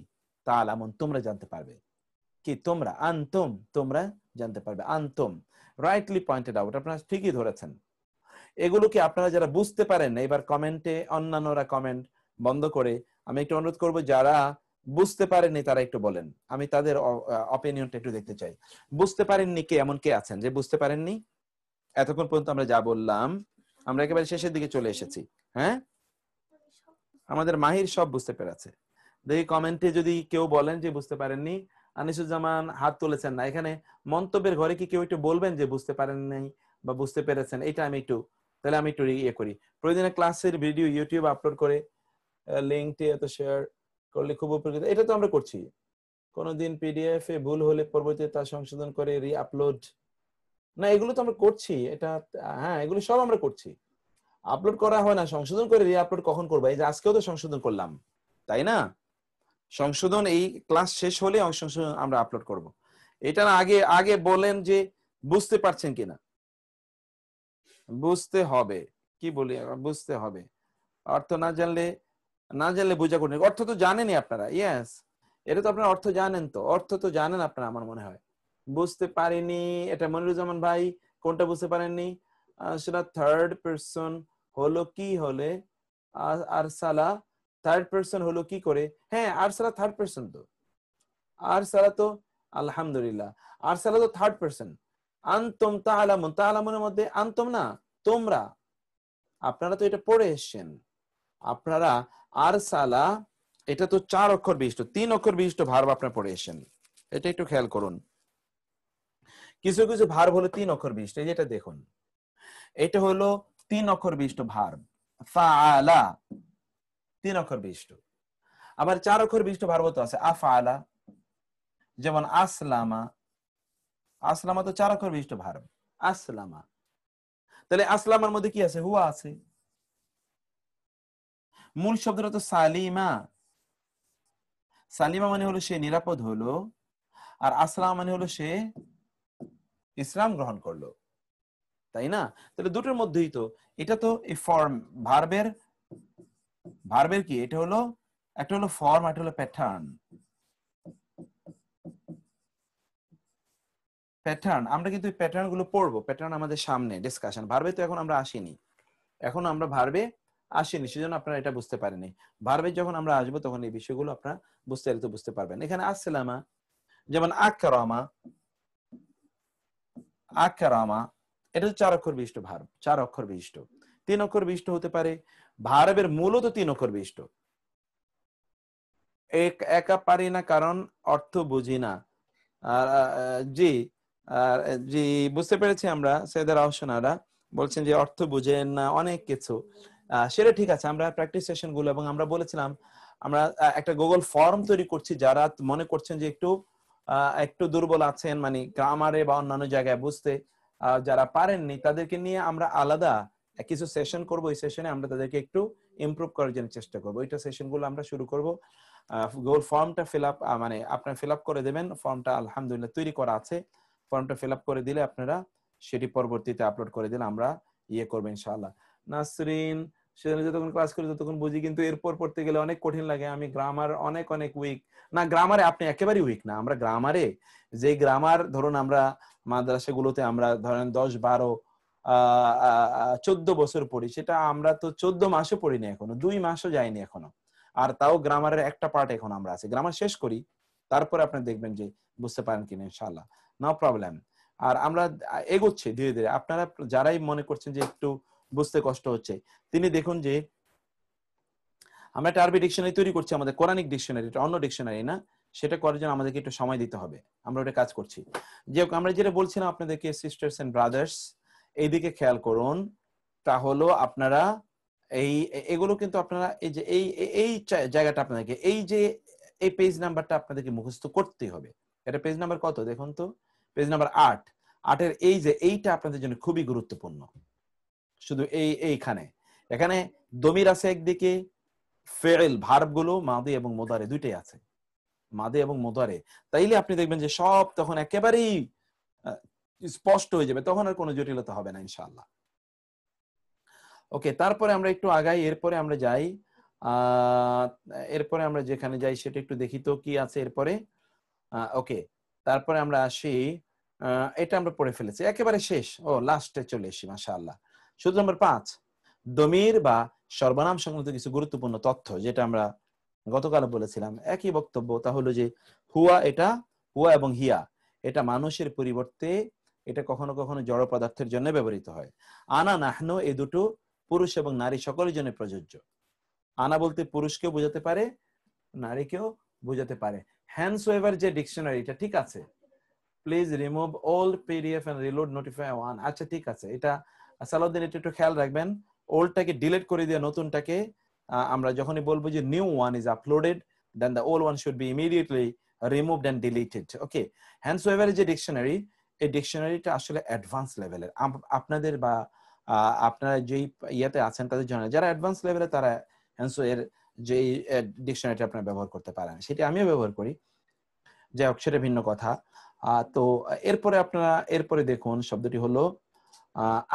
তাআলামুন তোমরা জানতে পারবে কি তোমরা আনতুম তোমরা জানতে পারবে আনতুম রাইটলি পয়েন্টেড আউট আপনারা ঠিকই ধরেছেন এগুলোকে আপনারা যারা বুঝতে পারেন না এবার কমেন্টে অন্যান্যরা কমেন্ট বন্ধ করে আমি একটু অনুরোধ করব যারা বুঝতে পারেননি তারা একটু বলেন আমি তাদের অপিনিয়নটা একটু দেখতে চাই বুঝতে পারেননি কে এমন কে আছেন যে বুঝতে পারেননি এতক্ষণ পর্যন্ত আমরা যা বললাম আমরা একেবারে শেষের দিকে চলে এসেছি হ্যাঁ আমাদের মাহির সব বুঝতে পেরেছে দেখি কমেন্টে যদি কেউ বলেন যে বুঝতে পারেননি আনিসুজ্জামান হাত তুলেছেন না এখানে মন্তব্যের ঘরে কি কেউ একটু বলবেন যে বুঝতে পারেন নাই বা বুঝতে পেরেছেন এটা আমি একটু ইয়ে করি প্রতিদিনের ক্লাসের ভিডিও ইউটিউব আপলোড করে লিংকটি এত শেয়ার করলে খুব উপকৃত এটা তো আমরা করছি কোনদিন পিডিএফ এ ভুল হলে পরবর্তীতে তা সংশোধন করে রি আপলোড না এগুলো তো আমরা করছি এটা হ্যাঁ এগুলো সব আমরা করছি আপলোড করা হয় না সংশোধন করে রি আপলোড কখন করবো এই যে আজকেও তো সংশোধন করলাম তাই না সংশোধন এই ক্লাস শেষ হলে সংশোধন আমরা আপলোড করব এটা না আগে বলেন যে বুঝতে পারছেন কিনা বুঝতে হবে কি বলি বুঝতে হবে অর্থ না জানলে বোঝা কঠিন অর্থ তো জানেনই আপনারা ইয়েস এটা তো আপনারা অর্থ জানেন তো অর্থ তো জানেন আপনারা আমার মনে হয় বুঝতে পারিনি এটা মনিরুজ্জামান ভাই কোনটা বুঝতে পারেননি সেটা থার্ড পারসন হলো কি হলে আরসালা থার্ড পারসন হলো কি করে হ্যাঁ আরসালা থার্ড পারসন তো আরসালা তো আলহামদুলিল্লাহ আরসালা তো থার্ড পারসন আনতুম তাআলামুনের মধ্যে আনতুম না তোমরা আপনারা তো এটা পড়ে এসেছেন আপনারা আরসালা এটা তো 4 অক্ষর বিশিষ্ট 3 অক্ষর বিশিষ্ট ভার্ব আপনারা পড়ে এসেছেন এটা একটু খেয়াল করুন কিছু কিছু ভার্ব হলো 3 অক্ষর বিশিষ্ট এই যেটা দেখুন এটা হলো 3 অক্ষর বিশিষ্ট ভার্ব ফাআলা 3 অক্ষর বিশিষ্ট আবার 4 অক্ষর বিশিষ্ট ভার্ব তো আছে আফআলা যেমন আসলামা তো 4 অক্ষর বিশিষ্ট ভার্ব আসলামা তাহলে আসলামার মধ্যে কি আছে হুয়া আছে মূল শব্দটা তো সালিমা মানে হলো সে নিরাপদ হলো আর আসলাম মানে হলো সে ইসলাম গ্রহণ করলো তাই না তাহলে দুটোর মধ্যেই তো এটা তো এই ফর্ম ভার্বের কি এটা হলো একটা হলো ফর্ম একটা হলো প্যাটার্ন আমরা কিন্তু প্যাটার্ন গুলো পড়বো প্যাটার্ন আমাদের সামনে ডিসকাশন ভার্বে তো এখন আমরা আসিনি সেজন্য আপনারা এটা বুঝতে পারেনি ভার্বে যখন আমরা আসবো তখন এই বিষয়গুলো আপনারা বুঝতে পারবেন এখানে আসসালামা যেমন আকরামা এটা 4 অক্ষর বিশিষ্ট ভার্ব 4 অক্ষর বিশিষ্ট 3 অক্ষর বিশিষ্ট হতে পারে ভার্বের মূলত 3 অক্ষর বিশিষ্ট একা পারি না কারণ অর্থ বুঝি না জি বুঝতে পেরেছি আমরা সৈয়দা রওশনারা বলছেন যে অর্থ বুঝেন না অনেক কিছু সেটা ঠিক আছে আমরা প্র্যাকটিস সেশন গুলো এবং আমরা বলেছিলাম আমরা একটা গুগল ফর্ম তৈরি করছি যারা মনে করছেন যে একটু দুর্বল আছেন মানে গ্রামারে বা অন্যান্য জায়গায় বুঝতে যারা পারেননি তাদেরকে নিয়ে আমরা আলাদা কিছু সেশন করব এই সেশনে আমরা তাদেরকে একটু ইমপ্রুভ করার জন্য চেষ্টা করব ওইটা সেশন গুলো আমরা শুরু করব গুগল ফর্মটা ফিল আপ মানে আপনারা ফিল আপ করে দেবেন ফর্মটা আলহামদুলিল্লাহ তৈরি করা আছে ফর্মটা ফিল আপ করে দিলে আপনারা সেটি পরবর্তীতে আপলোড করে দিলে আমরা করবো ইনশাআল্লাহ নাসরিন সেজন্য যতক্ষণ ক্লাস করি ততক্ষণ বুঝি, কিন্তু এরপর পড়তে গেলে অনেক কঠিন লাগে। আমি গ্রামার অনেক অনেক উইক না, গ্রামারে আপনি একেবারেই উইক না। আমরা গ্রামারে যে গ্রামার ধরুন আমরা মাদ্রাসাগুলোতে আমরা ধরেন 10-12 14 বছর পড়ি, সেটা আমরা তো 14 মাসও পড়িনি এখনো, 2 মাসও যায়নি এখনো। আর তাও গ্রামারের একটা পার্ট এখন আমরা আছে, গ্রামার শেষ করি তারপরে আপনি দেখবেন যে বুঝতে পারেন কিনা, ইনশাআল্লাহ নো প্রবলেম। আর আমরা এগোচ্ছি ধীরে ধীরে। আপনারা যারাই মনে করছেন যে একটু বুঝতে কষ্ট হচ্ছে, তিনি দেখুন যে আমরা একটা আরবি ডিকশনারি তৈরি করছি, আমাদের কোরআনিক ডিকশনারি, এটা অন্য ডিকশনারি না। সেটা করার জন্য আমাদেরকে একটু সময় দিতে হবে, আমরা ওটা কাজ করছি। যে আমরা যেটা বলছিলাম আপনাদেরকে সিস্টার্স এন্ড ব্রাদার্স, এইদিকে খেয়াল করুন। তা হলো আপনারা এগুলো কিন্তু আপনারা এই যে এই জায়গাটা আপনাদেরকে এই পেজ নাম্বারটা আপনাদেরকে মুখস্থ করতে হবে। এটা পেজ নাম্বার কত দেখুন তো, পেজ নাম্বার 8। 8-এর এই যে এইটা আপনাদের জন্য খুবই গুরুত্বপূর্ণ। শুধু এইখানে এখানে দমির আছে একদিকে, ফেল ভার্ব গুলো মাদি এবং মুদারে দুইটাই আছে, মাদি এবং মুদারে। তাইলে আপনি দেখবেন যে সব তখন একেবারেই স্পষ্ট হয়ে যাবে, তখন আর কোনো জটিলতা হবে না ইনশাআল্লাহ। ওকে, তারপরে আমরা একটু আগাই, এরপরে আমরা যাই, এরপরে আমরা যেখানে যাই সেটা একটু দেখি তো কি আছে এরপরে। ওকে, তারপরে আমরা আসি, এটা আমরা পড়ে ফেলেছি একেবারে শেষ, ও লাস্টে চলে এসি মাশাআল্লাহ। সূত্র নম্বর 5, দমির বা সর্বনাম সংক্রান্ত কিছু গুরুত্বপূর্ণ তথ্য, যেটা আমরা গতকাল বলেছিলাম একই বক্তব্য। তা হলো যে হুয়া, এটা হুয়া এবং হিয়া এটা মানুষের পরিবর্তে এটা কখনো কখনো জড় পদার্থের জন্য ব্যবহৃত হয়। আনা নাহনু এই দুটো পুরুষ এবং নারী সকলের জন্য প্রযোজ্য। আনা বলতে পুরুষকেও বোঝাতে পারে, নারীকেও বোঝাতে পারে। হ্যান্ডসওয়েভার যে ডিকশনারি, এটা ঠিক আছে, please remove all PDF and reload notify one. আচ্ছা ঠিক আছে, এটা সালাউদ্দিন এটা একটু খেয়াল রাখবেন, ওল্ডটাকে ডিলিট করে দিয়ে নতুনটাকে আমরা যখনই বলবো যে new one is uploaded, then the old one should be immediately removed and deleted. Okay, হ্যান্ডসওয়েভার যে ডিকশনারি, এই ডিকশনারিটা আসলে অ্যাডভান্স লেভেলের। আপনাদের বা আপনারা যেই ইয়েতে আছেন তাদের জন্য, যারা অ্যাডভান্স লেভেলে তারা হ্যান্ডসওয়ের যে ডিকশনারিটা আপনারা ব্যবহার করতে পারেন, সেটা আমিও ব্যবহার করি, যাই হোক সেটা ভিন্ন কথা। তো এরপরে দেখুন শব্দটি হলো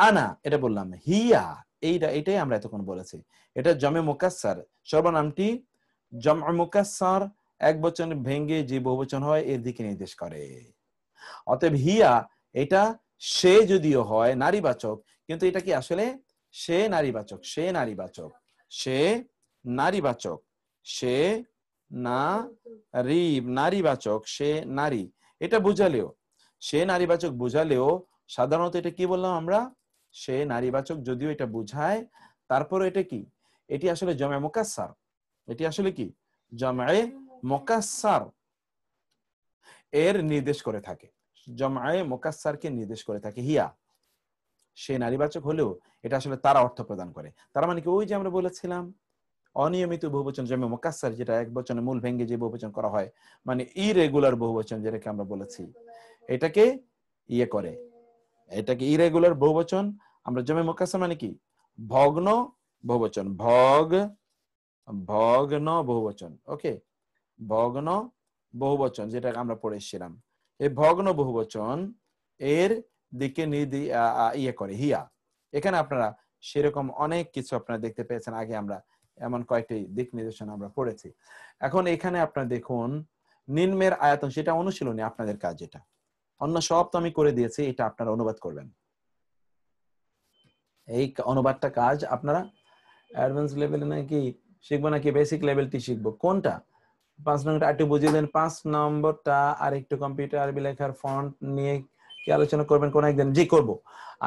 আনা, এটা বললাম। হিয়া, এটাই আমরা এতক্ষণ বলেছি, এটা জমে মুকাসসার, সর্বনামটি জমে মুকাসসার এক বচন ভেঙে যে বহুবচন হয় এর দিকে নির্দেশ করে। অতএব হিয়া এটা সে যদিও হয় নারীবাচক, কিন্তু এটা কি আসলে সে নারীবাচক, সে নারীবাচক, সে নারীবাচক, সে নারীবাচক, সে নারী, এটা বুঝালেও, সে নারীবাচক বুঝালেও সাধারণত এটা কি বললাম আমরা, সে নারীবাচক যদিও এটা বুঝায়, তারপরে এটা কি, এটি আসলে জমে মুকাসসার, এটি আসলে কি জমে মুকাসসার এর নির্দেশ করে থাকে, জমে মুকাসসারকে নির্দেশ করে থাকে। হিয়া সে নারীবাচক হলেও এটা আসলে তারা অর্থ প্রদান করে। তার মানে কি, ওই যে আমরা বলেছিলাম অনিয়মিত বহুবচন জমে মুকাসসার, যেটা এক বচনে মূল ভেঙে যে বহুবচন করা হয়, মানে ইরেগুলার বহুবচন যেটাকে আমরা বলেছি, এটাকে ইয়ে করে, এটাকে ইরেগুলার বহুবচন আমরা জমে মুকাসসার মানে কি ভগ্ন বহুবচন, ভগ্ন বহুবচন। ওকে, ভগ্ন বহুবচন যেটা আমরা পড়ে এসেছিলাম, এই ভগ্ন বহুবচন এর দিকে ইয়ে করে হিয়া। এখানে আপনারা সেরকম অনেক কিছু আপনারা দেখতে পেয়েছেন, আগে আমরা এমন কয়েকটি দিক নির্দেশনা আমরা পড়েছি। এখন এখানে আপনারা দেখুন নিম্নের আয়াতন, সেটা অনুশীলনী আপনাদের কাজ, এটা অন্য সব তো আমি করে দিয়েছি, এটা আপনারা অনুবাদ করবেন। এই অনুবাদটা কাজ আপনারা অ্যাডভান্স লেভেলে নাকি শিখবো নাকি বেসিক লেভেলটি শিখবো, কোনটা? 5 নম্বরটা একটু বুঝিয়ে দেন। 5 নম্বরটা আর একটু কম্পিউটার আরবি লেখার ফন্ট নিয়ে কি আলোচনা করবেন কোন একদিন? জি করব।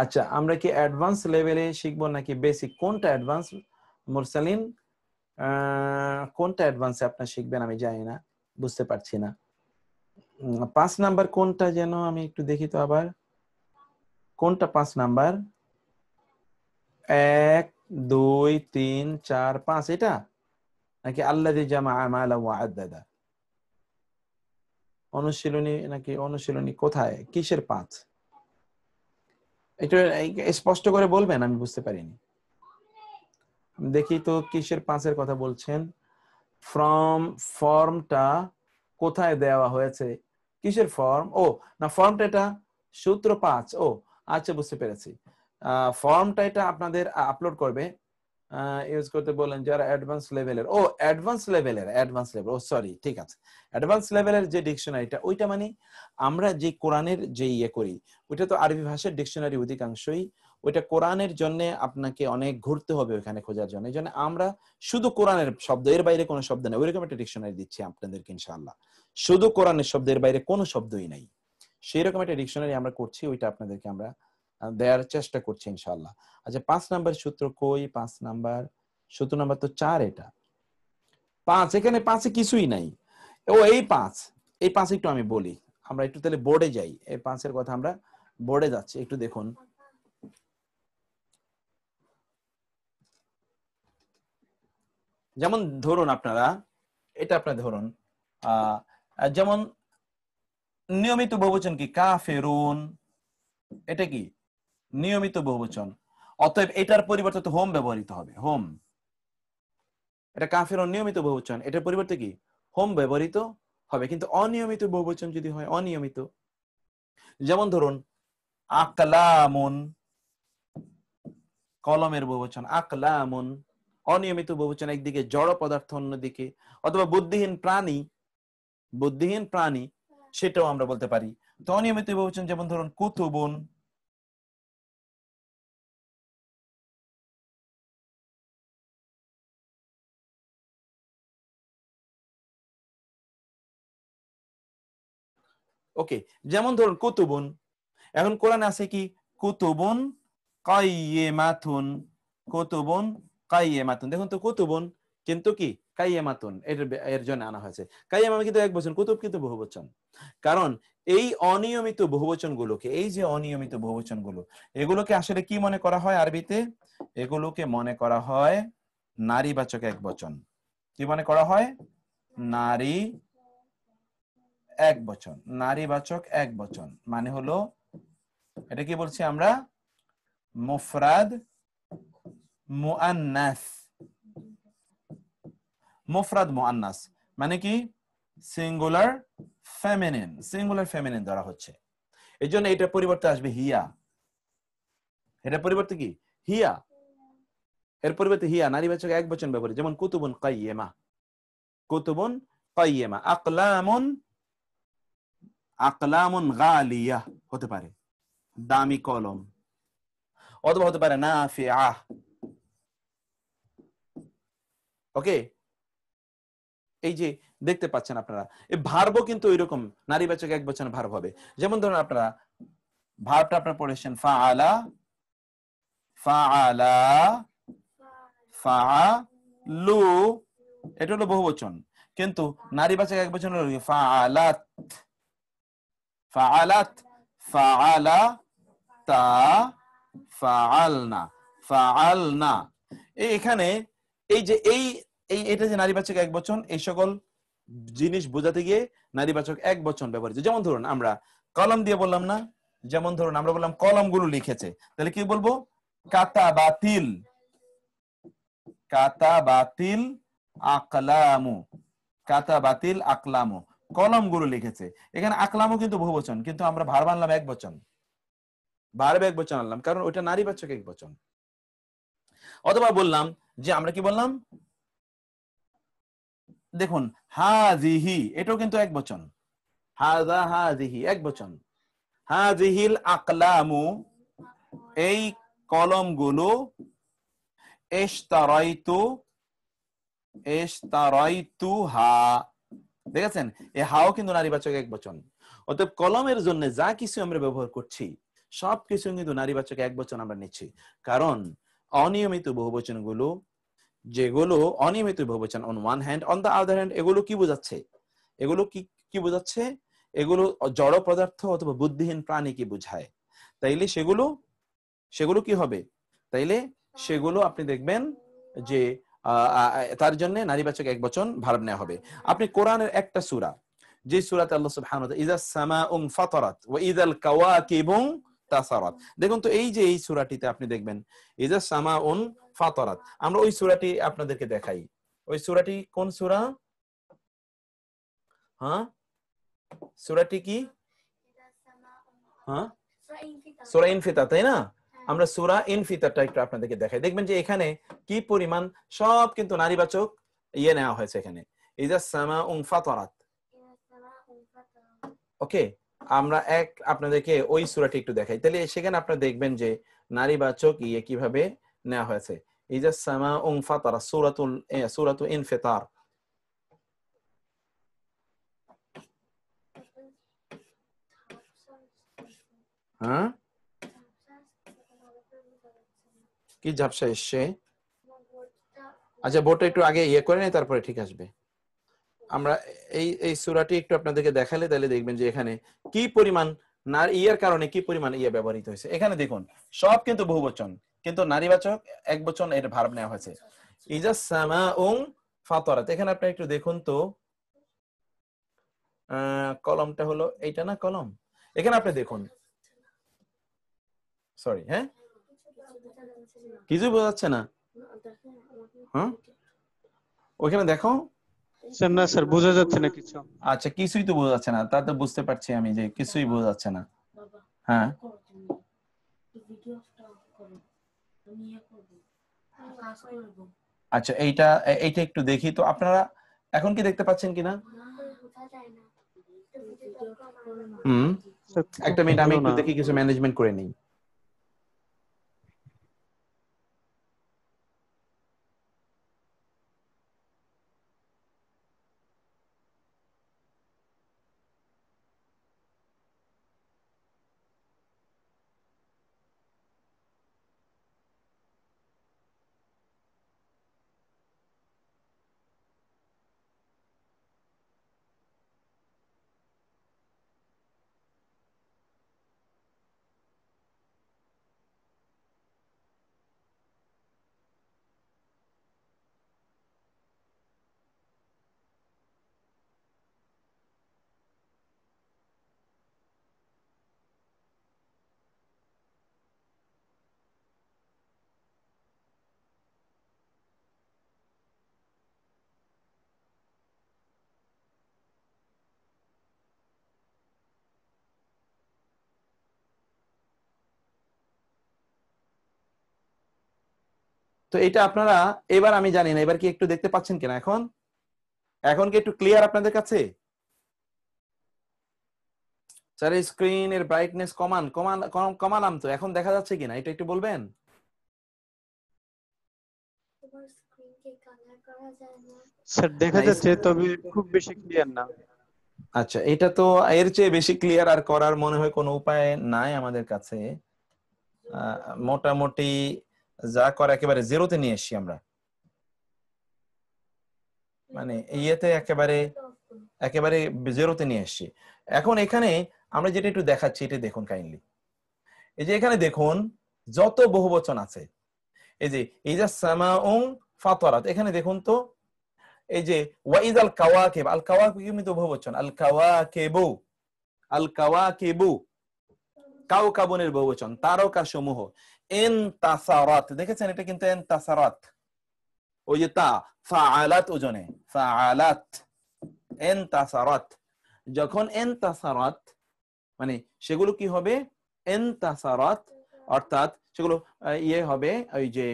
আচ্ছা, আমরা কি অ্যাডভান্স লেভেলে শিখবো নাকি বেসিক? কোনটা অ্যাডভান্স মুরসালিন? কোনটা অ্যাডভান্সে আপনারা শিখবেন আমি জানি না, বুঝতে পারছি না। 5 নাম্বার কোনটা যেন, আমি একটু দেখি তো আবার, কোনটা 5 নাম্বার? 1 2 3 4 5 এটা নাকি আল্লাযী জামাআ মালা ওয়া আদ্দাদা? অনুশীলনী নাকি অনুশীলনী কোথায়, কিসের 5? এটা স্পষ্ট করে বলবেন, আমি বুঝতে পারিনি। দেখি তো কিসের 5-এর কথা বলছেন। ফর্মটা কোথায় দেওয়া হয়েছে, কিসের ফর্ম? ও না, ফর্মটা এটা সূত্র 5। ও আচ্ছা, বুঝতে পেরেছি। ফর্মটা এটা আপনাদের আপলোড করবে, ইউজ করতে বলেন যারা অ্যাডভান্স লেভেলের। ও অ্যাডভান্স লেভেলের, অ্যাডভান্স লেভেল, ও সরি, ঠিক আছে। অ্যাডভান্স লেভেলের যে ডিকশনারিটা, ওইটা মানে আমরা যে কোরআনের যে ইয়ে করি, ওইটা তো আরবি ভাষার ডিকশনারি অধিকাংশই। ওইটা কোরআনের জন্য আপনাকে অনেক ঘুরতে হবে ওখানে খোঁজার জন্য। এই জন্য আমরা শুধু কোরআনের শব্দ, এর বাইরে কোনো শব্দ নেই, ওইরকম একটা ডিকশনারি দিচ্ছি আপনাদেরকে ইনশাআল্লাহ। শুধু কোরআনের শব্দের বাইরে কোনো শব্দই নাই, সেই রকম একটা ডিকশনারি আমরা করছি, ওইটা আপনাদেরকে আমরা দেওয়ার চেষ্টা করছি ইনশাআল্লাহ। আচ্ছা, 5 নাম্বার সূত্র কই? 5 নাম্বার সূত্র নাম্বার তো 4, এটা 5, এখানে 5-এ কিছুই নাই। ও এই 5, এই 5 একটু আমি বলি, আমরা একটু তাহলে বোর্ডে যাই। এই 5-এর কথা আমরা বোর্ডে যাচ্ছি, একটু দেখুন। যেমন ধরুন আপনারা, এটা আপনারা ধরুন, যেমন নিয়মিত বহুবচন কি? কাফেরুন, এটা কি নিয়মিত বহুবচন। অতএব এটার পরিবর্তে তো হোম ব্যবহৃত হবে, হোম। এটা কাফেরুন নিয়মিত বহুবচন, এটার পরিবর্তে কি? হোম ব্যবহৃত হবে। কিন্তু অনিয়মিত বহুবচন যদি হয়, অনিয়মিত, যেমন ধরুন আকলামুন, কলমের বহুবচন আকলামুন, অনিয়মিত বহুবচন, একদিকে জড় পদার্থ অন্যদিকে। অথবা বুদ্ধিহীন প্রাণী, বুদ্ধিহীন প্রাণী, সেটাও আমরা বলতে পারি। তো অনিয়মিত বহুবচন যেমন ধরুন কুতুবুন, ওকে, যেমন ধরুন কুতুবুন। এখন কোরআনে আছে কি? কুতুবুন কাইয়্যিমাতুন, কুতুবুন কাইয়্যিমাতুন। দেখুন তো কুতুবুন কিন্তু কি কাইয়্যিমাতুন, এর জন্য আনা হয়েছে। কাইয়্যিমা কিন্তু এক বচন, কুতুব কিন্তু বহুবচন। কারণ এই অনিয়মিত বহুবচন গুলোকে, এই যে অনিয়মিত বহুবচন গুলো, এগুলোকে আসলে কি মনে করা হয় আরবিতে? এগুলোকে মনে করা হয় নারীবাচক এক বচন। কি মনে করা হয়? নারী এক বচন, নারীবাচক এক বচন। মানে হলো, এটা কি বলছি আমরা? মুফরাদ মুআন্নাস। মুফরাদ মুআন্নাস মানে কি? সিঙ্গুলার ফেমিনিন, সিঙ্গুলার ফেমিনিন ধরা হচ্ছে। এই জন্য এটার পরিবর্তে আসবে হিয়া। এটার পরিবর্তে কি? হিয়া। এর পরিবর্তে হিয়া, নারীবাচক এক বচন ব্যবহার, যেমন কুতুবুন কাইয়্যিমা, কুতুবুন কাইয়্যিমা। আকলামুন, আকলামুন গালিয়া হতে পারে, দামি কলম। অথবা হতে পারে নাফিআহ। ওকে, এই যে দেখতে পাচ্ছেন আপনারা, এই ভার্বও কিন্তু এরকম নারীবাচক এক বচন ভার্ব হবে। যেমন ধরুন আপনারা ভার্বটা আপনারা পড়েছেন ফাআলা, ফাআলা, ফাআলু, এটা হলো বহুবচন। কিন্তু নারীবাচক এক বচন হলো ফাআলাত, ফাআলাত, ফাআলা তা, ফাআলনা, ফাআলনা। এখানে এই যে এটা যে নারীবাচক এক বচন, এই সকল জিনিস বোঝাতে গিয়ে নারীবাচক এক বচন ব্যবহৃত। যেমন ধরুন আমরা কলম দিয়ে বললাম না, যেমন ধরুন আমরা বললাম কলমগুলো লিখেছে, তাহলে কি বলবো? কাতাবাতিল, কাতাবাতিল আকলামু, কাতাবাতিল আকলামু, কলমগুলো লিখেছে। এখানে আকলামু কিন্তু বহুবচন, কিন্তু আমরা ভার্ব আনলাম এক বচন, ভার্ব এক বচন আনলাম, কারণ ওইটা নারীবাচক এক বচন। অথবা বললাম যে, আমরা কি বললাম? দেখুন হাযিহি, এটাও কিন্তু এক বচন, হাযা হাযিহি এক বচন। হাযিহিল আকলামু, এই কলমগুলো, ইশতারাইতু, ইশতারাইতুহা, দেখেছেন এই হাও কিন্তু নারীবাচক এক বচন। অতএব কলমের জন্য যা কিছু আমরা ব্যবহার করছি সবকিছু কিন্তু নারীবাচক এক বচন আমরা নিচ্ছি। কারণ অনিয়মিত বহুবচন গুলো, যেগুলো অনিয়মিত বহুবচন, on one hand, on the other hand, এগুলো কি বোঝাচ্ছে? এগুলো কি বোঝাচ্ছে? এগুলো জড় পদার্থ অথবা বুদ্ধিহীন প্রাণীকে বোঝায়। তাইলে সেগুলো কি হবে? তাইলে সেগুলো আপনি দেখবেন যে তার জন্য নারীবাচক এক বচন ভার্ব নেওয়া হবে। আপনি কোরআনের একটা সূরা, যে সূরাতে আল্লাহ সুবহানাহু ওয়া তাআলা ইযা সামাউন ফাতারাত ওয়া ইযাল কাওয়াকিবু তাসারাত, দেখুন তো এই যে এই সূরাটিতে আপনি দেখবেন ইযা সামাউন ফাতারাত। আমরা ওই সূরাটি আপনাদেরকে দেখাই। ওই সূরাটি কোন সূরা? হ্যাঁ, সূরাটি কি? হ্যাঁ, সূরা ইনফিতার, তাই না? আমরা সূরা ইনফিতারটা একটু আপনাদেরকে দেখাই, দেখবেন যে এখানে কি পরিমাণ সব কিন্তু নারীবাচক ইয়ে নেওয়া হয়েছে এখানে, ইজা সামাউন ফাতারাত। ওকে, আমরা আপনাদেরকে ওই সূরাটি একটু দেখাই, তাহলে সেখানে আপনারা দেখবেন যে নারীবাচক ইয়ে কিভাবে নেওয়া হয়েছে। ইজা সামাউন ফাতারা, সূরাতু ইনফিতার। হ্যাঁ, কি ঝাপসা এসছে? আচ্ছা, বোর্ডটা একটু আগে ইয়ে করে নেই, তারপরে ঠিক আসবে। আমরা এই সূরাটি একটু আপনাদেরকে দেখালে তাহলে দেখবেন যে এখানে কি পরিমাণ ইয়ার কারণে কি পরিমাণ ইয়ে ব্যবহৃত হয়েছে। এখানে দেখুন সব কিন্তু বহুবচন, কিন্তু নারীবাচক একবচন এর ভার্ব নেওয়া হয়েছে। ইজা সামাউন ফাতারাত, এখানে আপনি একটু দেখুন তো, কলমটা হলো এইটা না কলম, এখানে আপনি দেখুন, সরি, হ্যাঁ কিছু বোঝা যাচ্ছে না? হ্যাঁ, ওইখানে দেখো। না স্যার, বোঝা যাচ্ছে না কিছু। আচ্ছা, কিছুই তো বোঝা যাচ্ছে না, তা তো বুঝতে পারছি আমি যে কিছুই বোঝা যাচ্ছে না। হ্যাঁ, আচ্ছা, এইটা একটু দেখি তো, আপনারা এখন কি দেখতে পাচ্ছেন কিনা? একটা মিনিট, আমি একটু দেখি কিছু ম্যানেজমেন্ট করে নিই। তো এটা আপনারা এবার, আমি জানি না এবার কি একটু দেখতে পাচ্ছেন কিনা, এখন এখন কি একটু ক্লিয়ার আপনাদের কাছে? স্যার স্ক্রিনের ব্রাইটনেস কমালাম তো, এখন দেখা যাচ্ছে কিনা এটা একটু বলবেন? স্যার দেখা যাচ্ছে, তবে খুব বেশি ক্লিয়ার না। আচ্ছা, এটা তো এর চেয়ে বেশি ক্লিয়ার আর করার মনে হয় কোনো উপায় নাই আমাদের কাছে। মোটামুটি যা করা একেবারে জিরোতে নিয়ে এসছি আমরা, মানে ইয়েতে একেবারে একেবারে জিরোতে নিয়ে এসছি। এখন এখানে আমরা যেটা একটু দেখাচ্ছি এটা দেখুন কাইন্ডলি, এই যে এখানে দেখুন যত বহুবচন আছে, এই যে ইজা সামাউন ফাতারাত, এখানে দেখুন তো, এই যে ওয়াইদাল কাওয়াকিব, আল কাওয়াকিব কিন্তু বহুবচন, আল কাওয়াকিবু, আল কাওয়াকিবু কাওকাবুনের বহুবচন, তারকা সমূহ। ইনতাসারাত, দেখেছেন এটা কিন্তু ইনতাসারাত, ওই যে তা ফাআলাত ওজনে, ফাআলাত, ইনতাসারাত। যখন ইনতাসারাত মানে সেগুলো কি হবে? ইনতাসারাত, অর্থাৎ সেগুলো ইয়ে হবে, ওই যে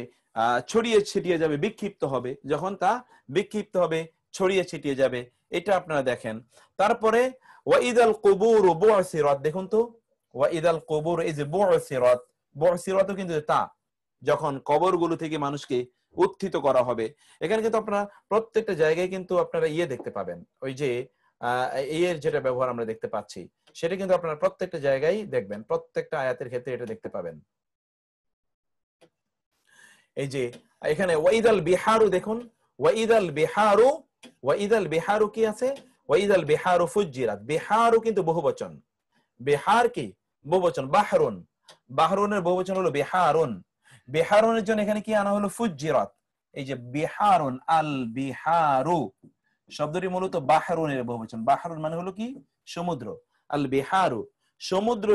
ছড়িয়ে ছিটিয়ে যাবে, বিক্ষিপ্ত হবে। যখন তা বিক্ষিপ্ত হবে, ছড়িয়ে ছিটিয়ে যাবে, এটা আপনারা দেখেন। তারপরে ওয়াইদাল কুবুর বু'সিরাত, দেখুন তো, ওয়াইদাল কুবুর, এই যে বু'সিরাত, বু'সিরাতও কিন্তু তা, যখন কবরগুলো থেকে মানুষকে উত্থিত করা হবে। এখানে কিন্তু আপনারা প্রত্যেকটা জায়গায় কিন্তু আপনারা ইয়ে দেখতে পাবেন, ওই যে এর যেটা ব্যবহার আমরা দেখতে পাচ্ছি, সেটা কিন্তু আপনারা প্রত্যেকটা জায়গায় দেখবেন, প্রত্যেকটা আয়াতের ক্ষেত্রে এটা দেখতে পাবেন। এই যে এখানে ওয়াইদাল বিহারু, দেখুন ওয়াইদাল বিহারু, ওয়াইদাল বিহারু কি আছে? ওয়াইদাল বিহারু ফুজ্জিরাত, বিহারু কিন্তু বহুবচন, বিহার কি বহুবচন, বাহরুন, বাহরুনের বহুবচন হলো বিহারুন, বিহারুনের জন্য এখানে কি আনা হলো? ফুজ্জিরাত। এই যে বিহারুন, আল বিহারু শব্দটি মূলত বাহরুনের বহুবচন, বাহরুন মানে হলো কি সমুদ্র, আল বিহারু সমুদ্র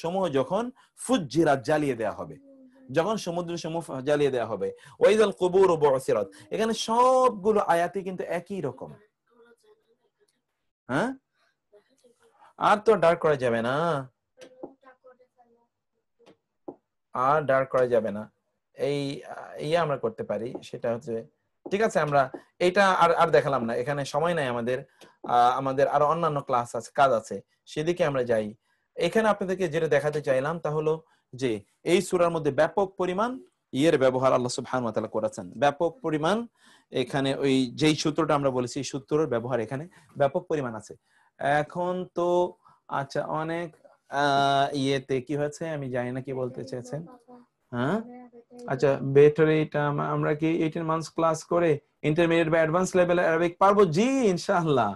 সমূহ যখন ফুজ্জিরাত জ্বালিয়ে দেয়া হবে, যখন সমুদ্র সমূহ জ্বালিয়ে দেয়া হবে। ওয়াইদাল কুবুর বু'সিরাত, এখানে সবগুলো আয়াতে কিন্তু একই রকম। হ্যাঁ, আর তো ডার্ক করা যাবে না, আর ডার্ক করা যাবে না, এই আমরা করতে পারি, সেটা হচ্ছে ঠিক আছে। আমরা এটা আর দেখালাম না, এখানে সময় নাই আমাদের, আমাদের আরো অন্যান্য ক্লাস আছে, কাজ আছে, সেদিকে আমরা যাই। এখানে আপনাদেরকে যেটা দেখাতে চাইলাম তা হলো যে এই সূরার মধ্যে ব্যাপক পরিমাণ ইয়ের ব্যবহার আল্লাহ সুবহানাহু ওয়া তাআলা করেছেন, ব্যাপক পরিমাণ। এখানে ওই যেই সূত্রটা আমরা বলেছি সূত্রের ব্যবহার এখানে ব্যাপক পরিমাণ আছে। এখন তো আচ্ছা, অনেক ইয়েতে কি হয়েছে আমি জানি না কি বলতে চেয়েছেন। হ্যাঁ আচ্ছা, বেটার এটা আমরা কি 18 মান্থস ক্লাস করে ইন্টারমিডিয়েট বা অ্যাডভান্স লেভেল আরবিক পারবো? জি ইনশাআল্লাহ।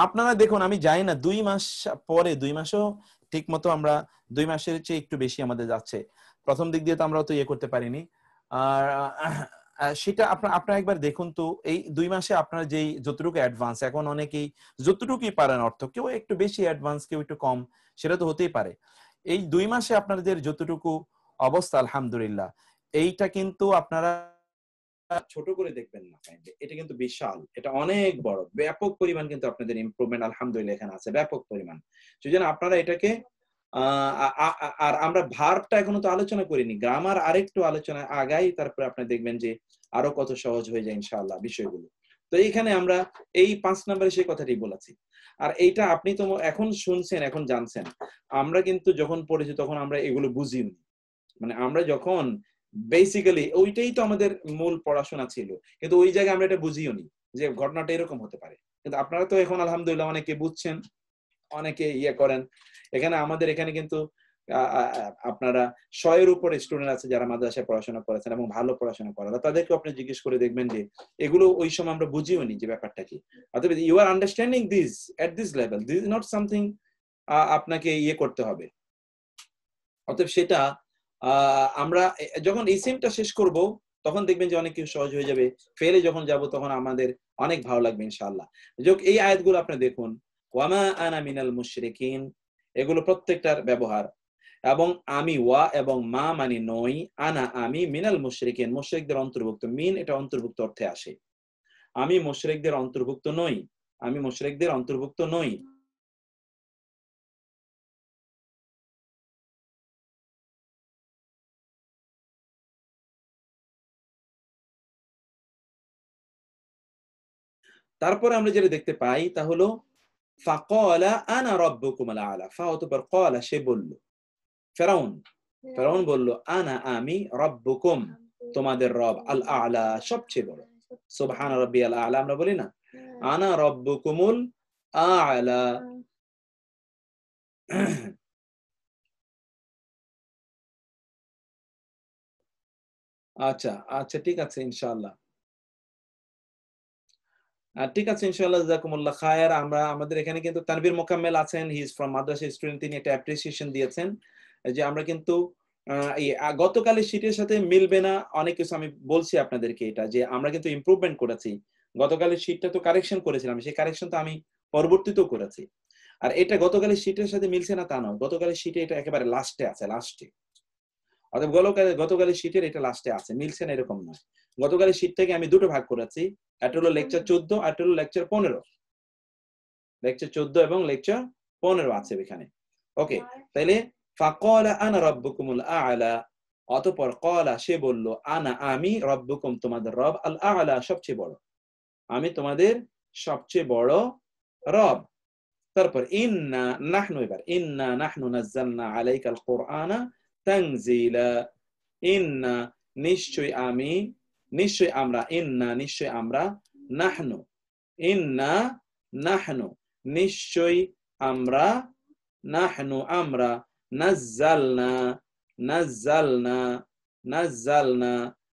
আপনারা দেখুন, আমি জানি না 2 মাস পরে, 2 মাসও ঠিক মতো আমরা 2 মাসের চেয়ে একটু বেশি আমাদের যাচ্ছে। প্রথম দিক দিয়ে তো আমরা তো ইয়ে করতে পারিনি। আর সেটা আপনারা একবার দেখুন তো, এই 2 মাসে আপনারা যেই যতটুকু অ্যাডভান্স, এখন অনেকেই যতটুকুই পারেন অর্থ, কেউ একটু বেশি অ্যাডভান্স, কেউ একটু কম, সেটা তো হতেই পারে। এই 2 মাসে আপনাদের যতটুকু অবস্থা আলহামদুলিল্লাহ, এইটা কিন্তু আপনারা ছোট করে দেখবেন না, এটা কিন্তু বিশাল, এটা অনেক বড়, ব্যাপক পরিমাণ কিন্তু আপনাদের ইমপ্রুভমেন্ট আলহামদুলিল্লাহ এখানে আছে, ব্যাপক পরিমাণ। সেজন্য আপনারা এটাকে আর আমরা ভার্বটা এখনো তো আলোচনা করিনি, গ্রামার আরেকটু আলোচনা আগাই, তারপরে আপনি দেখবেন যে আরো কত সহজ হয়ে যায় ইনশাআল্লাহ বিষয়গুলো। তো এইখানে আমরা এই 5 নম্বরে সেই কথাটি বলেছি। আর এইটা আপনি তো এখন শুনছেন, এখন জানছেন। আমরা কিন্তু যখন পড়েছি তখন আমরা এগুলো বুঝিনি, মানে আমরা যখন বেসিক্যালি ওইটাই তো আমাদের মূল পড়াশোনা ছিল, কিন্তু ওই জায়গায় আমরা এটা বুঝিও নি যে ঘটনাটা এরকম হতে পারে। কিন্তু আপনারা তো এখন আলহামদুলিল্লাহ অনেকে বুঝছেন, অনেকে ইয়ে করেন। এখানে আমাদের এখানে কিন্তু আপনারা 100 এর উপরে স্টুডেন্ট আছে যারা মাদ্রাসায় পড়াশোনা করেছেন এবং ভালো পড়াশোনা করেন, তাদেরকে আপনি জিজ্ঞেস করে দেখবেন যে এগুলো ওই সময় আমরা বুঝিও নি যে ব্যাপারটা কি। অতএব you are understanding this at this level, this is not something আপনাকে ইয়ে করতে হবে। অতএব সেটা আমরা যখন এই সিমটা শেষ করব তখন দেখবেন যে অনেক কিছু সহজ হয়ে যাবে। ফেলে যখন যাব তখন আমাদের অনেক ভালো লাগবে ইনশাআল্লাহ। এই আয়াতগুলো আপনি দেখুন, ওয়ামা আনা মিনাল মুশরিকিন, এগুলো প্রত্যেকটার ব্যবহার। এবং আমি ওয়া এবং মা মানে নই, আনা আমি, মিনাল মুশরিকিন মুশরিকদের অন্তর্ভুক্ত, মিন এটা অন্তর্ভুক্ত অর্থে আসে। আমি মুশরিকদের অন্তর্ভুক্ত নই, আমি মুশরিকদের অন্তর্ভুক্ত নই। তারপরে আমরা যেটা দেখতে পাই তা হলো ফাকালা আনা রাব্বুকুমুল আ'লা, ফা অতঃপর ক্বালা সে বলল, ফেরাউন বলল, আনা আমি, রাব্বুকুম তোমাদের রব, আল আ'লা সবচেয়ে বড়। সুবহানা রাব্বিয়াল আ'লা আমরা বলি না, আনা রাব্বুকুমুল আ'লা। আচ্ছা আচ্ছা, ঠিক আছে ইনশাআল্লাহ, ঠিক আছে ইনশাআল্লাহ, জাযাকুমুল্লাহ খায়ের। আমাদের এখানে কিন্তু তানভীর মোকাম্মেল আছেন, he is from Madrasa student, তিনি একটা অ্যাপ্রিসিয়েশন দিয়েছেন যে আমরা কিন্তু গতকালের শীটের সাথে মিলবে না অনেক কিছু। আমি বলছি আপনাদেরকে এটা যে আমরা কিন্তু ইমপ্রুভমেন্ট করেছি। গতকালের শীটটা তো কারেকশন করেছিলাম, সেই কারেকশন তো আমি পরবর্তীতেও করেছি। আর এটা গতকালের শীটের সাথে মিলছে না তা নয়, গতকালের শীটে এটা একেবারে লাস্টে আছে, লাস্টে। অর্থাৎ গতকালের শীটের এটা লাস্টে আছে, মিলছে না এরকম নয়। গতকালের শীট থেকে আমি দুটো ভাগ করেছি, একটা হলো লেকচার 14, আর একটা হলো লেকচার 15। লেকচার 14 এবং লেকচার 15 আছে এখানে। ওকে, তাইলে ফাকালা আনা রাব্বুকুমুল আ'লা, অতঃপর ক্বালা সে বলল, আনা আমি, রাব্বুকুম তোমাদের রব, আল আ'লা সবচেয়ে বড়, আমি তোমাদের সবচেয়ে বড় রব। তারপর ইন্না নাহনু, এবার ইন্না নাহনু নাযালনা আলাইকাল কুরআনা তানজিলা, ইন্না নিশ্চয় আমি, নিশ্চয় আমরা, ইন্না নিশ্চয় আমরা, নাহনু ইন্না নাহনু নিশ্চয় আমরা, নাহনু আমরা, নাযালনা নাযালনা নাযালনা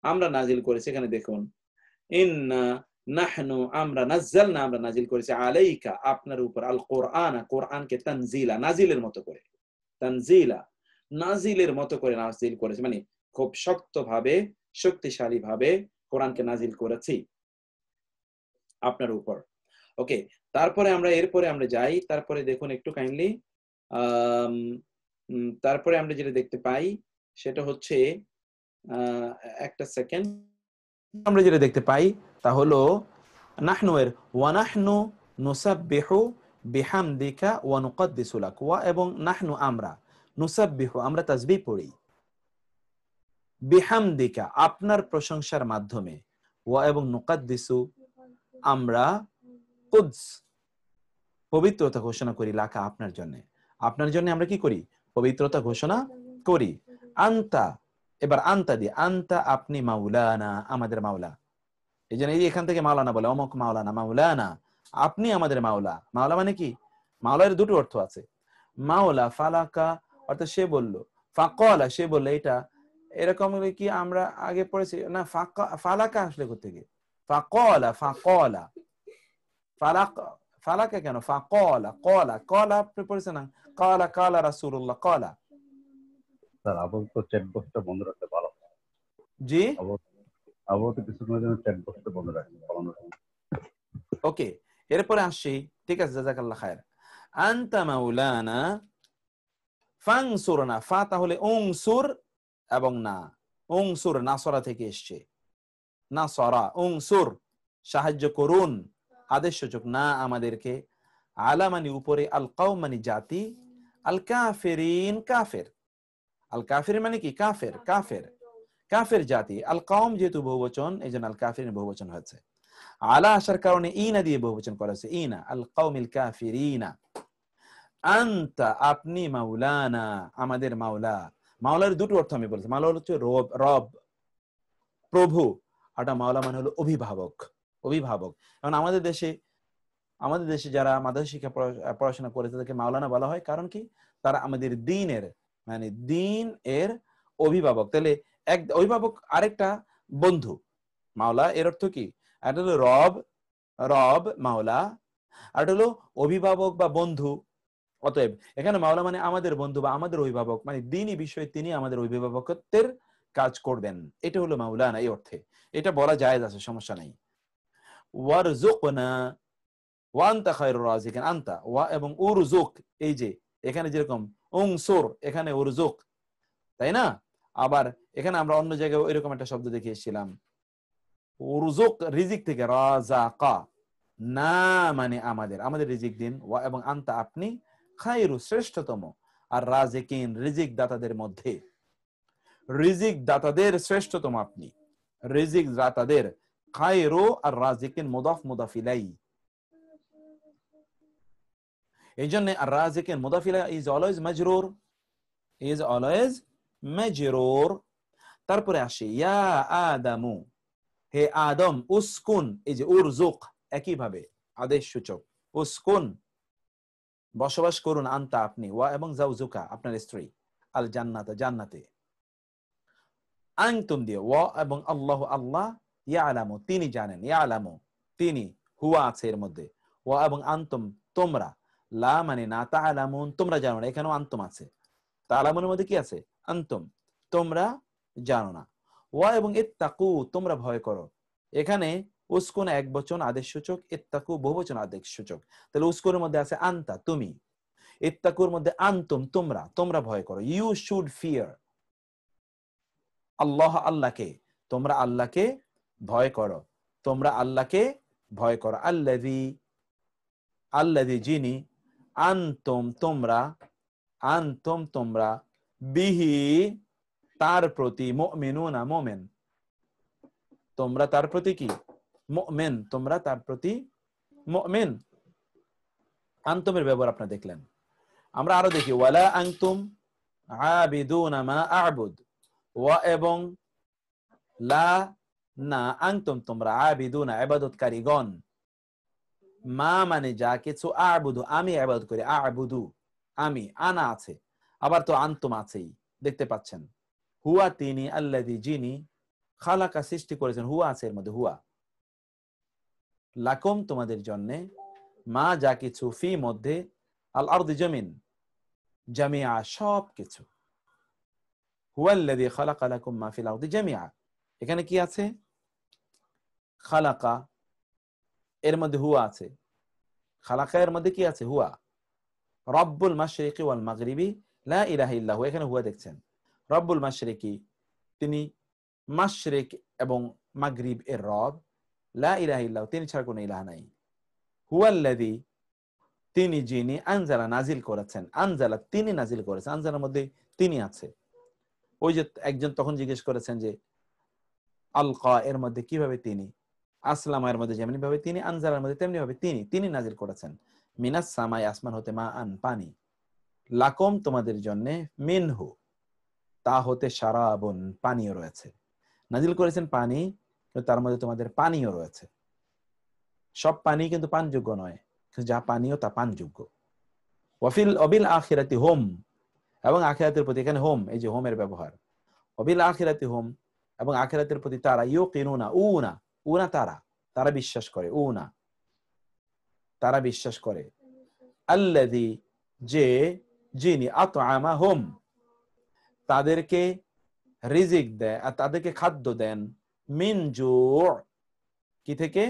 আমরা নাজিল করেছি। এখানে দেখুন ইন্না নাহনু আমরা, নাযালনা আমরা নাজিল করেছি, আলাইকা আপনার উপর, আল কোরআন কোরআনকে, তানজিলা নাজিলের মতো করে, তানজিলা নাজিলের মতো করে নাজিল করেছি, মানে খুব শক্তভাবে, শক্তিশালী ভাবে কোরআনকে নাজিল করেছি আপনার উপর। ওকে, তারপরে এরপরে আমরা যাই। তারপরে দেখুন একটু কাইন্ডলি, তারপরে আমরা যেটা দেখতে পাই সেটা হচ্ছে একটা সেকেন্ড, আমরা যেটা দেখতে পাই তা হলো নাহনু এর ওয়া নাহনু নুসাব্বিহু বিহামদিকা ওয়া নুকদ্দিসু লাক, ওয়া এবং নাহনু আমরা, নুসাব্বিহু আমরা তাসবিহ পড়ি, বিহামদিকা আপনার প্রশংসার মাধ্যমে, ওয়া এবং নুকাদ্দিসু আমরা কুদস পবিত্রতা ঘোষণা করি লাকা আপনার জন্য। আপনার জন্য আমরা কি করি? পবিত্রতা ঘোষণা করি। আন্তা, এবার আন্তা দিয়ে, আন্তা আপনি মাওলানা আমাদের মাওলা। এই জন্য এই এখান থেকে মাওলানা বলে, অমক মাওলানা, মাওলানা আপনি আমাদের মাওলা। মাওলা মানে কি? মাওলার দুটো অর্থ আছে। মাওলা ফালাকা অর্থাৎ সে বলল, ফাকালা সে বলল, এটা এরকম কি আমরা আগে পড়েছি না? ফালাকা আসলে কোথেকে? ফাকালা, ফাকালা ফালাকা, ফালাকা কেন? ফাকালা, কলা, কলা আপনি পড়েছেন না? কালা কালা রাসূলুল্লাহ কালা। স্যার আপাতত তো চ্যাট বক্সটা বন্ধ রাখতে ভালো। জি আপাতত কিছুক্ষণের জন্য চ্যাট বক্সটা বন্ধ রাখতে ভালো। ওকে, এরপরে আসছি। ঠিক আছে, জাযাকাল্লাহ খায়ের। আনতা মাওলানা ফানসুরনা, ফা তাহলে উনসুর এবং না, উনসুর নাসরা থেকে এসছে, নাসরা উনসুর সাহায্য করুন, আদেশসূচক না আমাদেরকে, আলা মানে উপরে, আল কওম মানে জাতি, আল কাফিরিন কাফের, আল কাফির মানে কি? কাফের, কাফের কাফের জাতি। আল কওম যেহেতু বহুবচন এই জন্য আল কাফিরিন বহুবচন হয়েছে। আলা আসার কারণে ইনা দিয়ে বহুবচন করা হয়েছে, ইনা আল কওমিল কাফিরিনা। আনতা আপনি মাওলানা আমাদের মাওলা। মাওলার দুটো অর্থ আমি বলছি। মাওলা হচ্ছে রব, রব প্রভু, আর মাওলা মানে হলো অভিভাবক, অভিভাবক। কারণ আমাদের দেশে যারা মাদ্রাসা শিক্ষা পড়াশোনা করে তাদেরকে মাওলানা বলা হয়। কারণ কি? তারা আমাদের দ্বীনের মানে দ্বীন এর অভিভাবক। তাহলে এক অভিভাবক, আরেকটা বন্ধু। মাওলা এর অর্থ কি? একটা হলো রব, রব মাওলা, আর হলো অভিভাবক বা বন্ধু। অতএব এখানে মাওলা মানে আমাদের বন্ধু বা আমাদের অভিভাবক, মানে দ্বীনি বিষয়ে তিনি আমাদের অভিভাবকত্বের কাজ করবেন। এটা হলো মাওলানা এই অর্থে। এটা বলা জায়েজ আছে, সমস্যা নাই। ওয়ারযুকনা ওয়া আনতা খায়রুর রাযিকিন, আনতা ওয়া এবং উরযুক, এই যে এখানে যেরকম উনসুর এখানে উরযুক, তাই না? আবার এখানে আমরা অন্য জায়গায় এরকম একটা শব্দ দেখে এসেছিলাম, উরযুক রিজিক থেকে, রাযাকা না মানে আমাদের, আমাদের রিজিক দিন। ওয়া এবং আনতা আপনি, খায়রু শ্রেষ্ঠতম, আর রাযিকিন রিজিক দাতাদের মধ্যে, রিজিক দাতাদের শ্রেষ্ঠতম আপনি, রিজিক দাতাদের। খায়রু আর রাযিকিন মুদাফ মুদাফ ইলাই, এই জন্য আর রাযিকিন মুদাফ ইলাই ইজ অলওয়েজ মাজরুর, ইজ অলওয়েজ মাজরুর। তারপরে আসে ইয়া আদামু, হে আদম, উসকুন, এই যে উরযুক একই ভাবে আদেশ সূচক, উসকুন বসবাস করুন, আনতা আপনি, ওয়া এবং জাওজুকা আপনার স্ত্রী, আল জান্নাতে জান্নাতে। আনতুম দিয়ে, ওয়া এবং আল্লাহ আল্লাহ, ইয়ালামু তিনি জানেন, ইয়ালামু তিনি, হুয়া আছে এর মধ্যে, ওয়া এবং আনতুম তোমরা, লা মানে না, তাআলামুন তোমরা জানো না, এখানেও আনতুম আছে। তাআলামুনের মধ্যে কি আছে? আনতুম তোমরা জানো না। ওয়া এবং ইত্তাকু তোমরা ভয় করো, এখানে উসকুন এক বচন আদেশ সূচক, ইত্তাকু বহুবচন আদেশ সূচক। তাহলে উসকুনের মধ্যে আছে আনতা তুমি, ইত্তাকুর মধ্যে আনতুম তোমরা, তোমরা ভয় করো। ইউ শুড ফিয়ার আল্লাহ আল্লাহকে, তোমরা আল্লাহকে ভয় করো, তোমরা আল্লাহকে ভয় করো। আল্লাযী আল্লাযী যিনি, আনতুম তোমরা, আনতুম তোমরা, বিহি তার প্রতি, মুমিনুনা মুমিন তোমরা তার প্রতি কি? মুমিন তোমরা তার প্রতি মুমিন। আনতুমের ব্যবহার আপনারা দেখলেন। আমরা আরো দেখি, ওয়ালা আনতুম আবিদুনা মা আ'বুদ, ওয়া এবং লা না, আনতুম তোমরা, আবিদুনা ইবাদতকারীগণ, মা মানে যা কিছু, আ'বুদু আমি ইবাদত করি, আ'বুদু আমি, আনা আছে, আবার তো আনতুম আছেই দেখতে পাচ্ছেন। হুয়া তিনি, আল্লাযী যিনি, খালাকা সৃষ্টি করেছেন, হুয়া আছে এর মধ্যে, হুয়া লাকুম তোমাদের জন্য, মা যা কিছু, ফি মধ্যে, আল আরদি জমিন, জামিআ সব কিছু, হুয়াল্লাযী খালাকা লাকুম মা ফিল আরদি জামিআ, এখানে কি আছে? খালাকা এর মধ্যে হুয়া আছে, খালাকা এর মধ্যে কি আছে? হুয়া। রব্বুল মাশরিকি ওয়াল মাগরিবি লা ইলাহা ইল্লা হু, এখানে হুয়া দেখছেন। রব্বুল মাশরিকি তিনি, মাশরিক এবং মাগরিব এর রব, লা ইলাহা ইল্লা হু তিনি ছাড়া কোনো ইলাহ নাই। হুয়াল্লাযী তিনি যিনি, আনজালা নাজিল করেছেন, আনজালা তিনি নাজিল করেছেন, আনজালার মধ্যে তিনি আছে। ওই যে একজন তখন জিজ্ঞেস করেছেন যে আলকা এর মধ্যে কিভাবে তিনি, আসলাম এর মধ্যে যেমনি ভাবে তিনি, আনজালার মধ্যে তেমনি ভাবে তিনি নাজিল করেছেন। মিনাস সামাই আসমান হতে মা আন পানি, লাকম তোমাদের জন্য, মিনহু তা হতে শারাবুন পানীয় রয়েছে। নাজিল করেছেন পানি, তার মধ্যে তোমাদের পানীয় রয়েছে। সব পানি কিন্তু পানযোগ্য নয়, যা পানীয় তা পানযোগ্য। ওয়াফিল অবিল আখিরাতি হোম, এবং আখিরাতের প্রতি, এখানে হোম, এই যে হোমের ব্যবহার, অবিল আখিরাতি হোম, এবং আখিরাতের প্রতি তারা, ইউকিনুনা উনা, উনা তারা বিশ্বাস করে, উনা তারা বিশ্বাস করে, আল্লাযী যে, যিনি, আতআমাহুম তাদেরকে রিজিক দেয় আর তাদেরকে খাদ্য দেন, মিন জু' কি থেকে,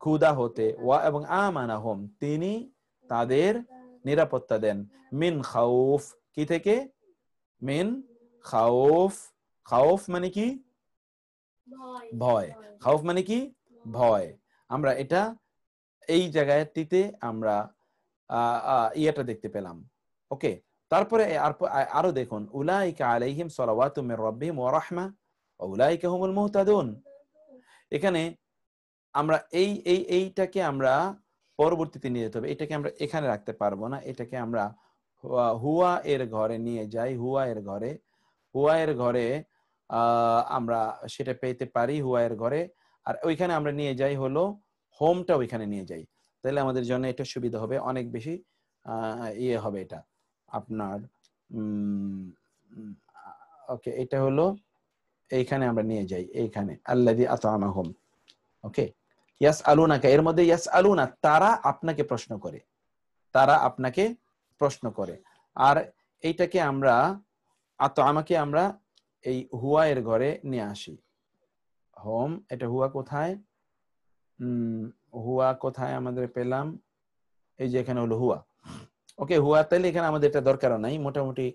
ক্ষুধা হতে, ওয়া এবং আমানাহুম তিনি তাদের নিরাপত্তা দেন, মিন খাউফ কি থেকে, মিন খাউফ, খাউফ মানে কি ভয়, খাউফ মানে কি ভয়। আমরা এটা এই জায়গাটিতে আমরা ইয়েটা দেখতে পেলাম। ওকে, তারপরে আরো দেখুন, উলাইকা আলাইহিম সালাওয়াতুম মির রাব্বিহিম ওয়া রাহমা ওয়া উলাইকা হুমুল মুহতাদুন। এখানে আমরা এইটাকে আমরা পরবর্তীতে নিয়ে যেতে হবে, এটাকে আমরা এখানে রাখতে পারবো না, এটাকে আমরা হুয়া এর ঘরে নিয়ে যাই। হুয়া এর ঘরে আমরা সেটা পেতে পারি হুয়া এর ঘরে, আর ওইখানে আমরা নিয়ে যাই হলো হোমটা, ওইখানে নিয়ে যাই, তাহলে আমাদের জন্য এটা সুবিধা হবে, অনেক বেশি ইয়ে হবে এটা আপনার। ওকে, এটা হলো এইখানে আমরা নিয়ে যাই, এইখানে আল্লাযী আতআমাহুম। ওকে, ইয়াসআলুনাকা, এর মধ্যে ইয়াসআলুনা তারা আপনাকে প্রশ্ন করে, তারা আপনাকে প্রশ্ন করে। আর এইটাকে আমরা আতআমাকে আমরা এই হুয়া এর ঘরে নিয়ে আসি, হোম, এটা হুয়া কোথায়, হুয়া কোথায় আমাদের পেলাম, এই যে এখানে হলো হুয়া। ওকে, হুয়া, তাহলে এখানে আমাদের এটা দরকারও নাই, মোটামুটি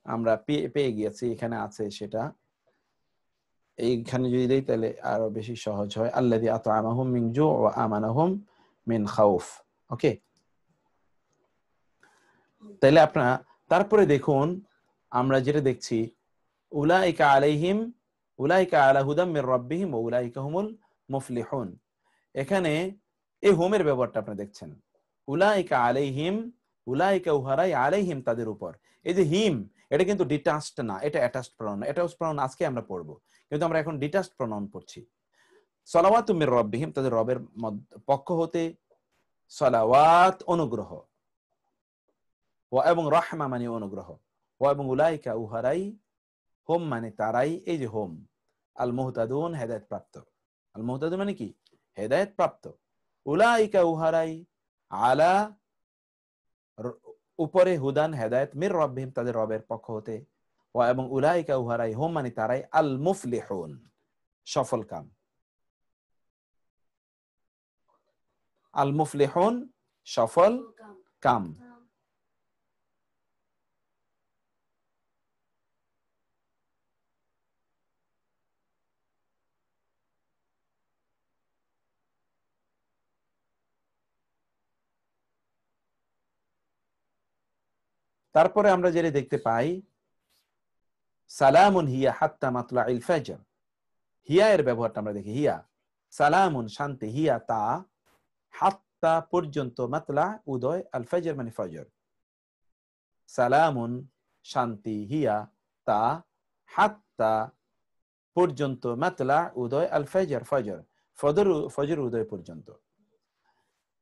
আমরা পেয়ে গিয়েছি, এখানে আছে সেটা, এইখানে যদি দেই তাহলে আরো বেশি সহজ হয়। আল্লাযী আতআমাহুম মিন জু' ওয়া আমানাহুম মিন খাউফ। ওকে, তাহলে আপনারা তারপরে দেখুন, আমরা যেটা দেখছি, উলাইকা আলাইহিম, উলাইকা আলা হুদাম মির রাব্বিহিম ওয়া উলাইকা হুমুল মুফলিহুন। এখানে এই হোমের ব্যবহারটা আপনি দেখছেন, উলাইকা আলাইহিম, উলাইকা উহারাই, আলাইহিম তাদের উপর। এই যে হিম, এটা কিন্তু ডিটাচড না, এটা অ্যাটাচড প্রনাউন, অ্যাটাচড প্রনাউন আজকে আমরা পড়বো, কিন্তু আমরা এখন ডিটাচড প্রনাউন পড়ছি। সালাওয়াতু মির রাব্বিহিম তাদের রবের পক্ষ হতে, সালাওয়াত অনুগ্রহ, ওয়া এবং রাহমা মানে অনুগ্রহ, ওয়া এবং উলাইকা উহারাই, হোম মানে তারাই, এই যে হোম, আল মুহতাদুন হেদায়েত প্রাপ্ত, আল মুহতাদুন মানে কি হেদায়েত প্রাপ্ত, উলাইকা উহারাই, আলা উপরে, হুদান হেদায়েত, মির রাব্বিহিম তাদের রবের পক্ষ হতে, ওয়া এবং উলাইকা উহারাই, হোম মানে তারাই, আল মুফলিহুন সফল কাম, আল মুফলিহুন সফল কাম। তারপরে আমরা যেটা দেখতে পাই, সালামুন হিয়া হাত্তা মাতলাইল ফাজর, হিয়া এর ব্যবহারটা আমরা দেখি, হিয়া সালামুন শান্তি, হিয়া তা, হাত্তা পর্যন্ত, মাতলা উদয়, আল ফাজর মানে ফজর, সালামুন শান্তি, হিয়া তা, হাত্তা পর্যন্ত, মাতলা উদয়, আল ফাজর ফজর, ফজর উদয় পর্যন্ত।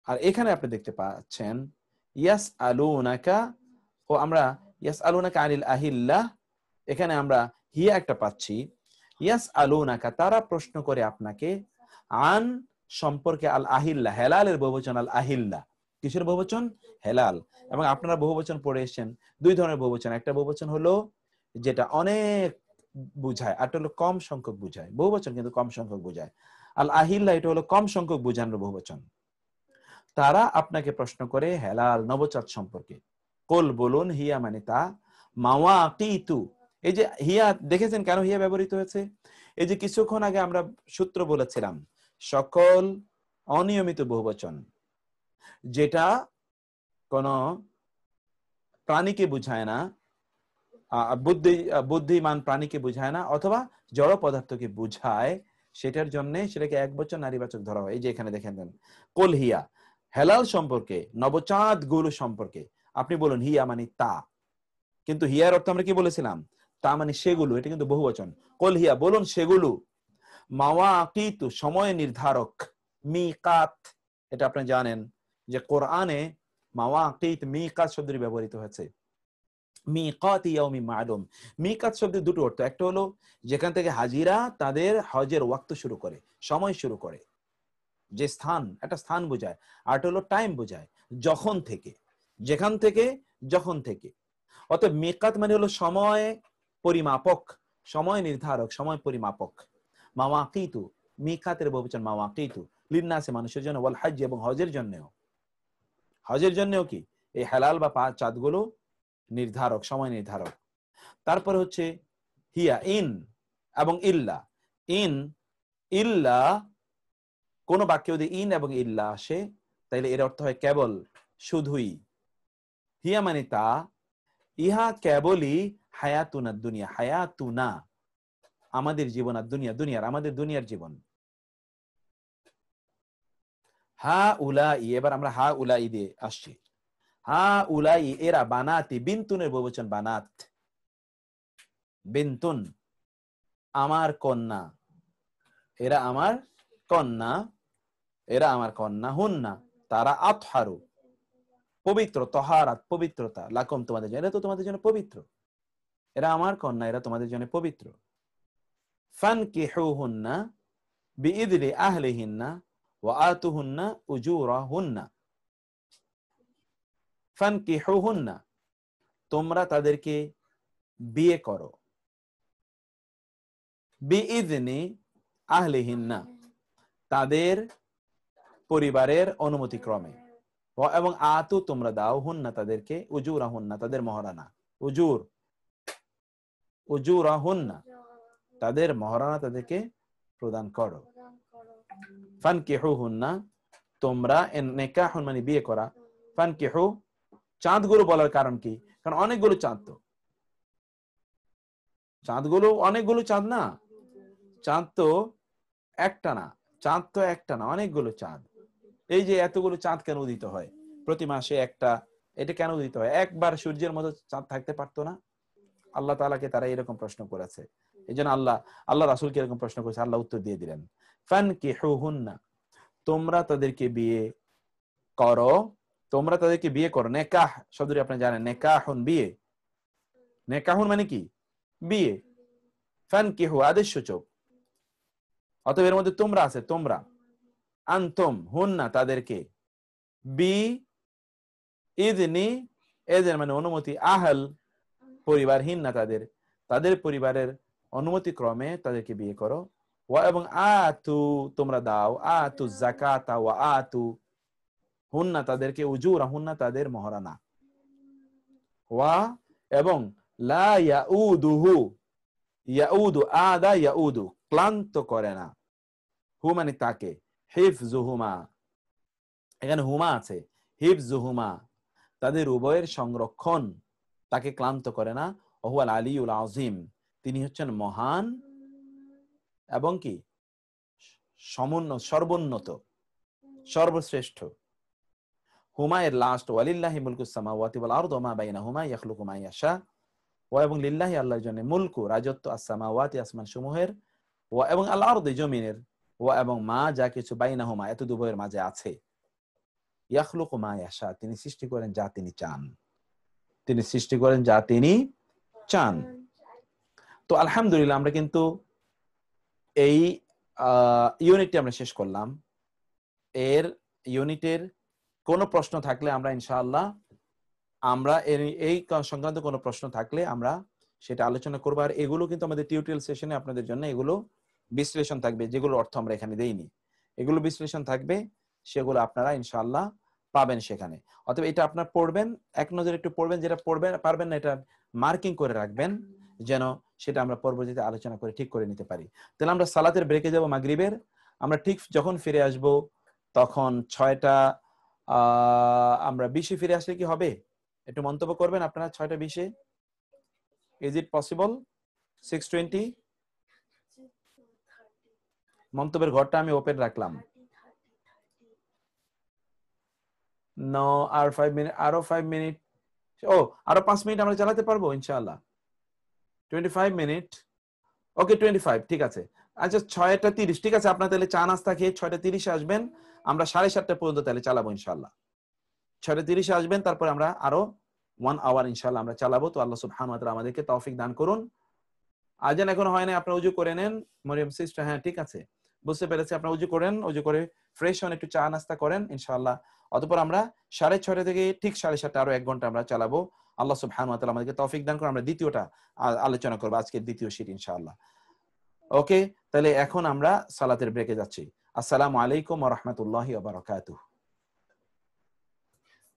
আর এখানে আপনি দেখতে পাচ্ছেন ইয়াসআলুনাকা, ও আমরা ইয়াসআলুনাকা আনিল আহিল্লাহ, এখানে আমরা হিয়া একটা পাচ্ছি, ইয়াসআলুনাকা তারা প্রশ্ন করে আপনাকে, আন সম্পর্কে, আল আহিল্লা হেলালের বহুবচন, আল আহিল্লা কিসের বহুবচন, হেলাল। এবং আপনারা বহুবচন পড়ে এসেছেন, দুই ধরনের বহুবচন, একটা বহুবচন হলো যেটা অনেক বুঝায়, আর হলো কম সংখ্যক বুঝায়, বহুবচন কিন্তু কম সংখ্যক বুঝায়। আল আহিল্লা এটা হলো কম সংখ্যক বুঝানোর বহুবচন। তারা আপনাকে প্রশ্ন করে হেলাল নবচাঁদ সম্পর্কে, কুল বলুন, হিয়া মানে তা, মাওয়াকিতু, এই যে হিয়া দেখেছেন কেন হিয়া ব্যবহৃত হয়েছে, এই যে কিছুক্ষণ আগে আমরা সূত্র বলেছিলাম, সকল অনিয়মিত বহুবচন যেটা কোন প্রাণীকে বুঝায় না, বুদ্ধিমান প্রাণীকে বোঝায় না, অথবা জড় পদার্থকে বোঝায়, সেটার জন্য সেটাকে একবচন নারীবাচক ধরা হয়। এই যে এখানে দেখেন দেন, কুল হিয়া, হেলাল সম্পর্কে, নবচাঁদ গুলো সম্পর্কে আপনি বলুন হিয়া মানে তা, কিন্তু হিয়ার অর্থ আমরা কি বলেছিলাম? তা মানে সেগুলো, এটা কিন্তু বহুবচন। কুল হিয়া, বলুন সেগুলো, মাওয়াকিতু, সময় নির্ধারক, মিকাত, এটা আপনি জানেন যে কোরআনে মাওয়াকিত মিকাত শব্দটি ব্যবহৃত হয়েছে। মিকাত ইয়াউমি মালুম, মিকাত শব্দের দুটো অর্থ, একটা হলো যেখান থেকে হাজিরা তাদের হজের ওয়াক্ত শুরু করে, সময় শুরু করে, যে স্থান, একটা স্থান বোঝায়, আর একটা হলো টাইম বোঝায়, যখন থেকে, যেখান থেকে, যখন থেকে। অতএব মিকাত মানে হলো সময় পরিমাপক, সময় নির্ধারক, সময় পরিমাপক। মাওয়াকিতু, মিকাতের বহুবচন মাওয়াকিতু, লিন্নাসে, মানুষের জন্য, ওয়াল হজ, এবং হজের জন্যও। হজের জন্যও কি এই হালাল বা পাঁচ চাঁদগুলো নির্ধারক, সময় নির্ধারক। তারপর হচ্ছে হিয়া, ইন এবং ইল্লা। ইন, ইল্লা, কোন বাক্যে যদি ইন এবং ইল্লা আসে তাইলে এর অর্থ হয় কেবল, শুধুই। হিয়া মানে তা, ইহা কেবলই, হায়াতুনা দুনিয়া, হায়াতুনা আমাদের জীবন, আর দুনিয়া দুনিয়ার, আমাদের দুনিয়ার জীবন। হা উলাই, এবার আমরা হা উলাই দিয়ে আসছি। হা উলাই, এরা, বানাতি, বিন্তুনের বহুবচন বানাত, বিন্তুন আমার কন্যা, এরা আমার কন্যা, এরা আমার কন্যা, হুন্না তারা, আতহারু পবিত্র, তহারাত পবিত্রতা, লাকুম তোমাদের জন্য, এরা তো তোমাদের জন্য পবিত্র, এরা আমার কন্যা, এরা তোমাদের জন্য পবিত্র। ফানকিহুহুন্না বিইذনি আহলিহিন্না ওয়া আতুহুন্না উজুরাহুন্না। ফানকিহুহুন্না, তোমরা তাদেরকে বিয়ে করো, বিইذনি আহলিহিন্না, তাদের পরিবারের অনুমতিক্রমে, এবং আতু, তোমরা দাও, হুন্না তাদেরকে, উজুরাহুন্না তাদের মহারানা, উজুর, উজুরাহুন্না তাদের মহারানা, তাদেরকে প্রদান করো। ফানকিহুহুন্না, তোমরা, নিকাহুন মানে বিয়ে করা, ফানকিহু চাঁদগুলো বলার কারণ কি? কারণ অনেকগুলো চাঁদ, তো চাঁদগুলো অনেকগুলো চাঁদ না, চাঁদ তো একটা না, চাঁদ তো একটা না, অনেকগুলো চাঁদ। এই যে এতগুলো চাঁদ কেন উদিত হয় প্রতি মাসে একটা, এটা কেন উদিত হয়? একবার সূর্যের মতো চাঁদ থাকতে পারতো না? আল্লাহ তাআলাকে তারা এরকম প্রশ্ন করেছে, এই জন্য আল্লাহ রাসূলকে এরকম প্রশ্ন করেছে, আল্লাহ উত্তর দিয়ে দিলেন, ফানকিহুহুন্না, তোমরা তাদেরকে বিয়ে করো, তোমরা তাদেরকে বিয়ে করো। নেকাহ শব্দটি আপনি জানেন, নেকাহুন বিয়ে, নেকাহুন মানে কি? বিয়ে। ফানকিহু আদেশ সূচক, অতএব এর মধ্যে তোমরা আছে, তোমরা, আনতুম হুন্না তাদেরকে, বি ইযনি, এদের মানে অনুমতি, আহল পরিবার, হিন্না তাদের, তাদের পরিবারের অনুমতি ক্রমে তাদেরকে বিয়ে করো। ওয়া এবং আতু, তোমরা দাও, আতু যাকাতা ওয়া আতু হুন্না তাদেরকে, উজুরা হুন্না তাদের মহারানা। ওয়া এবং লা ইয়াউদুহু, ইয়াউদু, আদা ইয়াউদু, ক্লান্ত করে না, হু মানে তাকে, হিফজুহুমা, এখানে হুমা আছে, হিফজুহুমা তাদের উভয়ের সংরক্ষণ তাকে ক্লান্ত করে না। ওহুয়াল আলিউল আযীম, তিনি হচ্ছেন মহান এবং কি সর্বোন্নত, সর্বশ্রেষ্ঠ। হুমা এর লাস্ট, ওয়ালিল্লাহি মুলকুস সামাওয়াতি ওয়াল আরদি ওয়া মা বাইনাহুমা ইয়াখলুকু মা ইয়াশা। ওয়া এবং লিল্লাহি, আল্লাহর জন্য, মুলকু রাজত্ব, আস-সামাওয়াতি আসমান সমূহের, ওয়া এবং আল আরদি জমিনের, ওয়া এবং মা যা কিছু, বাইনাহুমা এত দুভয়ের মাঝে আছে, ইয়াখলুকু মা ইয়াশা তিনি সৃষ্টি করেন যা তিনি চান, তিনি সৃষ্টি করেন যা তিনি চান। তো আলহামদুলিল্লাহ আমরা কিন্তু এই ইউনিটটি আমরা শেষ করলাম। এর ইউনিটের কোনো প্রশ্ন থাকলে আমরা ইনশাআল্লাহ, আমরা এই সংক্রান্ত কোনো প্রশ্ন থাকলে আমরা সেটা আলোচনা করবো। আর এগুলো কিন্তু আমাদের টিউটোরিয়াল সেশনে আপনাদের জন্য এগুলো বিশ্লেষণ থাকবে, যেগুলো অর্থ আমরা এখানে দেইনি, এগুলো বিশ্লেষণ থাকবে, সেগুলো আপনারা ইনশাআল্লাহ পাবেন সেখানে। অতএব এটা আপনার পড়বেন, এক নজরে একটু পড়বেন, যেটা পড়বেন পারবেন না এটা মার্কিং করে রাখবেন, যেন সেটা আমরা পরবর্তীতে আলোচনা করে ঠিক করে নিতে পারি। তাহলে আমরা সালাতের ব্রেকে যাব মাগরিবের, আমরা ঠিক যখন ফিরে আসব তখন 6টা আমরা 20 ফিরে আসলে কি হবে? একটু মন্তব্য করবেন আপনারা 6টা 20-এ? Is it possible? 6:20? মন্তব্যের ঘরটা আমি ওপেন রাখলাম। No, আর 5 মিনিট, আরো 5 মিনিট। ও, আরো 5 মিনিট আমরা চালাতে পারবো ইনশাআল্লাহ। 25 মিনিট। ওকে, 25 ঠিক আছে। আচ্ছা, 6:30 ঠিক আছে। আপনারা তাহলে চা নাস্তা খেয়ে 6:30 আসবেন। আমরা 7:30 পর্যন্ত তাহলে চালাবো ইনশাআল্লাহ। 6:30 আসবেন, তারপর আমরা আরো 1 আওয়ার ইনশাআল্লাহ আমরা চালাবো। তো আল্লাহ সুবহানাহু ওয়া তাআলা আমাদেরকে তৌফিক দান করুন। আজান এখন হয় না, আপনারা ওযু করে নেন। মরিয়ম সিস্টার, হ্যাঁ ঠিক আছে, বুঝতে পেরেছি। আপনারা ওযু করেন, ওযু করে ফ্রেশ হন, একটু চা নাস্তা করেন ইনশাআল্লাহ। অতঃপর আমরা 6:30 থেকে ঠিক 7:30 আরো 1 ঘন্টা আমরা চালাবো। আল্লাহ সুবহানাহু ওয়া তাআলা আমাদেরকে তৌফিক দান করুন। আমরা দ্বিতীয়টা আলোচনা করব, আজকের দ্বিতীয় শীট ইনশাআল্লাহ। ওকে, তাহলে এখন আমরা সালাতের ব্রেকে যাচ্ছি। আসসালামু আলাইকুম ওয়া রাহমাতুল্লাহি ওয়া বারাকাতুহু।